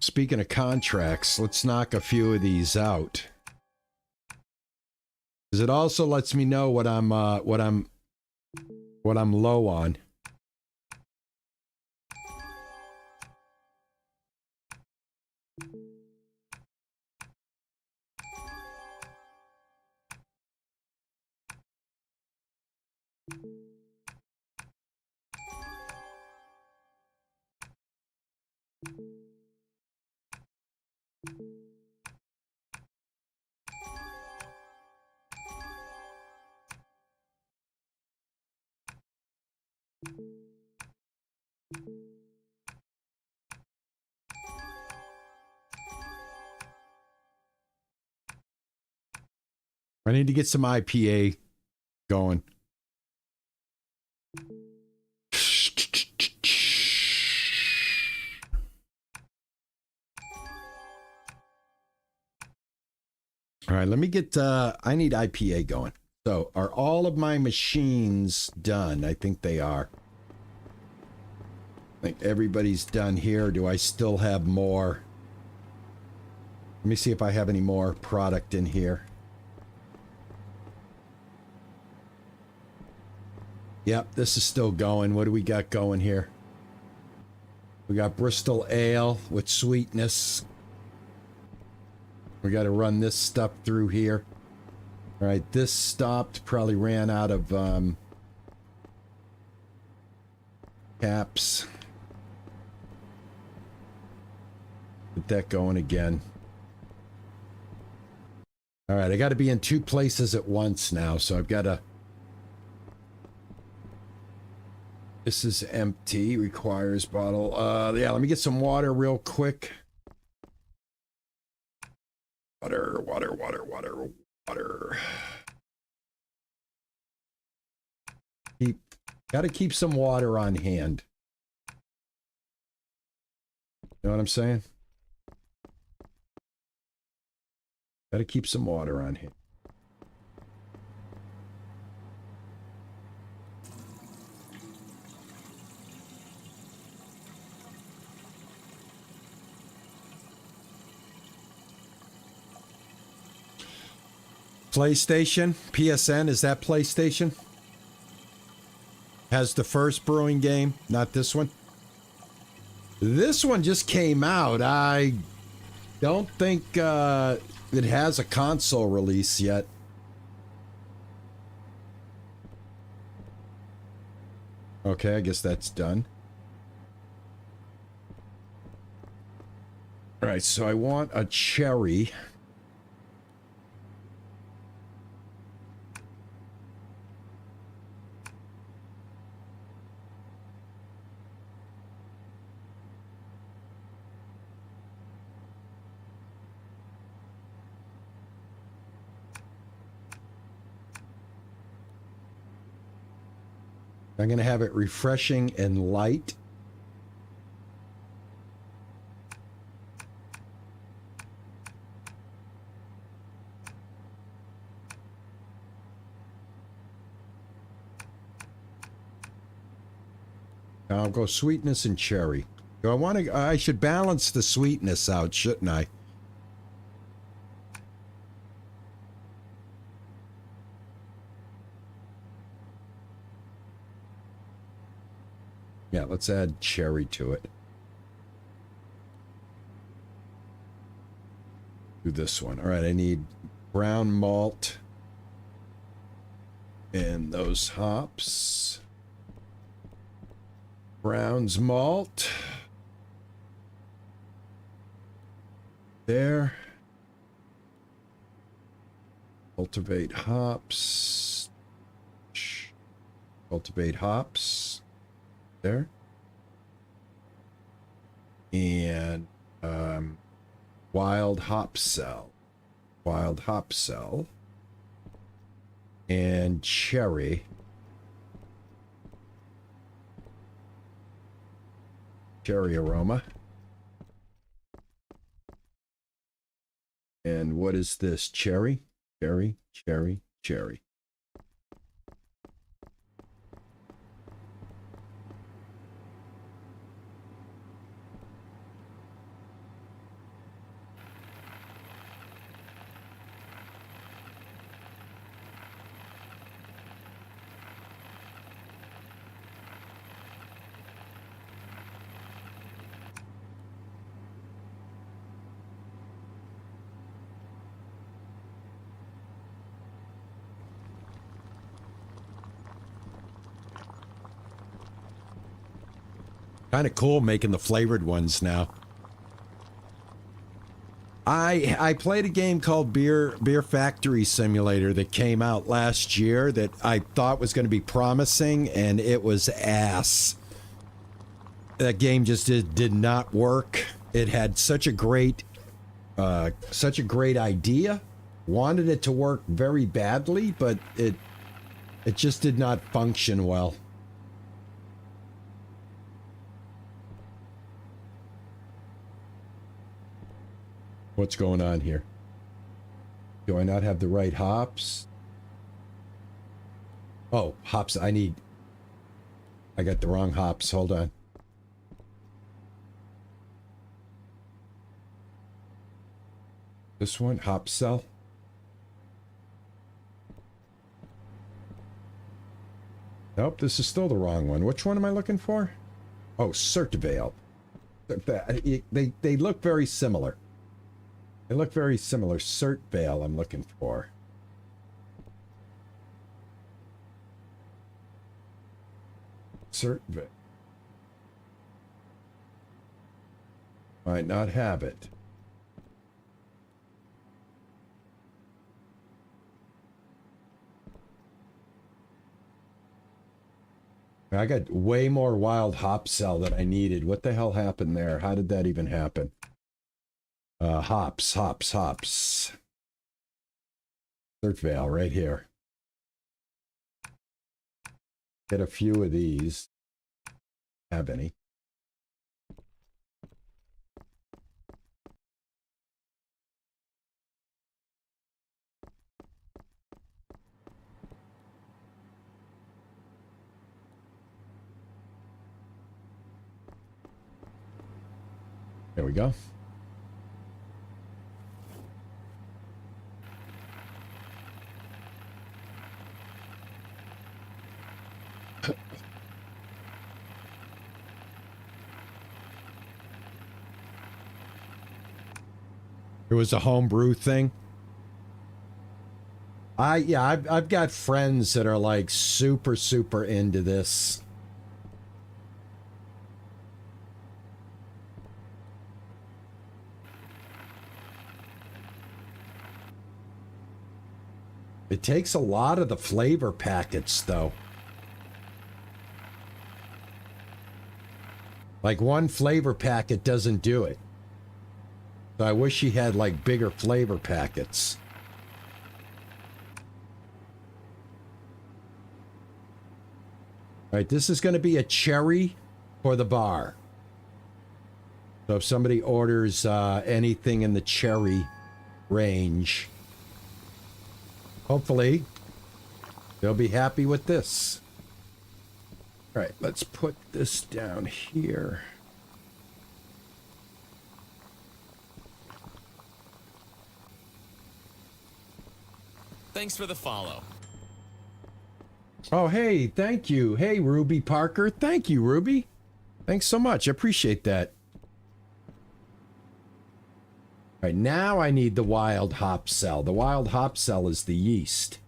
Speaking of contracts, let's knock a few of these out. Because it also lets me know what I'm low on. I need to get some IPA going. All right, let me get, I need IPA going. So, are all of my machines done? I think they are. I think everybody's done here. Do I still have more? Let me see if I have any more product in here. Yep, this is still going. What do we got going here? We got Bristol Ale with sweetness. We got to run this stuff through here. All right, this stopped. Probably ran out of caps. Get that going again. All right, I got to be in two places at once now, so I've got to... This is empty. Requires bottle. Yeah, let me get some water real quick. Water. Got to keep some water on hand. You know what I'm saying? Got to keep some water on hand. PlayStation, PSN, is that PlayStation? Has the first brewing game, not this one. This one just came out. I don't think it has a console release yet. Okay, I guess that's done. All right, so I want a cherry. I'm going to have it refreshing and light. Now I'll go sweetness and cherry. Do I want to? I should balance the sweetness out, shouldn't I? Yeah, let's add cherry to it. Do this one. All right, I need brown malt and those hops. Brown's malt. There. Cultivate hops. Cultivate hops. There. And wild hop cell. Wild hop cell. And cherry. Cherry aroma. And what is this? Cherry? Cherry, cherry, cherry. Kind of cool making the flavored ones now. I played a game called Beer Factory Simulator that came out last year that I thought was going to be promising, and it was ass. That game just did not work. It had such a great idea. Wanted it to work very badly, but it just did not function well. What's going on here? Do I not have the right hops? Oh, hops. I got the wrong hops. Hold on. This one, hop cell. Nope, this is still the wrong one. Which one am I looking for? Oh, Certivale. They look very similar. They look very similar. Cert Vale I'm looking for. Cert Vale. Might not have it. I got way more wild hop cell than I needed. What the hell happened there? How did that even happen? Hops. Cert Vale right here. Get a few of these. Have any? There we go. It was a homebrew thing. I've got friends that are like super into this. It takes a lot of the flavor packets though. Like one flavor packet doesn't do it. So I wish he had like bigger flavor packets. All right, this is going to be a cherry for the bar. So if somebody orders anything in the cherry range, hopefully they'll be happy with this. All right, let's put this down here. Thanks for the follow. Oh, hey, thank you. Hey, Ruby Parker. Thank you, Ruby. Thanks so much. I appreciate that. All right, now I need the wild hop cell. The wild hop cell is the yeast.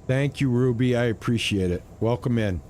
Thank you, Ruby. I appreciate it. Welcome in.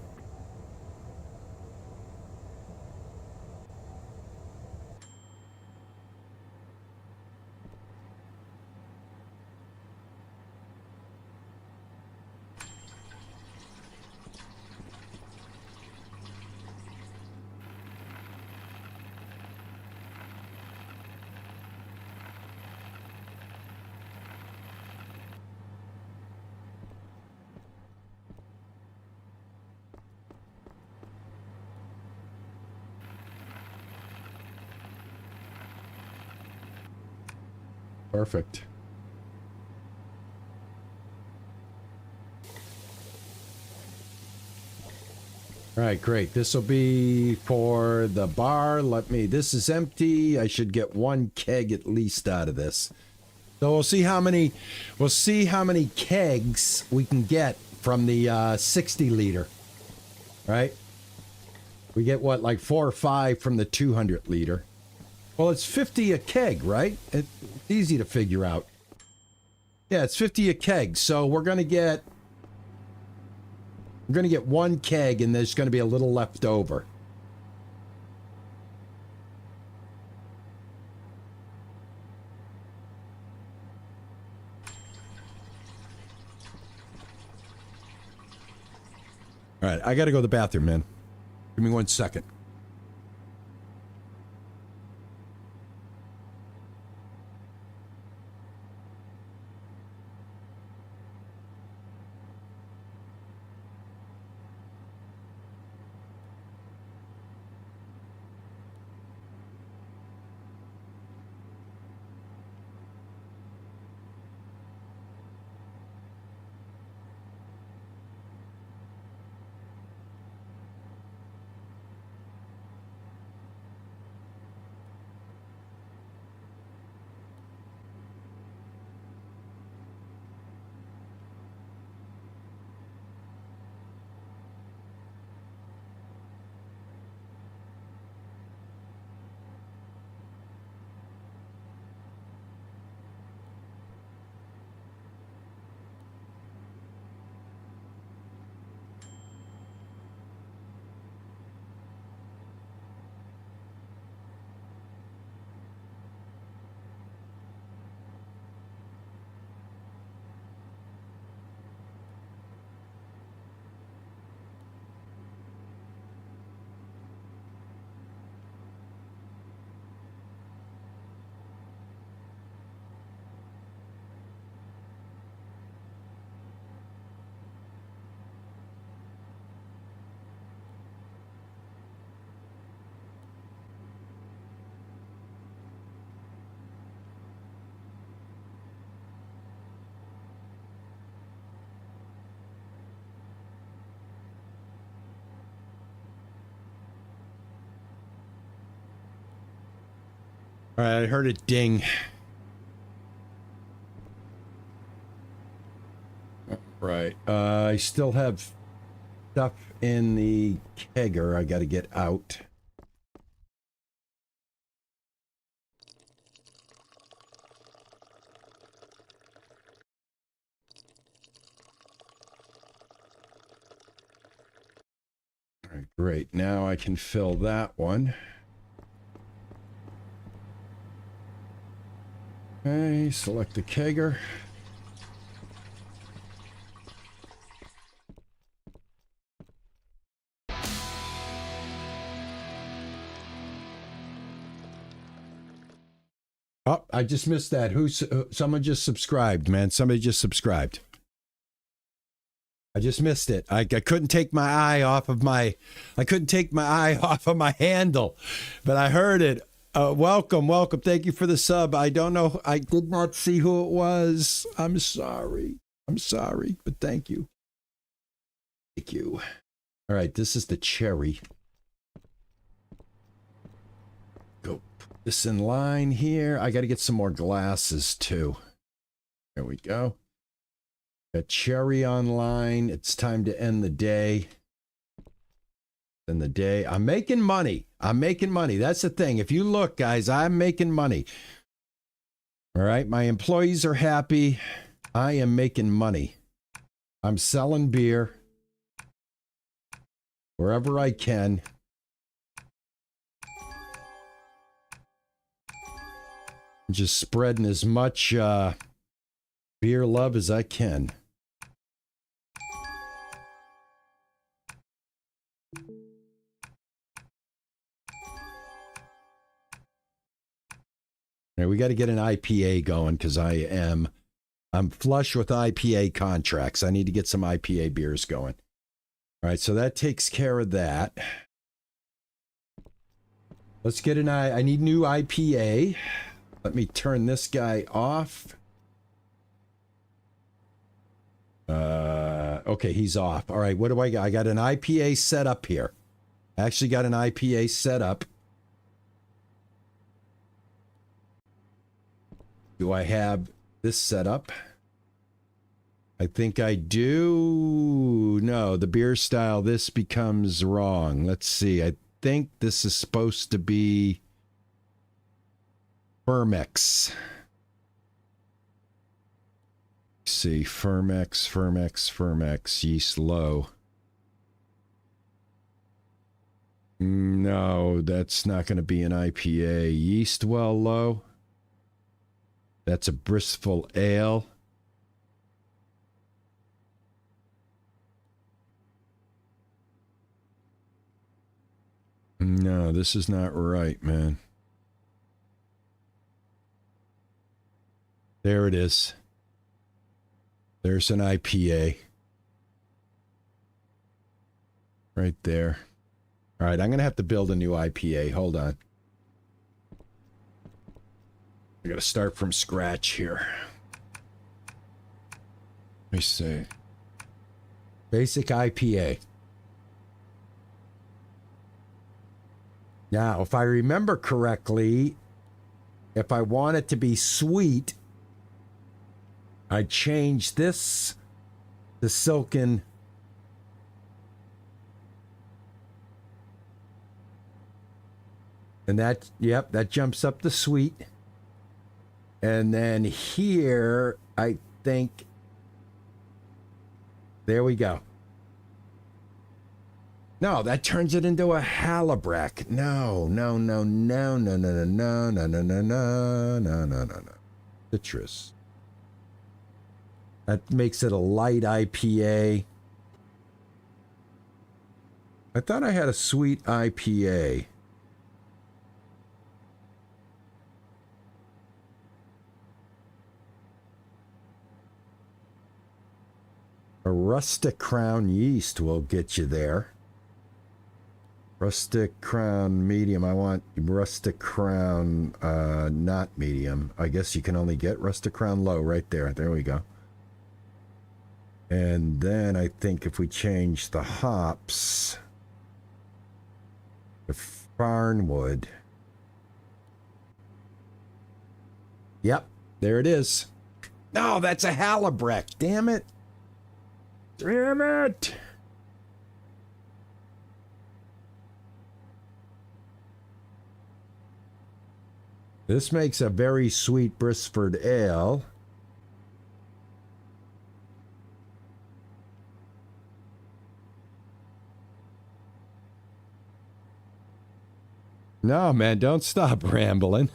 Perfect. All right, great. This will be for the bar. This is empty. I should get one keg at least out of this. So we'll see how many kegs we can get from the 60 liter. Right? We get what, like 4 or 5 from the 200 liter. Well, it's 50 a keg, right? It's easy to figure out. Yeah, it's 50 a keg. So we're gonna get one keg, and there's gonna be a little left over. All right, I gotta go to the bathroom, man. Give me 1 second. All right, I heard it ding. Right. I still have stuff in the kegger I got to get out. All right, great. Now I can fill that one. Okay, select the kegger. Oh, I just missed that. Someone just subscribed, man. Somebody just subscribed. I just missed it. I couldn't take my eye off of my handle, but I heard it. Welcome. Thank you for the sub. I don't know. I did not see who it was. I'm sorry, but thank you. Thank you. All right, this is the cherry. Go put this in line here. I got to get some more glasses too. There we go. Got cherry online. It's time to end the day. End the day. I'm making money. That's the thing. If you look, guys, I'm making money. All right. My employees are happy. I am making money. I'm selling beer wherever I can. Just spreading as much beer love as I can. All right, we got to get an IPA going because I'm flush with IPA contracts. I need to get some IPA beers going. All right, so that takes care of that. Let's get I need new IPA. Let me turn this guy off. Okay, he's off. All right, what do I got? I got an IPA set up here. I actually got an IPA set up. Do I have this set up? I think I do. No, the beer style, this becomes wrong. Let's see. I think this is supposed to be Fermex. Let's see, Fermex, yeast low. No, that's not going to be an IPA. Yeast well low. That's a Bristol ale. No, this is not right, man. There it is. There's an IPA. Right there. All right, I'm going to have to build a new IPA. Hold on. I got to start from scratch here. Let me see. Basic IPA. Now, if I remember correctly, if I want it to be sweet, I change this to silken. And that, yep, that jumps up the sweet. And then here, I think, there we go. No, that turns it into a Halabrack. No. Citrus. That makes it a light IPA. I thought I had a sweet IPA. A rustic crown yeast will get you there. Rustic crown medium. I want rustic crown not medium. I guess you can only get rustic crown low right there. There we go. And then I think if we change the hops to Farnwood. Yep, there it is. No, that's a Halabrack. Damn it. Damn it. This makes a very sweet Brisford ale. No, man, don't stop rambling.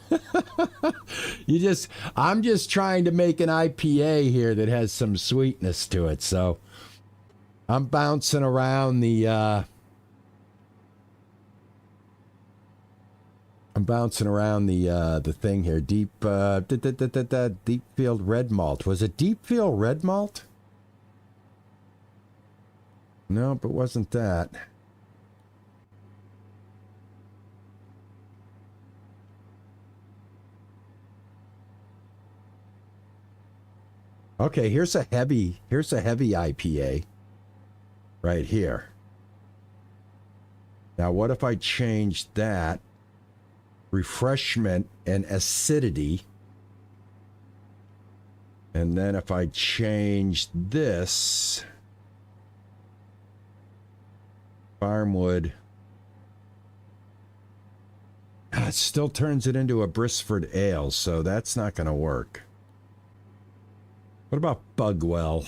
I'm just trying to make an IPA here that has some sweetness to it. So I'm bouncing around the I'm bouncing around the thing here. Deep field red malt. Was it deep field red malt? Nope, it wasn't that. Okay, here's a heavy IPA right here. Now, what if I change that refreshment and acidity? And then if I change this farmwood, it still turns it into a Brisford ale, so that's not going to work. What about Bugwell?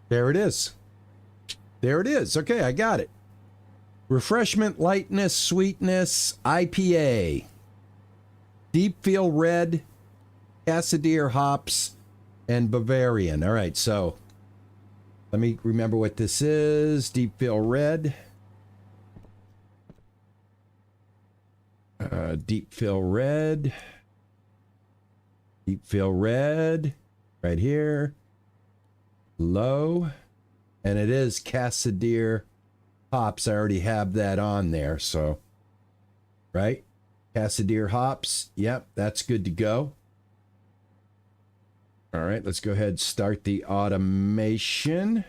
There it is. There it is. Okay, I got it. Refreshment, lightness, sweetness, IPA. Deep field red, Casadier hops, and Bavarian. All right, so let me remember what this is. Deep field red. Deep field red. Deep field red. Right here. Low. And it is Casadier hops. I already have that on there, so right, Casadier hops. Yep, that's good to go. All right, let's go ahead and start the automation.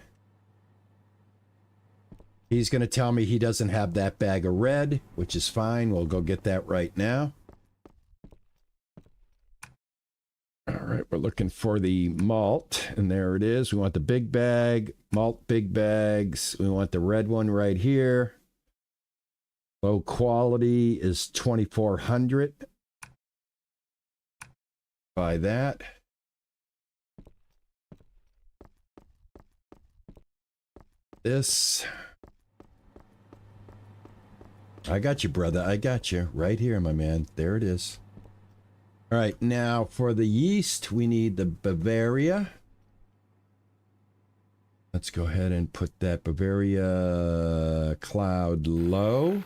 He's going to tell me he doesn't have that bag of red, which is fine. We'll go get that right now. All right, we're looking for the malt, and there it is. We want the big bag, malt big bags. We want the red one right here. Low quality is 2400. Buy that. This. I got you, brother. I got you. Right here, my man. There it is. All right, now for the yeast, we need the Bavaria. Let's go ahead and put that Bavaria cloud low.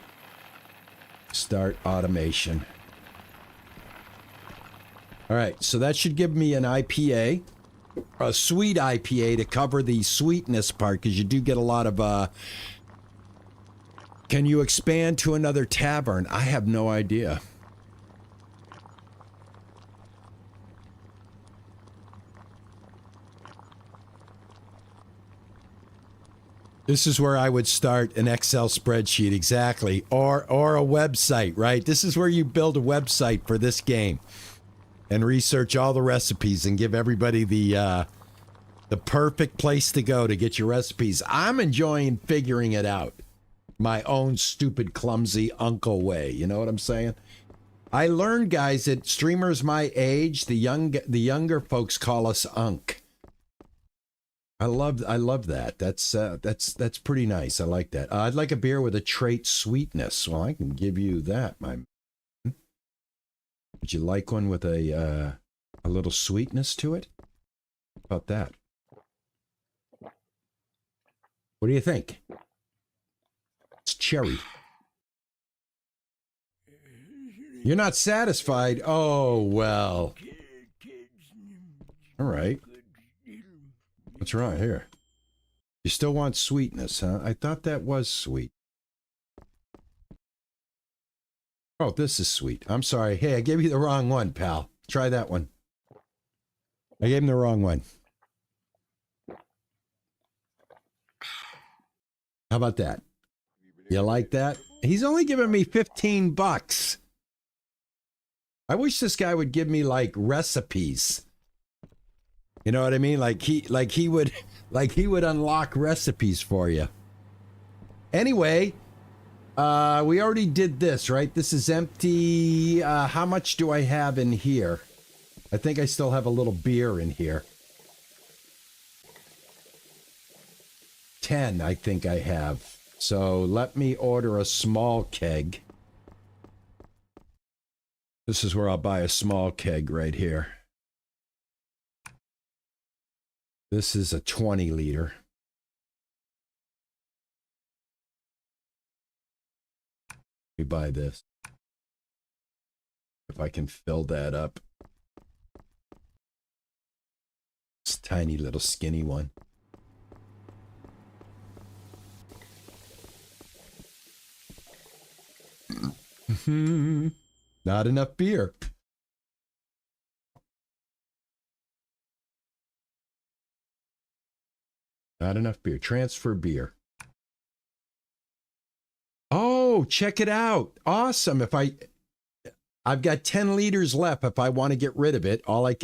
Start automation. All right, so that should give me an IPA, a sweet IPA to cover the sweetness part, because you do get a lot of... Can you expand to another tavern? I have no idea. This is where I would start an Excel spreadsheet, exactly, or a website, right? This is where you build a website for this game and research all the recipes and give everybody the perfect place to go to get your recipes. I'm enjoying figuring it out my own stupid, clumsy uncle way. You know what I'm saying? I learned, guys, that streamers my age, the younger folks call us Unk. I love that. That's pretty nice. I like that. I'd like a beer with a trait sweetness. Well, I can give you that, my man. Would you like one with a little sweetness to it? How about that? What do you think? It's cherry. You're not satisfied? Oh, well. All right. What's wrong here? You still want sweetness, huh? I thought that was sweet. Oh, this is sweet. I'm sorry. Hey, I gave you the wrong one, pal. Try that one. I gave him the wrong one. How about that? You like that? He's only giving me 15 bucks. I wish this guy would give me like recipes. You know what I mean? Like he would unlock recipes for you. Anyway, we already did this, right? This is empty. How much do I have in here? I think I still have a little beer in here. 10, I think I have. So let me order a small keg. This is where I'll buy a small keg right here. This is a 20 liter. Let me buy this. If I can fill that up. This tiny little skinny one. Not enough beer. Not enough beer. Transfer beer. Oh, check it out. Awesome. I've got 10 liters left. If I want to get rid of it,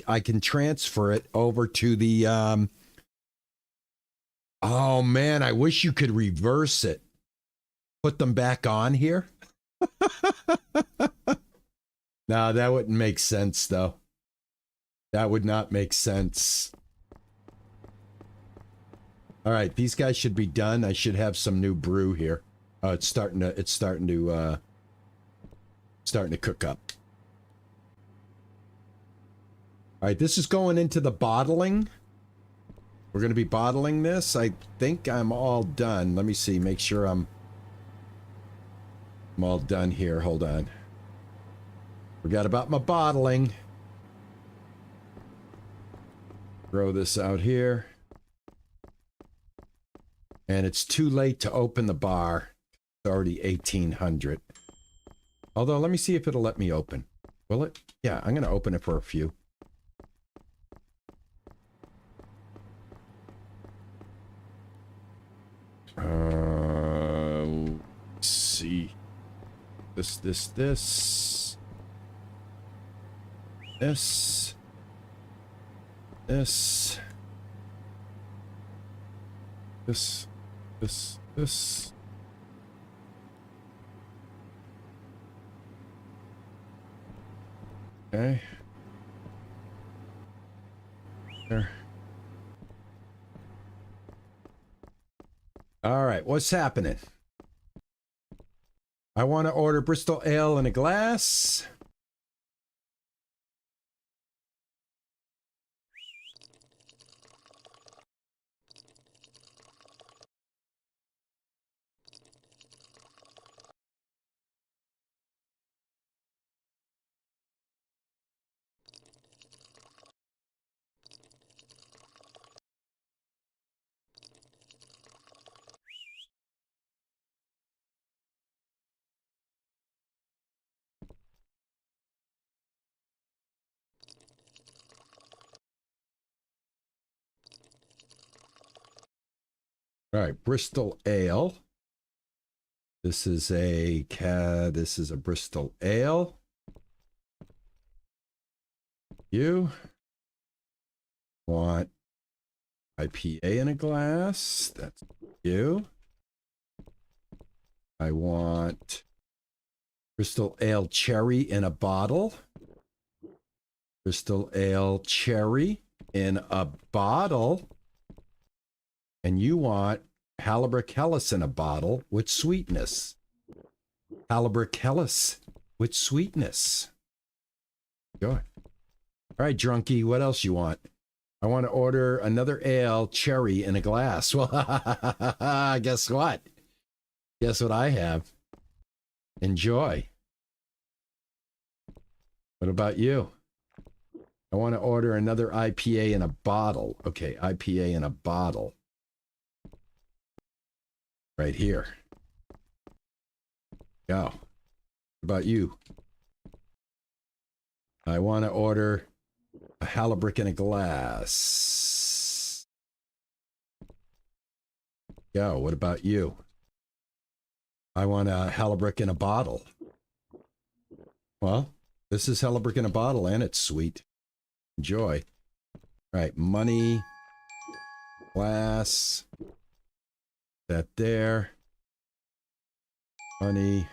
I can transfer it over to the, oh man, I wish you could reverse it. Put them back on here. No, that wouldn't make sense though. That would not make sense. All right, these guys should be done. I should have some new brew here. Oh, it's starting to cook up. All right, this is going into the bottling. We're going to be bottling this. I think I'm all done. Let me see. Make sure I'm all done here. Hold on. Forgot about my bottling. Throw this out here. And it's too late to open the bar. It's already 1800. Although, let me see if it'll let me open. Will it? Yeah, I'm going to open it for a few. Let's see. This. This. Okay. There. All right, what's happening? I want to order Bristol Ale in a glass. All right, Bristol Ale. This is a Bristol Ale. You want IPA in a glass? That's you. I want Bristol Ale Cherry in a bottle. Bristol Ale Cherry in a bottle. And you want Halliburton Hellas in a bottle with sweetness. Halliburton Hellas with sweetness. Go ahead. All right, drunkie, what else you want? I want to order another ale cherry in a glass. Well, guess what? Guess what I have? Enjoy. What about you? I want to order another IPA in a bottle. Okay, IPA in a bottle. Right here. Go. What about you? I want to order a Halliburton in a glass. Go. What about you? I want a Halliburton in a bottle. Well, this is Halliburton in a bottle and it's sweet. Enjoy. All right, money, glass. That there. Money.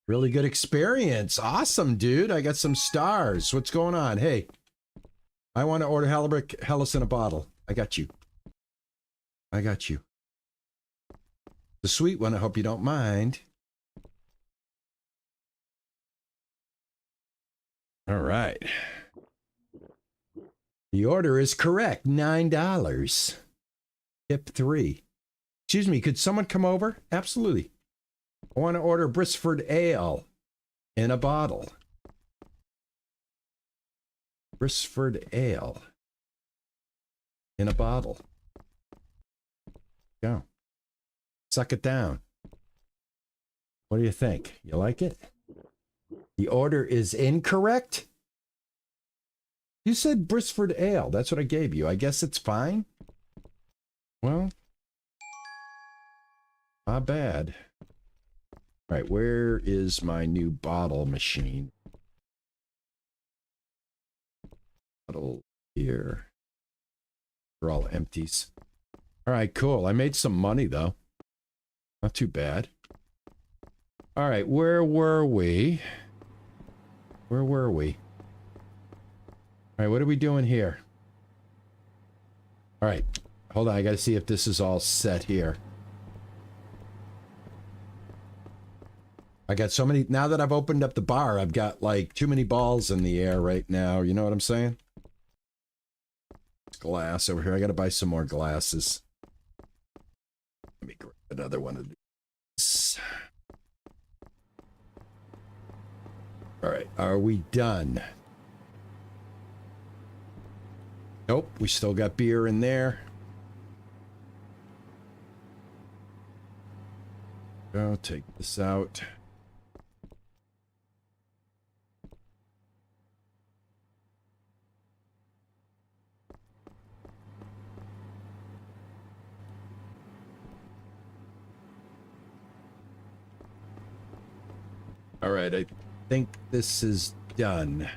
Really good experience. Awesome, dude. I got some stars. What's going on? Hey, I want to order Halliburton Hellas in a bottle. I got you. I got you. The sweet one, I hope you don't mind. All right. The order is correct. $9. Tip 3. Excuse me, could someone come over? Absolutely. I want to order Brisford Ale in a bottle. Brisford Ale in a bottle. Go. Suck it down. What do you think? You like it? The order is incorrect? You said Brisford Ale. That's what I gave you. I guess it's fine. Well, not bad. All right, where is my new bottle machine? Bottle here. They're all empties. All right, cool. I made some money, though. Not too bad. All right, where were we? Where were we? All right, what are we doing here? All right, hold on. I got to see if this is all set here. I got so many... Now that I've opened up the bar, I've got, like, too many balls in the air right now. You know what I'm saying? Glass over here. I got to buy some more glasses. Let me grab another one of these. All right, are we done? Nope, we still got beer in there. Go take this out. All right, I think this is done.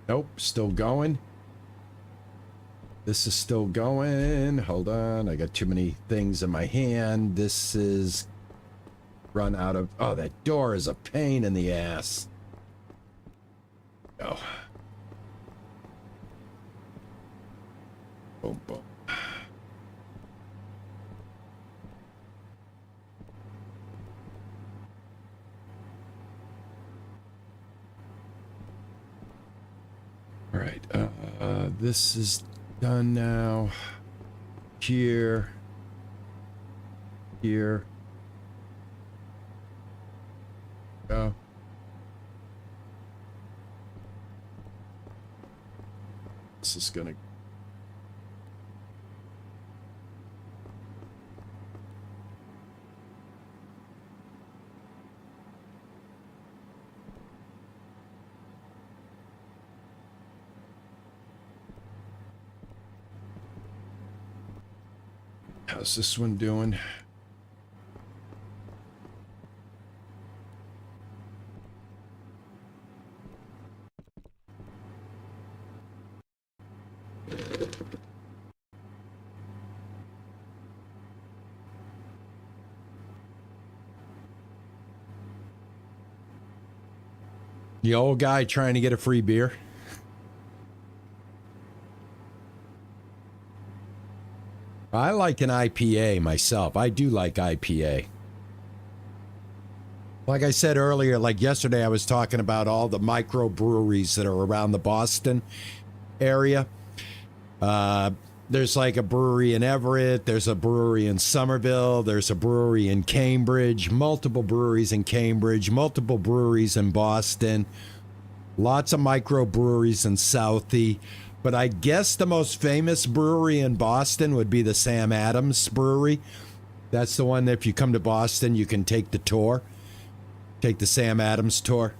Nope, still going. This is still going. Hold on, I got too many things in my hand. This is run out of... Oh, that door is a pain in the ass. Oh. Boom, boom. All right, this is done now. Here. Here. Go. This is gonna... How's this one doing? The old guy trying to get a free beer. I like an IPA myself. I do like IPA. Like I said earlier, like yesterday, I was talking about all the microbreweries that are around the Boston area. There's like a brewery in Everett. There's a brewery in Somerville. There's a brewery in Cambridge. Multiple breweries in Cambridge. Multiple breweries in Boston. Lots of microbreweries in Southie. But I guess the most famous brewery in Boston would be the Sam Adams Brewery. That's the one that if you come to Boston, you can take the tour. Take the Sam Adams tour.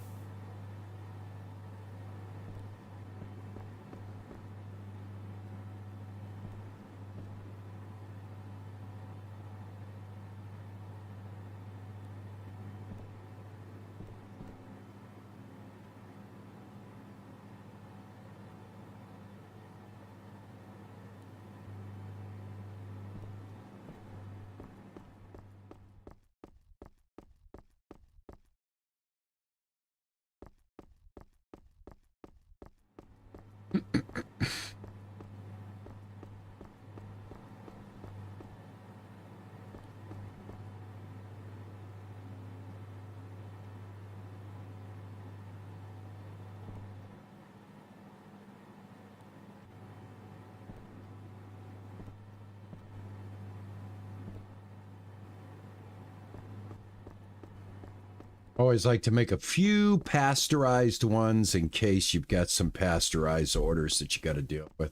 Always like to make a few pasteurized ones in case you've got some pasteurized orders that you got to deal with.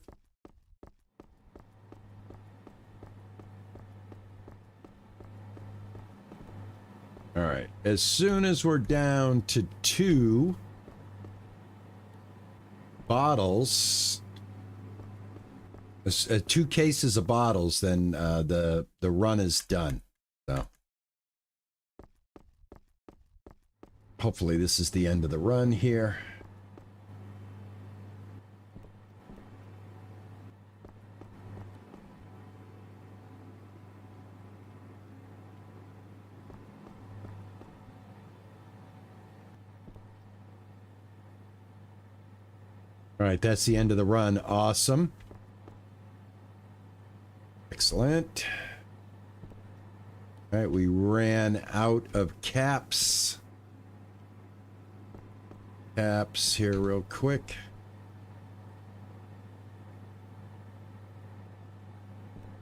All right, as soon as we're down to 2 bottles, 2 cases of bottles, then the run is done. So hopefully this is the end of the run here. All right, that's the end of the run. Awesome. Excellent. All right, we ran out of caps. Caps here real quick.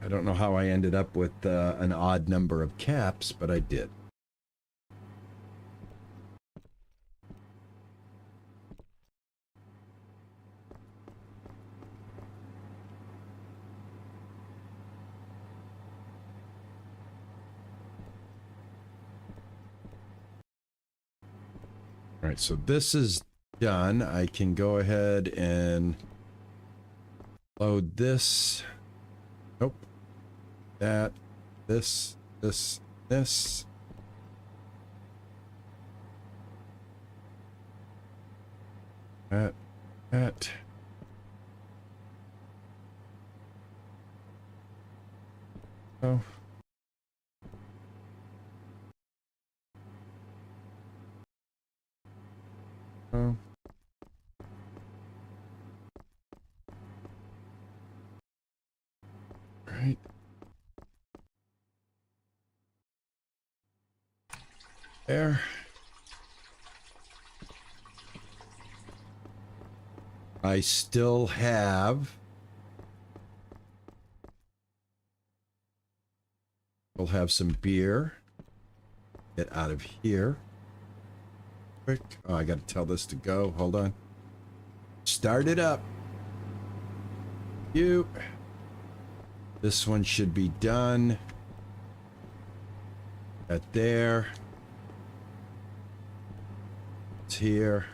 I don't know how I ended up with an odd number of caps, but I did. All right, so this is done. I can go ahead and load this. Nope. That. This. This. This. That. That. Oh. Oh. Right. There. I still have. We'll have some beer. Get out of here. Quick. Oh, I got to tell this to go. Hold on. Start it up. You. This one should be done. That there. It's here.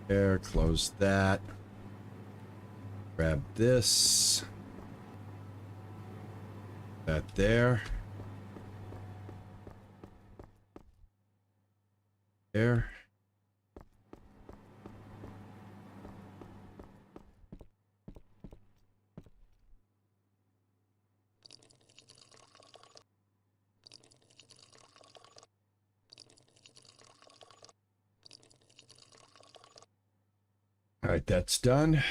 There. Close that. Grab this. That there. There. All right, that's done.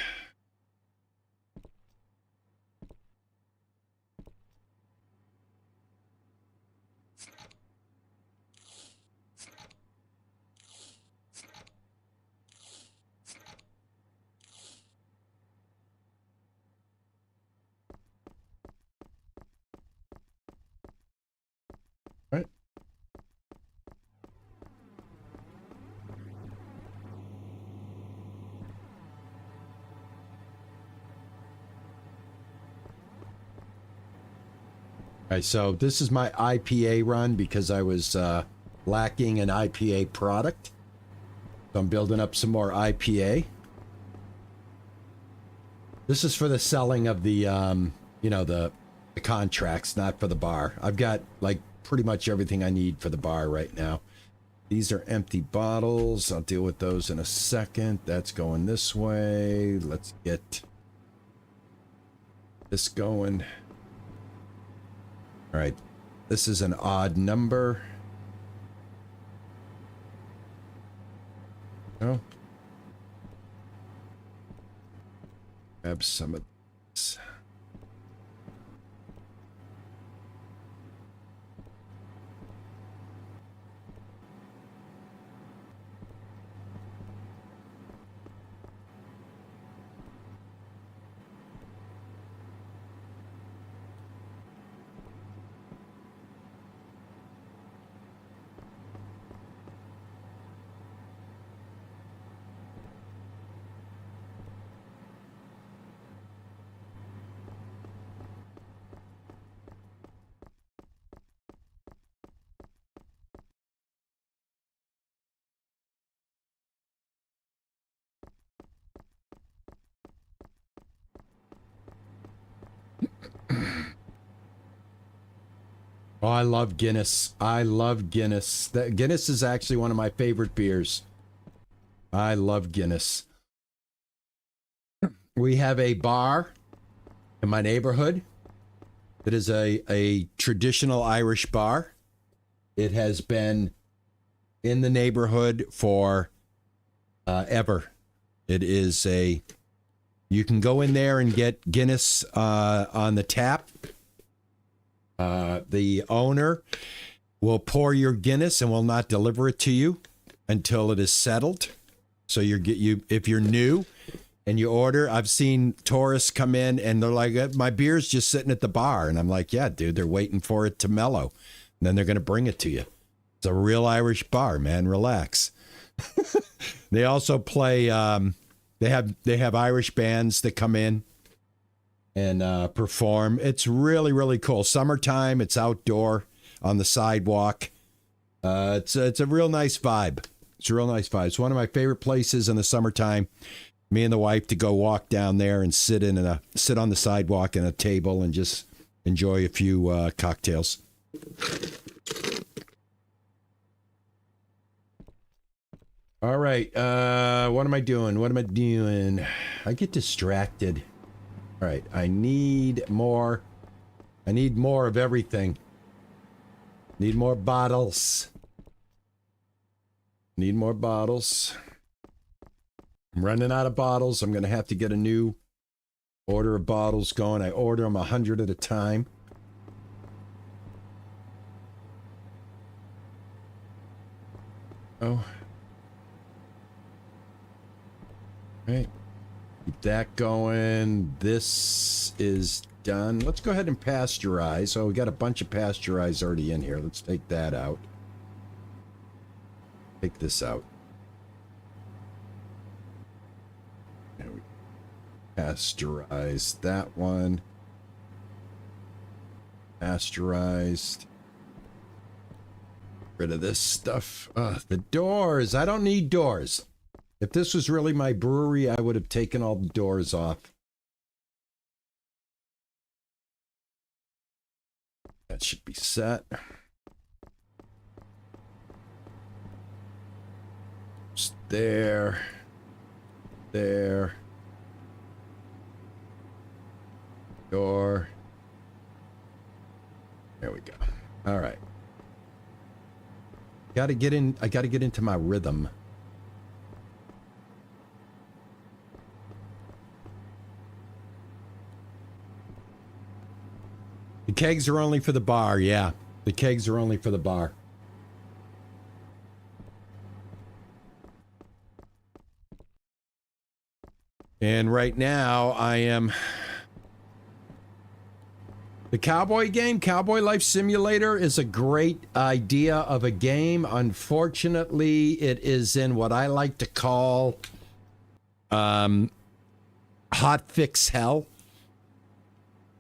Right. All right, so this is my IPA run because I was lacking an IPA product. So I'm building up some more IPA. This is for the selling of the, you know, the contracts, not for the bar. I've got like pretty much everything I need for the bar right now. These are empty bottles. I'll deal with those in a second. That's going this way. Let's get this going. All right. This is an odd number. Oh. Grab some of this. Oh, I love Guinness. I love Guinness. Guinness is actually one of my favorite beers. I love Guinness. We have a bar in my neighborhood that is a traditional Irish bar. It has been in the neighborhood for ever. It is you can go in there and get Guinness on the tap. The owner will pour your Guinness and will not deliver it to you until it is settled. So if you're new and you order, I've seen tourists come in and they're like, my beer's just sitting at the bar. And I'm like, yeah, dude, they're waiting for it to mellow. And then they're going to bring it to you. It's a real Irish bar, man. Relax. They also play, they have Irish bands that come in and perform. It's really, really cool. Summertime, it's outdoor on the sidewalk. It's a real nice vibe. It's a real nice vibe. It's one of my favorite places in the summertime. Me and the wife to go walk down there and sit on the sidewalk in a table and just enjoy a few cocktails. All right. What am I doing? I get distracted. All right. I need more of everything. Need more bottles. Need more bottles. I'm running out of bottles. I'm going to have to get a new order of bottles going. I order them 100 at a time. Oh. Right. Keep that going. This is done. Let's go ahead and pasteurize. Oh, we got a bunch of pasteurize already in here. Let's take that out. Take this out. There we go. Pasteurize that one. Pasteurized. Rid of this stuff. The doors. I don't need doors. If this was really my brewery, I would have taken all the doors off. That should be set. Just there. There. Door. There we go. All right. I gotta get into my rhythm. The kegs are only for the bar, yeah. The kegs are only for the bar. And right now, I am... The cowboy game, Cowboy Life Simulator, is a great idea of a game. Unfortunately, it is in what I like to call hot fix hell.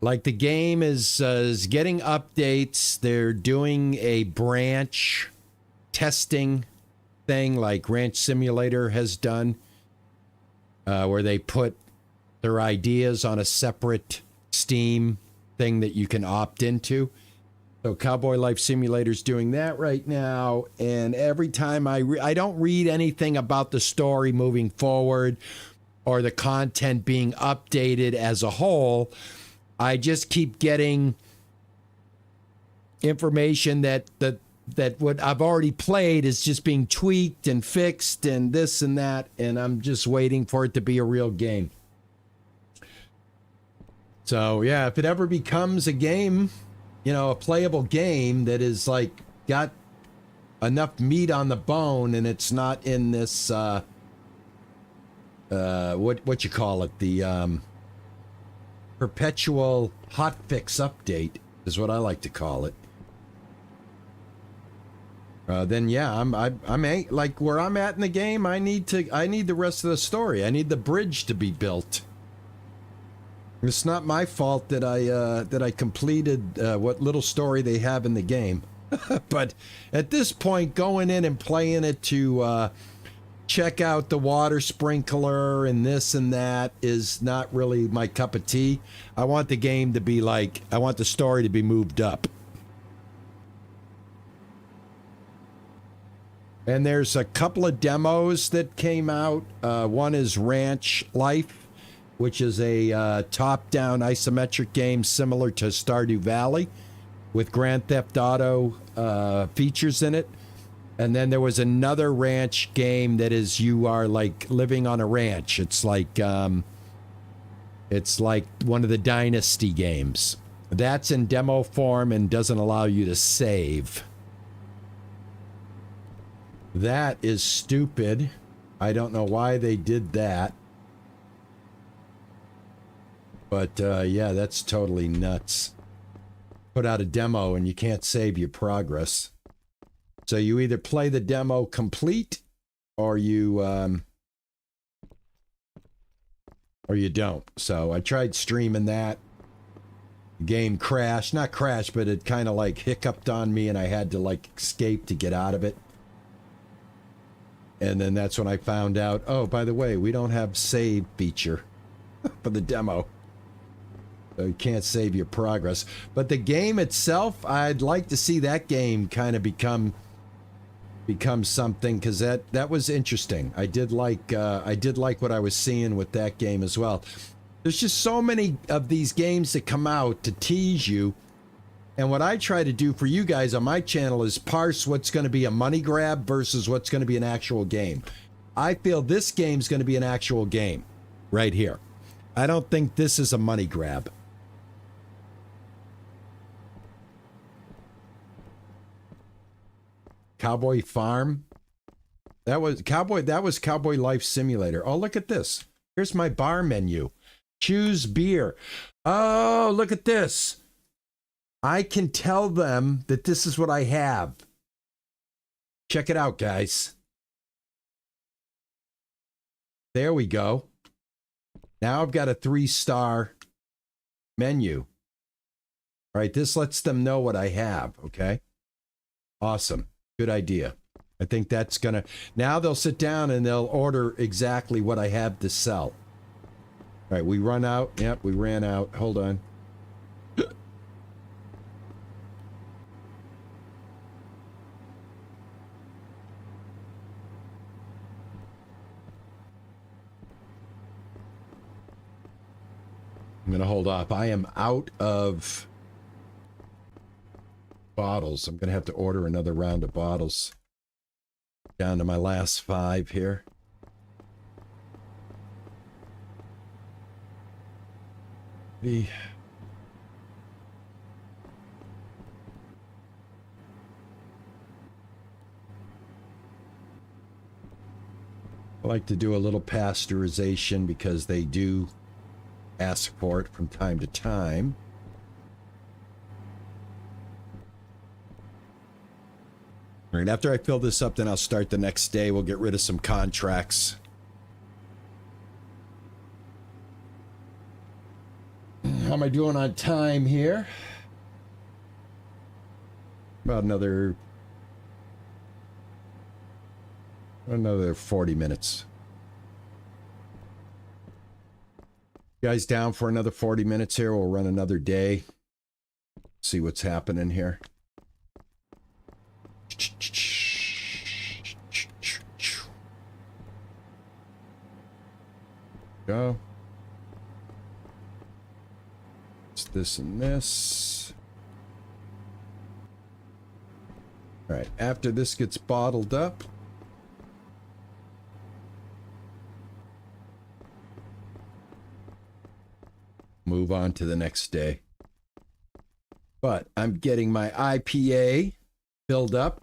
Like, the game is getting updates. They're doing a branch testing thing like Ranch Simulator has done, where they put their ideas on a separate Steam thing that you can opt into. So Cowboy Life Simulator's doing that right now, and every time I don't read anything about the story moving forward or the content being updated as a whole. I just keep getting information that what I've already played is just being tweaked and fixed and this and that, and I'm just waiting for it to be a real game. So, yeah, if it ever becomes a game, a playable game that is, like, got enough meat on the bone and it's not in this, what you call it, the, perpetual hotfix update is what I like to call it. Then yeah, I'm like where I'm at in the game. I need the rest of the story. I need the bridge to be built. It's not my fault that I completed what little story they have in the game. But at this point, going in and playing it to check out the water sprinkler and this and that is not really my cup of tea. I want the game to be like, I want the story to be moved up. And there's a couple of demos that came out. One is Ranch Life, which is a top-down isometric game similar to Stardew Valley with Grand Theft Auto features in it. And then there was another ranch game that is you are like living on a ranch. It's like one of the Dynasty games. That's in demo form and doesn't allow you to save. That is stupid. I don't know why they did that. But yeah, that's totally nuts. Put out a demo and you can't save your progress. So you either play the demo complete or you don't. So I tried streaming that. The game crashed. Not crashed, but it kind of like hiccuped on me and I had to like escape to get out of it. And then that's when I found out, oh, by the way, we don't have save feature for the demo. So you can't save your progress. But the game itself, I'd like to see that game kind of become something, because that was interesting. I did like what I was seeing with that game as well. There's just so many of these games that come out to tease you. And what I try to do for you guys on my channel is parse what's going to be a money grab versus what's going to be an actual game. I feel this game's going to be an actual game right here. I don't think this is a money grab. Cowboy Farm. That was Cowboy Life Simulator. Oh, look at this. Here's my bar menu. Choose beer. Oh, look at this. I can tell them that this is what I have. Check it out, guys. There we go. Now I've got a 3-star menu. All right, this lets them know what I have, okay? Awesome. Good idea. I think that's gonna... Now they'll sit down and they'll order exactly what I have to sell. All right, we run out. Yep, we ran out. Hold on. I'm going to hold off. I am out of bottles. I'm going to have to order another round of bottles. Down to my last 5 here. I like to do a little pasteurization because they do ask for it from time to time. All right, after I fill this up, then I'll start the next day. We'll get rid of some contracts. How am I doing on time here? About another 40 minutes. You guys down for another 40 minutes here? We'll run another day. See what's happening here. Go. It's this and this. All right, after this gets bottled up, move on to the next day. But I'm getting my IPA filled up.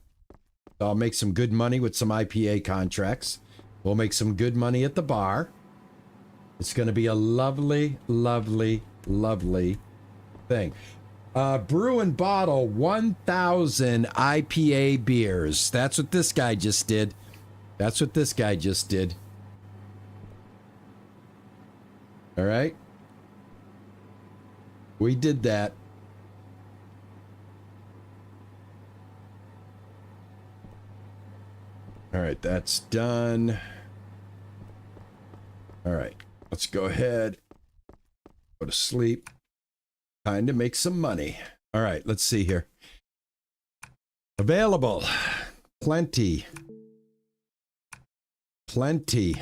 So I'll make some good money with some IPA contracts. We'll make some good money at the bar. It's going to be a lovely, lovely, lovely thing. Brew and bottle 1,000 IPA beers. That's what this guy just did. That's what this guy just did. All right. We did that. All right, that's done. All right, let's go ahead. Go to sleep. Time to make some money. All right, let's see here. Available. Plenty. Plenty.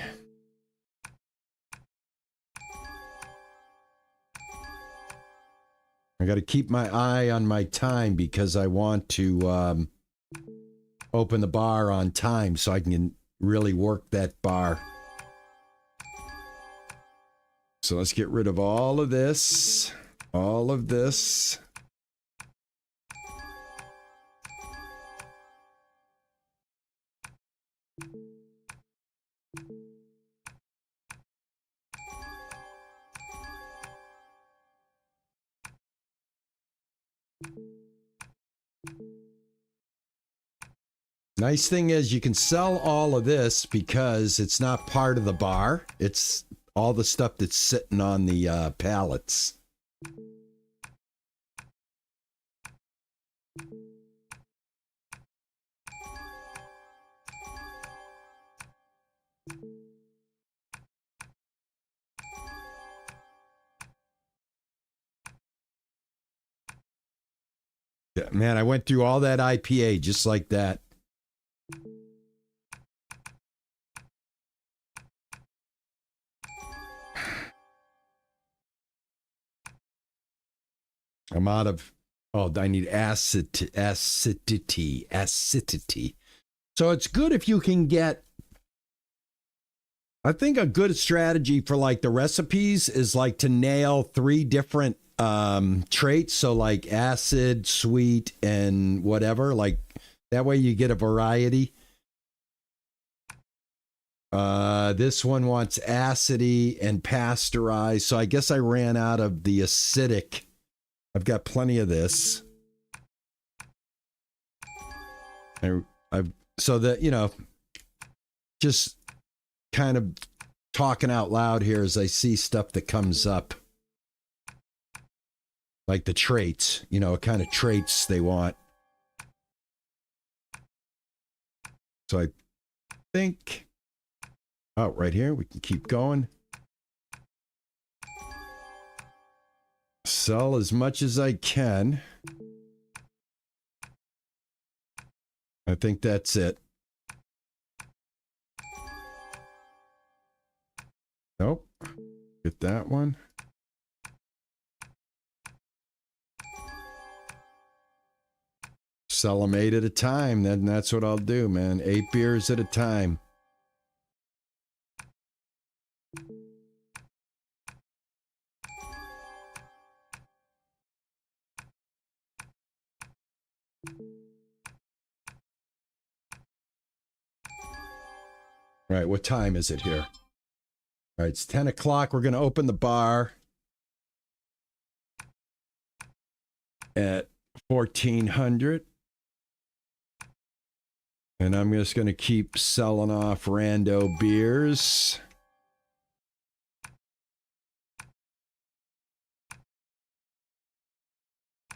I got to keep my eye on my time because I want to open the bar on time so I can really work that bar. So let's get rid of all of this. All of this. Nice thing is you can sell all of this because it's not part of the bar. It's all the stuff that's sitting on the pallets. Yeah, man, I went through all that IPA just like that. I'm out of, oh, I need acidity. So it's good if you can get, I think a good strategy for like the recipes is like to nail 3 different traits. So like acid, sweet, and whatever. Like that way you get a variety. This one wants acidity and pasteurized. So I guess I ran out of the acidic. I've got plenty of this. I've so that, you know, just kind of talking out loud here as I see stuff that comes up. Like the traits, you know, what kind of traits they want. So I think, oh, right here, we can keep going. Sell as much as I can. I think that's it. Nope. Get that one. Sell them 8 at a time. Then that's what I'll do, man. 8 beers at a time. All right, what time is it here? All right, it's 10 o'clock. We're going to open the bar at 1400. And I'm just going to keep selling off rando beers.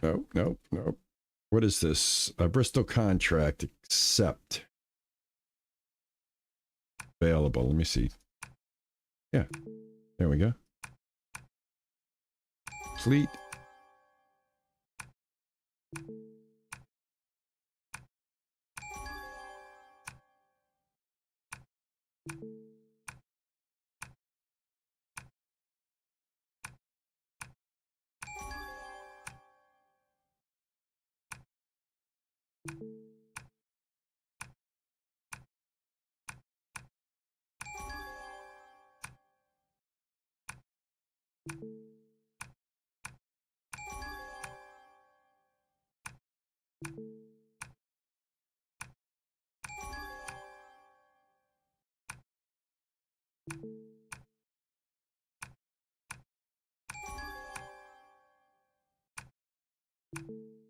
Nope, nope, nope. What is this? A Bristol contract. Accept. Available. Let me see. Yeah. There we go. Complete.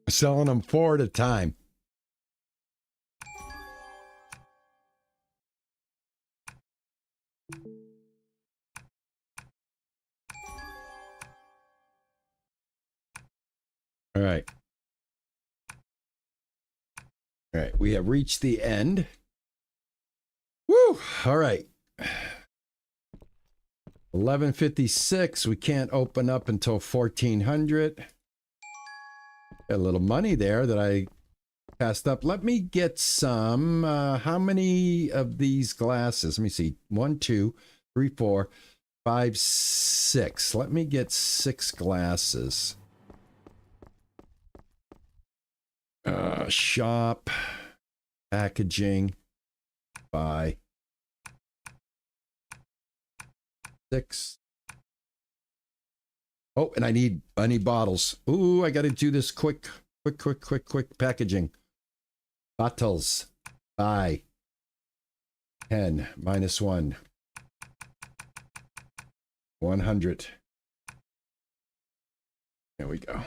Selling them 4 at a time. All right. All right, we have reached the end. Woo! All right. 11:56. We can't open up until 1400. Got a little money there that I passed up. Let me get some. How many of these glasses? Let me see. 1, 2, 3, 4, 5, 6. Let me get 6 glasses. Shop. Packaging. Buy. 6. Oh, and I need bottles. Ooh, I got to do this quick packaging. Bottles. Buy. 10 minus 1. 100. There we go.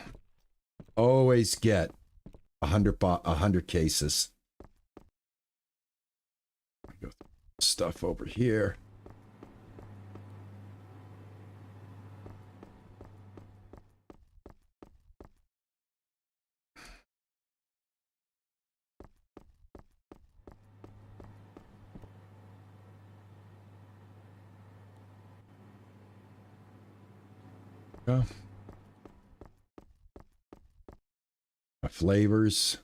Always get 100 cases. Go stuff over here. Go. Flavors.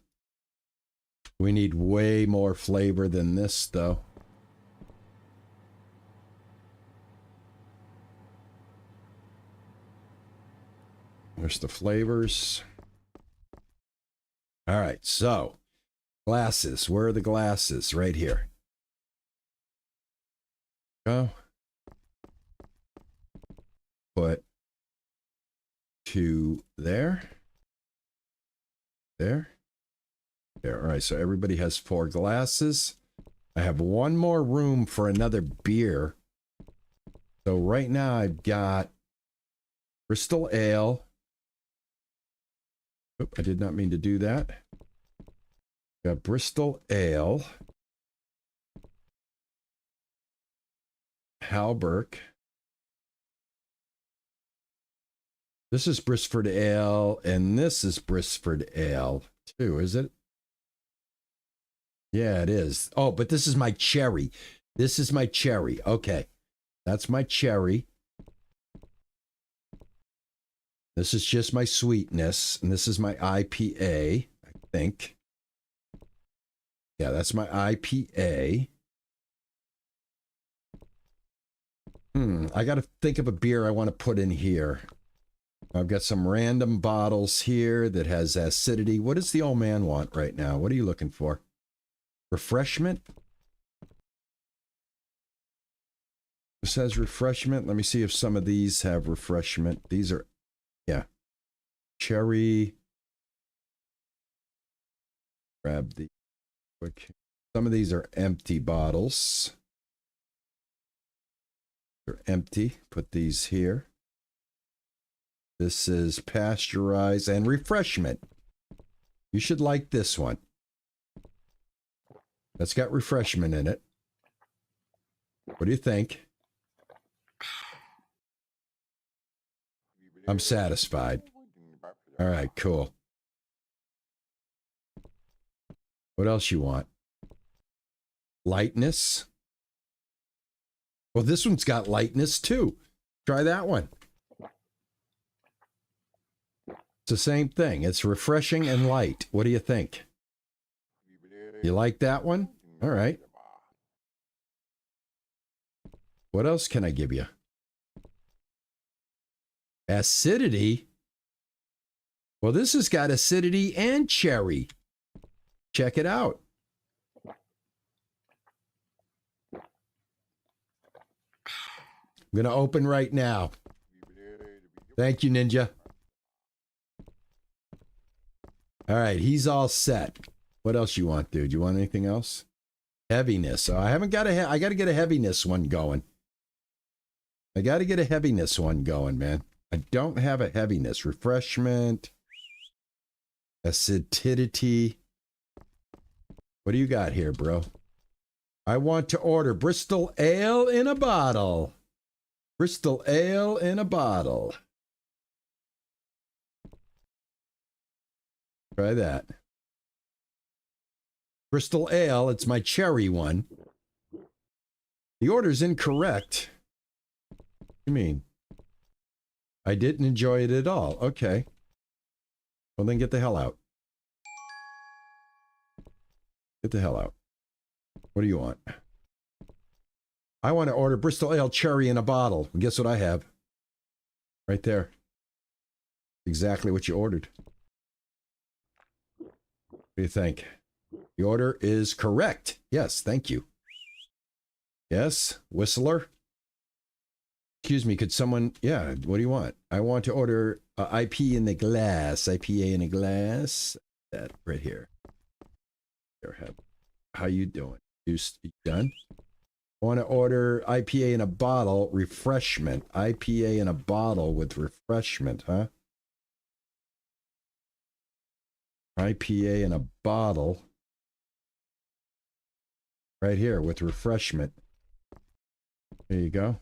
We need way more flavor than this, though. There's the flavors. All right, so glasses. Where are the glasses? Right here. Go. Put 2 there. There. All right, so everybody has 4 glasses. I have one more room for another beer. So right now I've got Bristol Ale. Oop, I did not mean to do that. Got Bristol Ale. Halberg. This is Brisford Ale, and this is Brisford Ale, too, is it? Yeah, it is. Oh, but this is my cherry. This is my cherry. Okay. That's my cherry. This is just my sweetness, and this is my IPA, I think. Yeah, that's my IPA. I got to think of a beer I want to put in here. I've got some random bottles here that has acidity. What does the old man want right now? What are you looking for? Refreshment? This has refreshment. Let me see if some of these have refreshment. These are, yeah. Cherry. Grab the quick. Some of these are empty bottles. They're empty. Put these here. This is pasteurized and refreshment. You should like this one. That's got refreshment in it. What do you think? I'm satisfied. All right, cool. What else you want? Lightness. Well, this one's got lightness too. Try that one. It's the same thing. It's refreshing and light. What do you think? You like that one? All right. What else can I give you? Acidity? Well, this has got acidity and cherry. Check it out. I'm going to open right now. Thank you, Ninja. All right, he's all set. What else you want, dude? You want anything else? Heaviness. Oh, I haven't got I got to get a heaviness one going. I got to get a heaviness one going, man. I don't have a heaviness. Refreshment. Acidity. What do you got here, bro? I want to order Bristol Ale in a bottle. Bristol Ale in a bottle. Try that. Bristol Ale, it's my cherry one. The order's incorrect. What do you mean? I didn't enjoy it at all. Okay. Well, then get the hell out. Get the hell out. What do you want? I want to order Bristol Ale Cherry in a bottle. And guess what I have? Right there. Exactly what you ordered. What do you think? The order is correct. Yes, thank you. Yes, Whistler? Excuse me, could someone... Yeah, what do you want? I want to order IP in the glass. IPA in a glass. That right here. There, how you doing? You done? I want to order IPA in a bottle, refreshment. IPA in a bottle with refreshment, huh? IPA in a bottle. Right here with refreshment. There you go.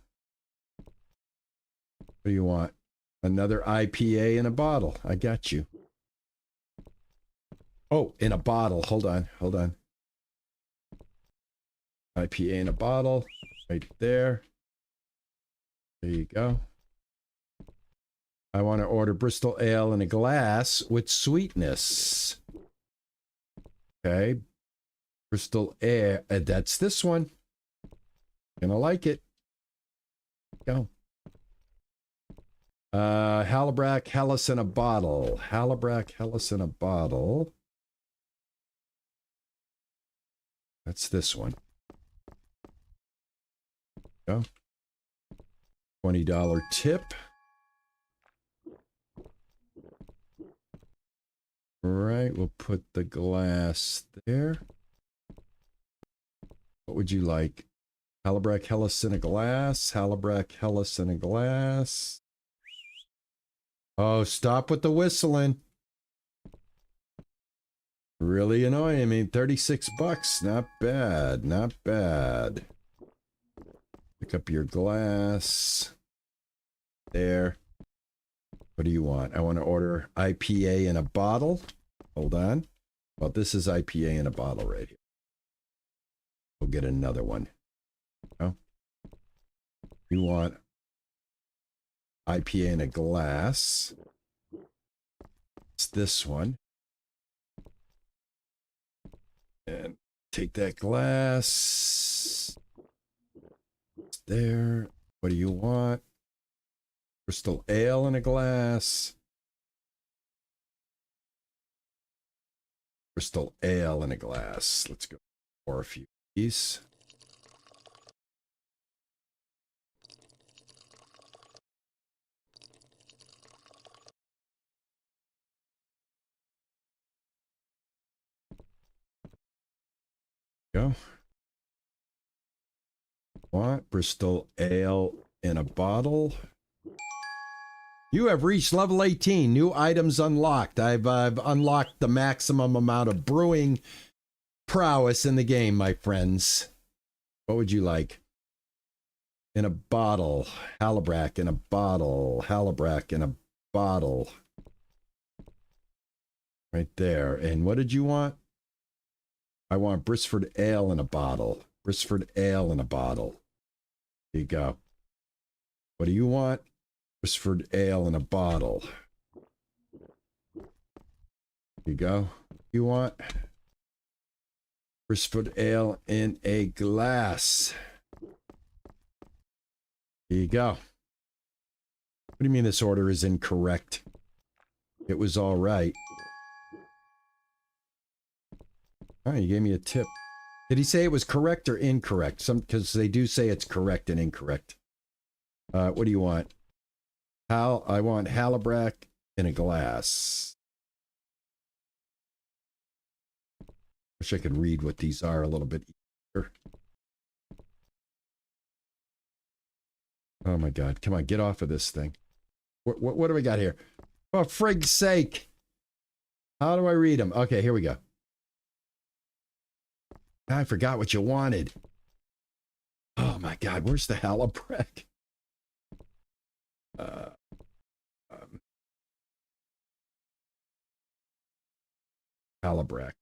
What do you want? Another IPA in a bottle. I got you. Oh, in a bottle. Hold on. Hold on. IPA in a bottle. Right there. There you go. I want to order Bristol Ale in a glass with sweetness. Okay. Bristol Ale. That's this one. Gonna like it. Go. Halabrack Hellas in a bottle. Halabrack Hellas in a bottle. That's this one. Go. $20 tip. All right, we'll put the glass there. What would you like? Halabrack Hellas in a glass. Halabrack Hellas in a glass. Oh, stop with the whistling. Really annoying. I mean, 36 bucks. Not bad. Not bad. Pick up your glass. There. What do you want? I want to order IPA in a bottle. Hold on. Well, this is IPA in a bottle right here. We'll get another one. Oh. You want IPA in a glass. It's this one. And take that glass. It's there. What do you want? Bristol Ale in a glass. Bristol Ale in a glass. Let's go for a few of these. Go. Want Bristol Ale in a bottle. You have reached level 18. New items unlocked. I've unlocked the maximum amount of brewing prowess in the game, my friends. What would you like? In a bottle. Halabrack in a bottle. Halabrack in a bottle. Right there. And what did you want? I want Brisford Ale in a bottle. Brisford Ale in a bottle. There you go. What do you want? Brisford Ale in a bottle. There you go. You want Brisford Ale in a glass. There you go. What do you mean this order is incorrect? It was all right. Oh, you gave me a tip. Did he say it was correct or incorrect? Because they do say it's correct and incorrect. What do you want? I want Halabrack in a glass. Wish I could read what these are a little bit easier. Oh my God. Come on, get off of this thing. What do we got here? Oh, frig's sake. How do I read them? Okay, here we go. I forgot what you wanted. Oh my God, where's the Halabrack? Halabrack.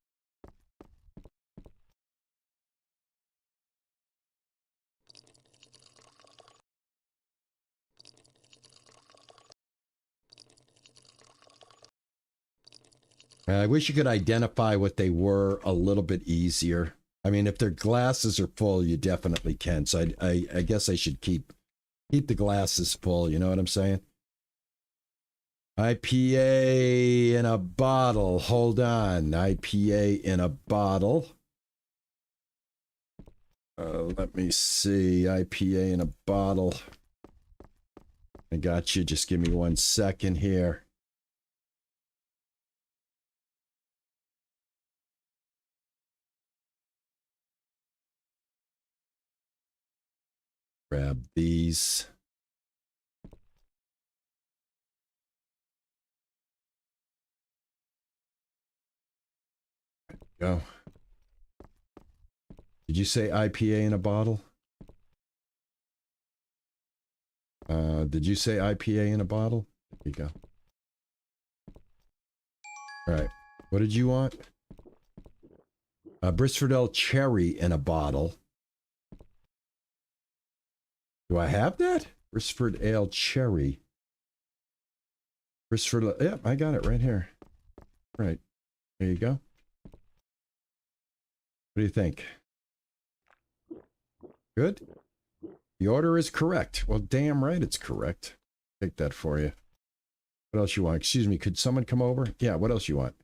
I wish you could identify what they were a little bit easier. I mean, if their glasses are full, you definitely can. So I guess I should keep the glasses full. You know what I'm saying? IPA in a bottle. Hold on. IPA in a bottle. Let me see. IPA in a bottle. I got you. Just give me 1 second here. Grab these. There we go. Did you say IPA in a bottle? Did you say IPA in a bottle? There you go. All right. What did you want? Bristol cherry in a bottle. Do I have that? Brisford Ale Cherry. Brisford, yep, I got it right here. Right. There you go. What do you think? Good? The order is correct. Well, damn right it's correct. Take that for you. What else you want? Excuse me, could someone come over? Yeah, what else you want?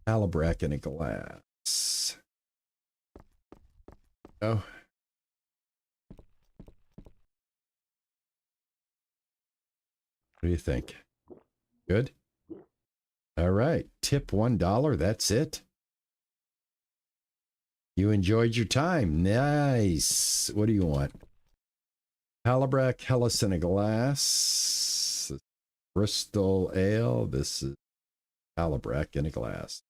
Alabrac in a glass. Oh. What do you think? Good? All right. Tip $1. That's it. You enjoyed your time. Nice. What do you want? Halabrack, Hellas in a glass. Bristol Ale. This is Halabrack in a glass.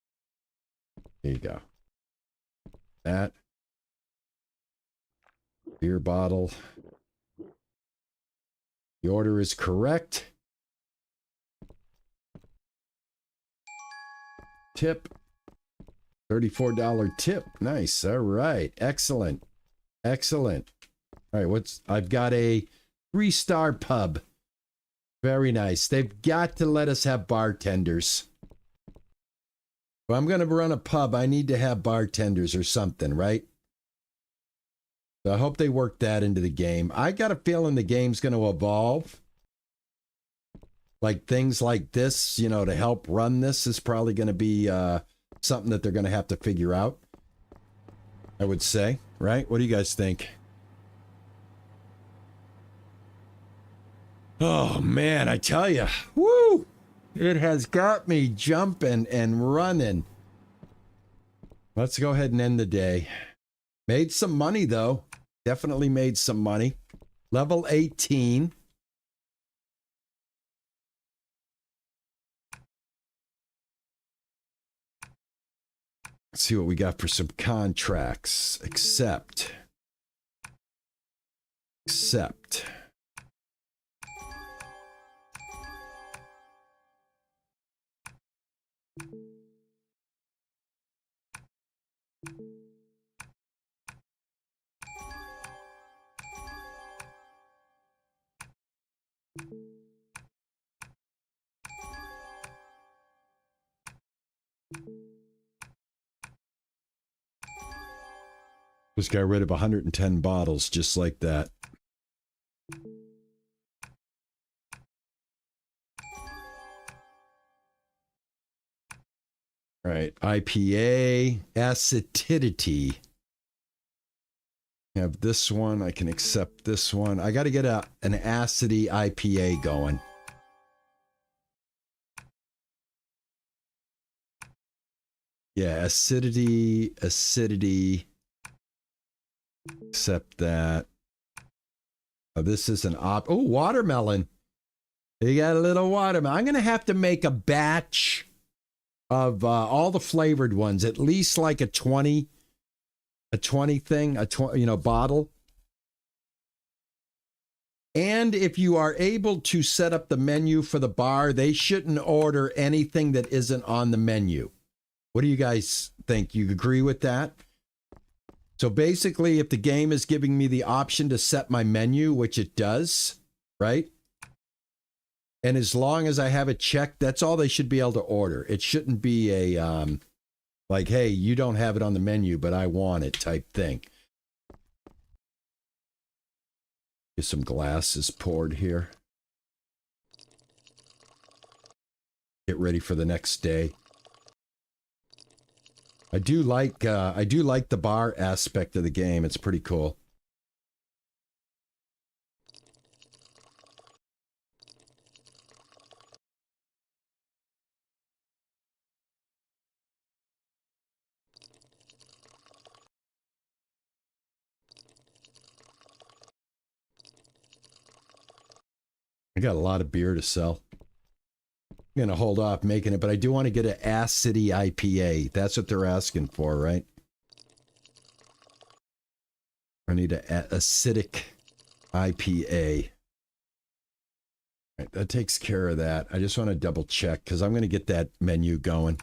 There you go. That. Beer bottle. The order is correct. Tip. $34 tip. Nice. All right. Excellent. Excellent. All right. I've got a 3-star pub. Very nice. They've got to let us have bartenders. If I'm going to run a pub, I need to have bartenders or something, right? So I hope they work that into the game. I got a feeling the game's going to evolve. Like things like this, you know, to help run this is probably going to be something that they're going to have to figure out. I would say, right? What do you guys think? Oh, man, I tell you. Woo! It has got me jumping and running. Let's go ahead and end the day. Made some money, though. Definitely made some money. Level 18. Let's see what we got for some contracts. Accept. Accept. Just got rid of 110 bottles just like that. All right, IPA, acidity. Have this one. I can accept this one. I got to get an acidity IPA going. Yeah, acidity. Accept that. Oh, this is an oh, watermelon. You got a little watermelon. I'm going to have to make a batch of all the flavored ones, at least like a 20 thing, bottle. And if you are able to set up the menu for the bar, they shouldn't order anything that isn't on the menu. What do you guys think? You agree with that? So basically, if the game is giving me the option to set my menu, which it does, right? And as long as I have it checked, that's all they should be able to order. It shouldn't be a like, hey, you don't have it on the menu, but I want it type thing. Get some glasses poured here. Get ready for the next day. I do like the bar aspect of the game. It's pretty cool. I got a lot of beer to sell. I'm going to hold off making it, but I do want to get an acidy IPA. That's what they're asking for, right? I need an acidic IPA. All right, that takes care of that. I just want to double check because I'm going to get that menu going.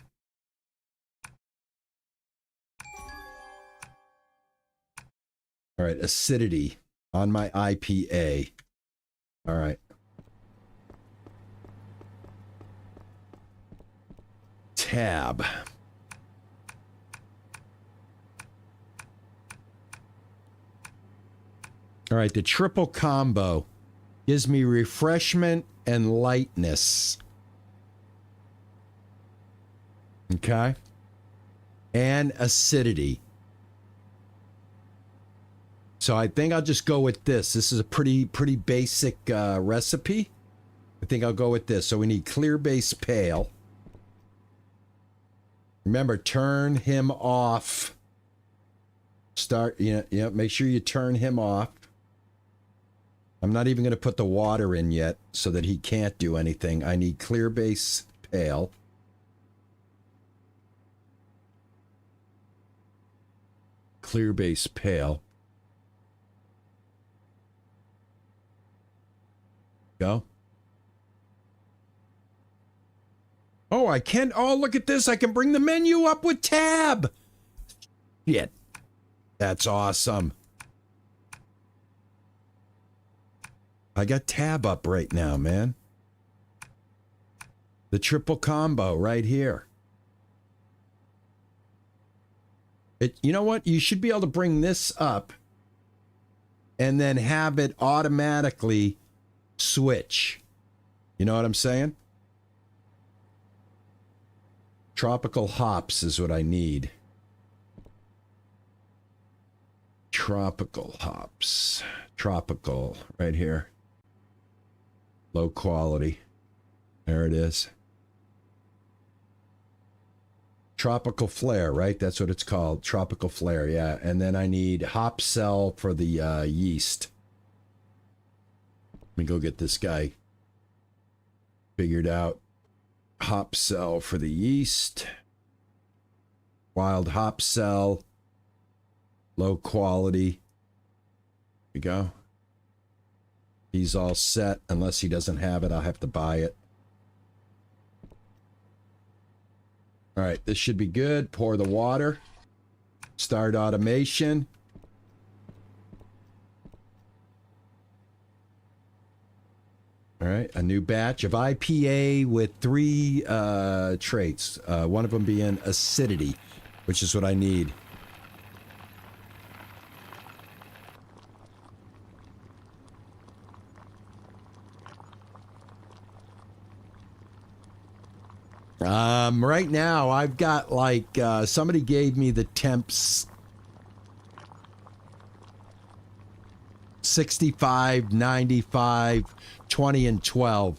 All right, acidity on my IPA. All right. Tab. All right, the triple combo gives me refreshment and lightness. Okay. And acidity. So I think I'll just go with this. This is a pretty basic recipe. I think I'll go with this. So we need clear base pale. Remember, turn him off. Make sure you turn him off. I'm not even going to put the water in yet so that he can't do anything. I need clear base pale. Clear base pale. Go. Oh, I can. Oh, look at this. I can bring the menu up with tab. Shit. That's awesome. I got tab up right now, man. The triple combo right here. You know what? You should be able to bring this up and then have it automatically switch. You know what I'm saying? Tropical hops is what I need. Tropical hops. Tropical, right here. Low quality. There it is. Tropical Flare, right? That's what it's called. Tropical Flare, yeah. And then I need hop cell for the yeast. Let me go get this guy figured out. Hop cell for the yeast. Wild hop cell. Low quality. Here we go. He's all set. Unless he doesn't have it, I'll have to buy it. All right, this should be good. Pour the water. Start automation. All right, a new batch of IPA with 3 traits. One of them being acidity, which is what I need. Right now, I've got like, somebody gave me the temps 65, 95, 20, and 12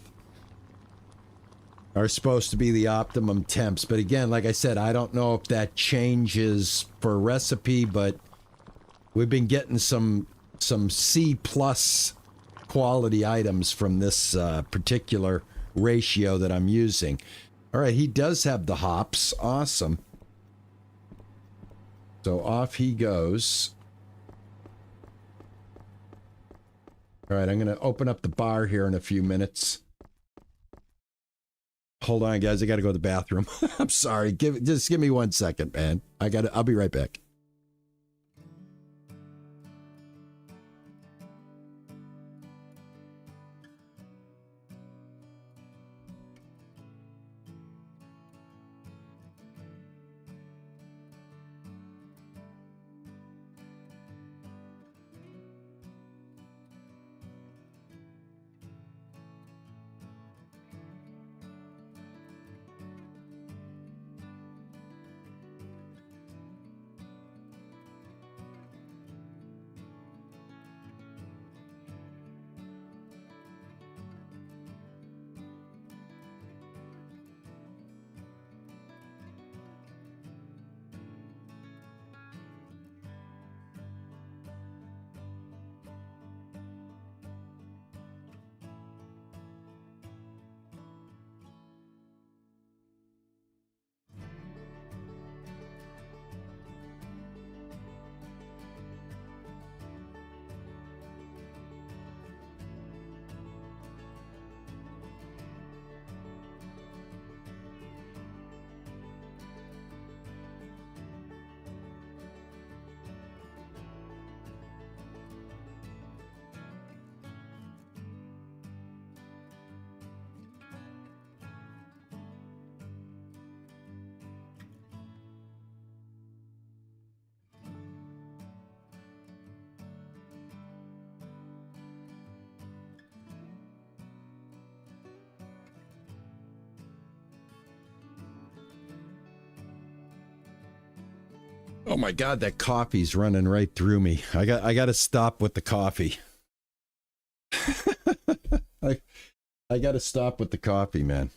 are supposed to be the optimum temps. But again, like I said, I don't know if that changes for recipe, but we've been getting some C+ quality items from this particular ratio that I'm using. All right, he does have the hops. Awesome. So off he goes. All right, I'm going to open up the bar here in a few minutes. Hold on, guys. I got to go to the bathroom. I'm sorry. Just give me 1 second, man. I'll be right back. Oh my God, that coffee's running right through me. I got to stop with the coffee. I got to stop with the coffee, man.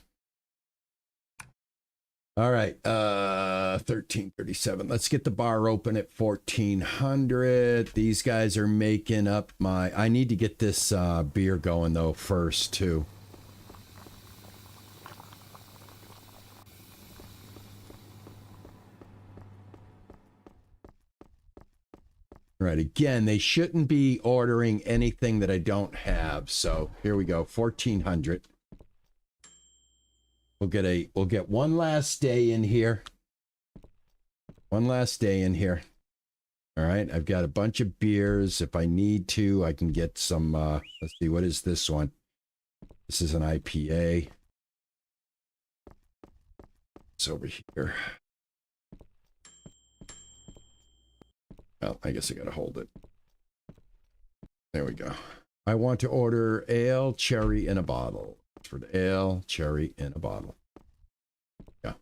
All right, 1337. Let's get the bar open at 1400. These guys are making up my... I need to get this beer going, though, first, too. All right, again, they shouldn't be ordering anything that I don't have. So here we go, 1400. We'll get one last day in here. One last day in here. All right, I've got a bunch of beers. If I need to, I can get some, let's see, what is this one? This is an IPA. It's over here. Well, I guess I gotta hold it. There we go. I want to order ale, cherry in a bottle. For the ale, cherry in a bottle. Yeah.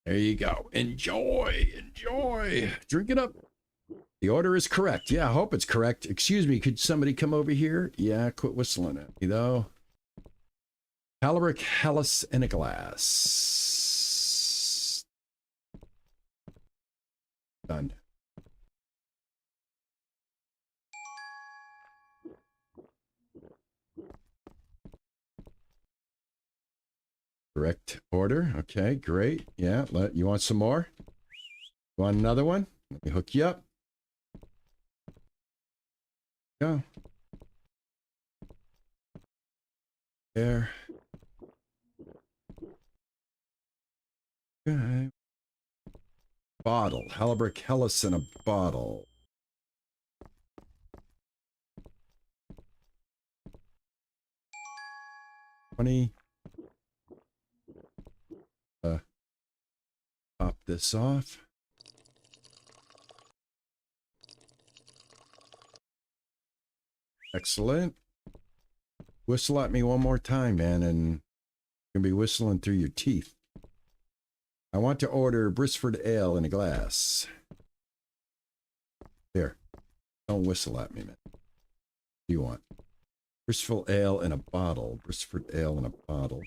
There you go. Enjoy. Enjoy. Drink it up. The order is correct. Yeah, I hope it's correct. Excuse me, could somebody come over here? Yeah, quit whistling at me, though. Caloric Hellas in a glass. Done. Correct order. Okay, great. Yeah, you want some more? You want another one? Let me hook you up. Go. There. Okay. Bottle. Halliburton Hellas in a bottle. $20. Pop this off. Excellent. Whistle at me one more time, man, and you're gonna be whistling through your teeth. I want to order Brisford Ale in a glass. There. Don't whistle at me, man. What do you want? Brisford Ale in a bottle. Brisford Ale in a bottle.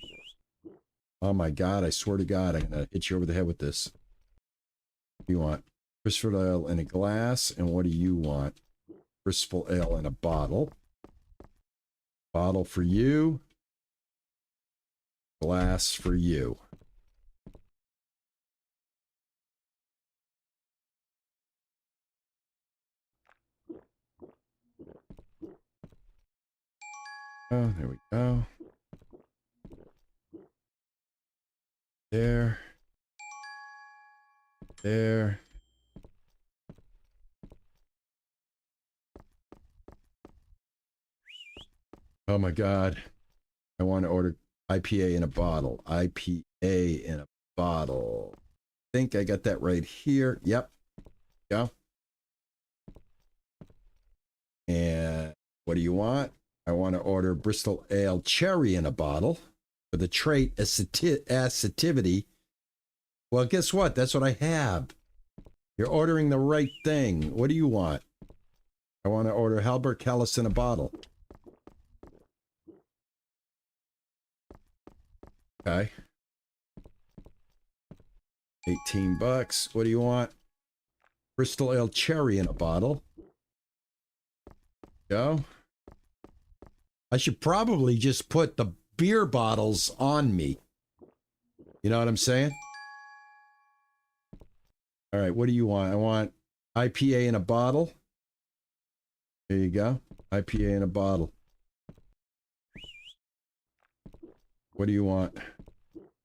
Oh my God, I swear to God, I'm going to hit you over the head with this. What do you want? Brisford Ale in a glass. And what do you want? Brisford Ale in a bottle. Bottle for you. Glass for you. Oh, there we go. There. There. Oh my God. I want to order IPA in a bottle. IPA in a bottle. I think I got that right here. Yep. Go. And what do you want? I want to order Bristol Ale Cherry in a bottle with a trait acetivity. Well, guess what? That's what I have. You're ordering the right thing. What do you want? I want to order Halbert Callis in a bottle. Okay. $18. What do you want? Bristol Ale Cherry in a bottle. Go. I should probably just put the beer bottles on me. You know what I'm saying? All right, what do you want? I want IPA in a bottle. There you go. IPA in a bottle. What do you want?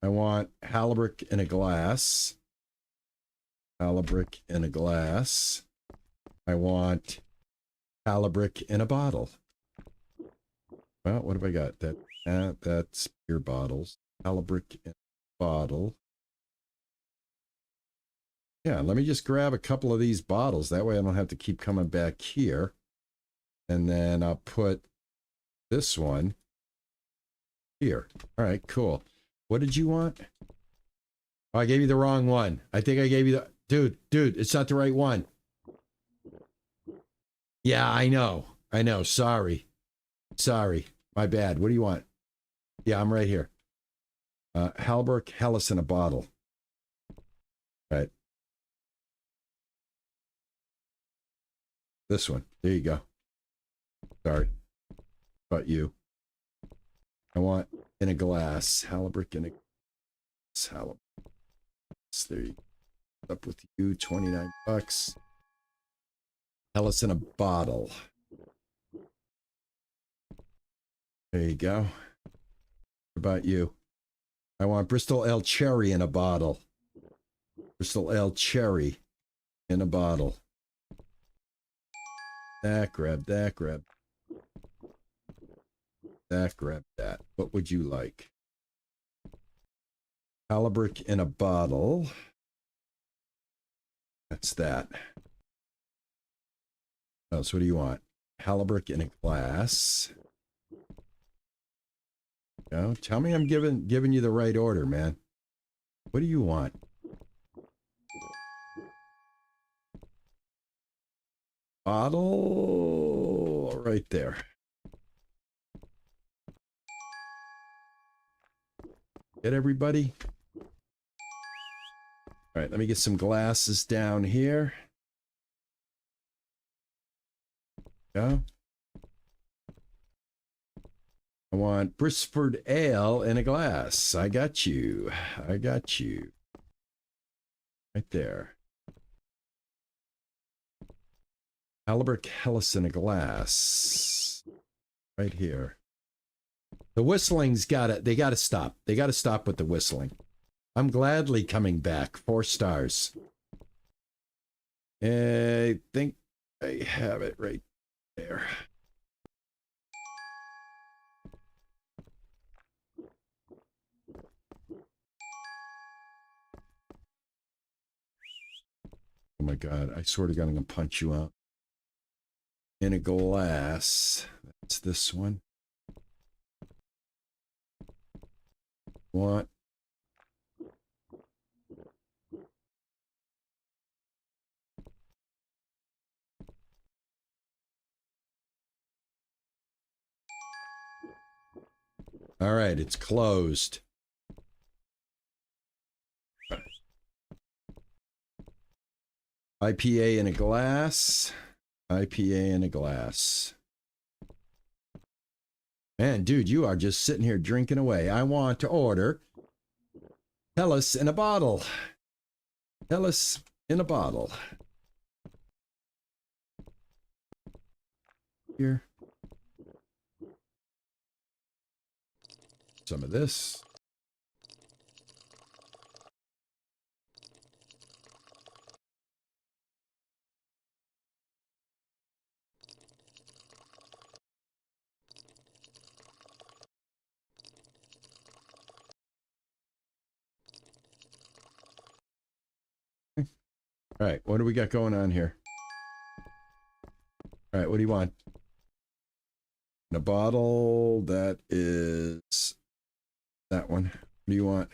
I want Halliburton in a glass. Halliburton in a glass. I want Halliburton in a bottle. Well, what have I got? That's beer bottles. Halliburton in a bottle. Yeah, let me just grab a couple of these bottles. That way I don't have to keep coming back here. And then I'll put this one here. All right, cool. What did you want? Oh, I gave you the wrong one. I think I gave you the... Dude, it's not the right one. Yeah, I know. Sorry. My bad. What do you want? Yeah, I'm right here. Halberg Helles in a bottle. Right. This one. There you go. Sorry. About you. I want in a glass. Halberg in a glass. Halberg. There you go. Up with you. $29. Helles in a bottle. There you go. What about you? I want Bristol Ale Cherry in a bottle. Bristol Ale Cherry in a bottle. That, grab that, grab that, grab that. What would you like? Halberg in a bottle. That's that. Oh, so what do you want? Halberg in a glass. Go. Tell me I'm giving you the right order, man. What do you want? Bottle right there. Get everybody? All right, let me get some glasses down here. Go. I want Brisford Ale in a glass. I got you. Right there. Halberg Helles in a glass. Right here. The whistling's they gotta stop. They gotta stop with the whistling. I'm gladly coming back. 4 stars. I think I have it right there. Oh my God, I swear to God, I'm gonna punch you out. In a glass. That's this one. What? All right, it's closed. IPA in a glass. IPA in a glass. Man, dude, you are just sitting here drinking away. I want to order Helles in a bottle. Helles in a bottle. Here. Some of this. All right, what do we got going on here? All right, what do you want? In a bottle, that is that one. What do you want?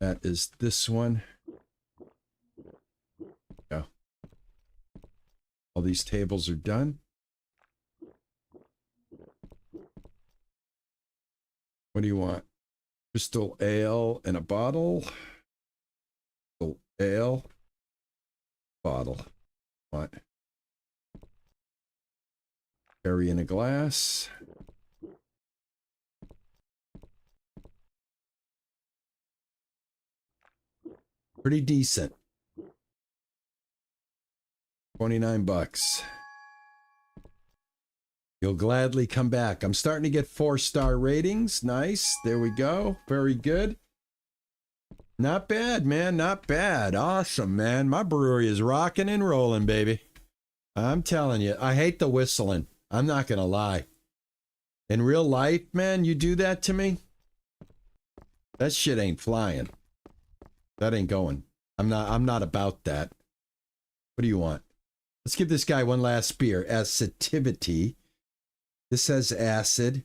That is this one. Go. All these tables are done. What do you want? Crystal Ale in a bottle. Crystal Ale bottle. What? Cherry in a glass. Pretty decent. $29. You'll gladly come back. I'm starting to get 4-star ratings. Nice. There we go. Very good. Not bad, man. Not bad. Awesome, man. My brewery is rocking and rolling, baby. I'm telling you. I hate the whistling. I'm not going to lie. In real life, man, you do that to me, that shit ain't flying. That ain't going. I'm not about that. What do you want? Let's give this guy one last beer. Acidity. This has acid.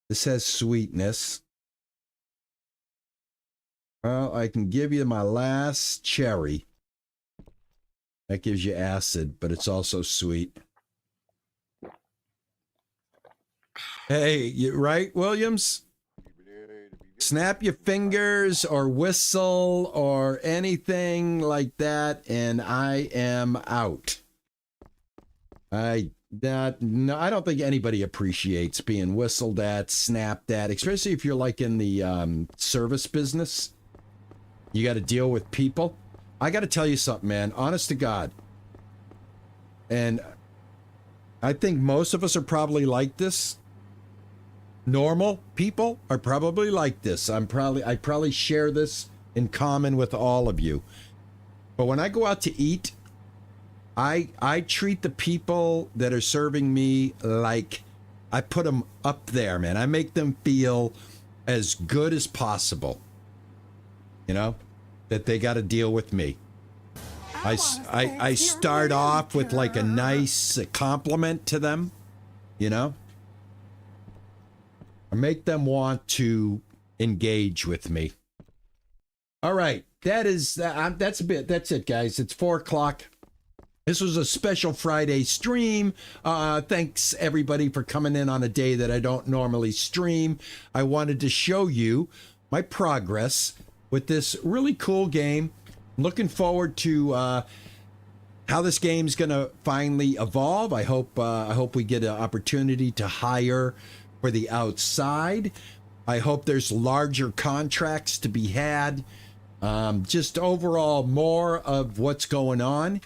This has sweetness. Well, I can give you my last cherry. That gives you acid, but it's also sweet. Hey, you right, Williams? Snap your fingers or whistle or anything like that, and I am out. I don't think anybody appreciates being whistled at, snapped at, especially if you're like in the service business. You got to deal with people. I got to tell you something, man. Honest to God. And I think most of us are probably like this. Normal people are probably like this. I probably share this in common with all of you. But when I go out to eat, I treat the people that are serving me like I put them up there, man. I make them feel as good as possible. You know, that they got to deal with me. I start off with like a nice compliment to them, you know. I make them want to engage with me. All right, that's it, guys. It's 4:00. This was a special Friday stream. Thanks everybody for coming in on a day that I don't normally stream. I wanted to show you my progress with this really cool game. Looking forward to how this game's gonna finally evolve. I hope we get an opportunity to hire for the outside. I hope there's larger contracts to be had. Just overall more of what's going on.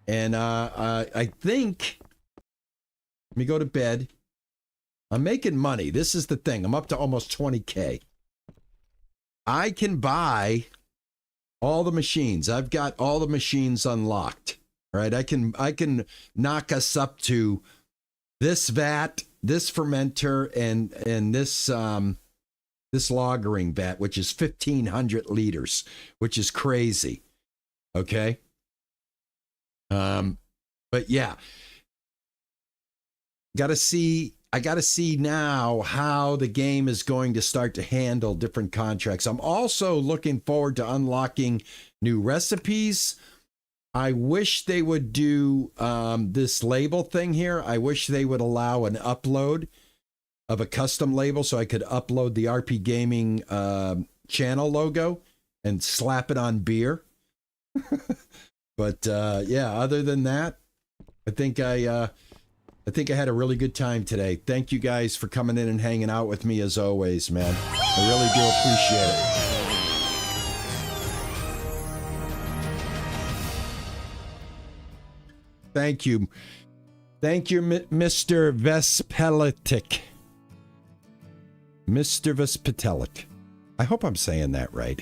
And I think, let me go to bed. I'm making money. This is the thing. I'm up to almost 20K. I can buy all the machines. I've got all the machines unlocked. All right. I can knock us up to this vat, this fermenter, and this lagering vat, which is 1,500 liters, which is crazy. Okay. But yeah, I gotta see now how the game is going to start to handle different contracts. I'm also looking forward to unlocking new recipes. I wish they would do this label thing here. I wish they would allow an upload of a custom label so I could upload the RP Gaming channel logo and slap it on beer. But yeah, other than that, I think I had a really good time today. Thank you guys for coming in and hanging out with me as always, man. I really do appreciate it. Thank you. Thank you, Mr. Vespelitic. Mr. Vespelitic. I hope I'm saying that right.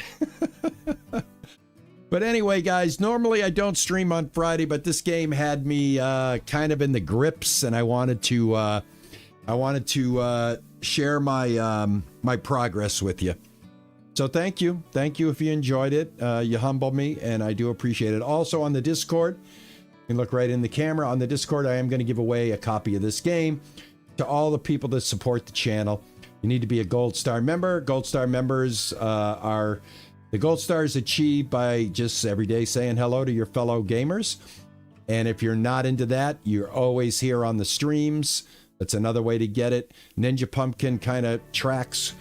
But anyway, guys, normally I don't stream on Friday, but this game had me kind of in the grips, and I wanted to share my my progress with you. So thank you if you enjoyed it. You humble me, and I do appreciate it. Also on the Discord, you can look right in the camera. On the Discord, I am going to give away a copy of this game to all the people that support the channel. You need to be a Gold Star member. Gold Star members are... The gold star is achieved by just every day saying hello to your fellow gamers. And if you're not into that, you're always here on the streams. That's another way to get it. Ninja Pumpkin kind of tracks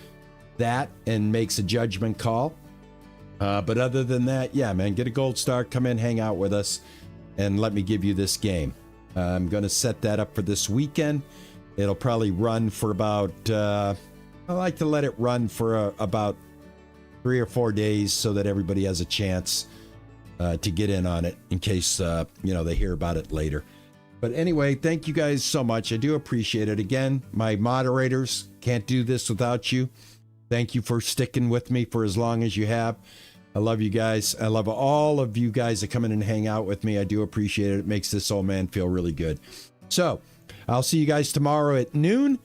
that and makes a judgment call. But other than that, yeah, man, get a gold star, come in, hang out with us, and let me give you this game. I'm going to set that up for this weekend. It'll probably run for about, I like to let it run for about 3 or 4 days so that everybody has a chance to get in on it in case, they hear about it later. But anyway, thank you guys so much. I do appreciate it. Again, my moderators, can't do this without you. Thank you for sticking with me for as long as you have. I love you guys. I love all of you guys that come in and hang out with me. I do appreciate it. It makes this old man feel really good. So I'll see you guys tomorrow at noon.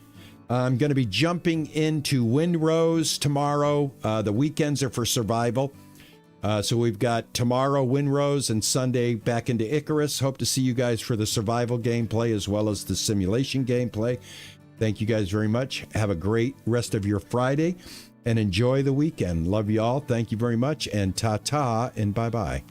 I'm going to be jumping into Windrose tomorrow. The weekends are for survival. So we've got tomorrow Windrose and Sunday back into Icarus. Hope to see you guys for the survival gameplay as well as the simulation gameplay. Thank you guys very much. Have a great rest of your Friday. and enjoy the weekend. Love you all. Thank you very much. And ta-ta and bye-bye.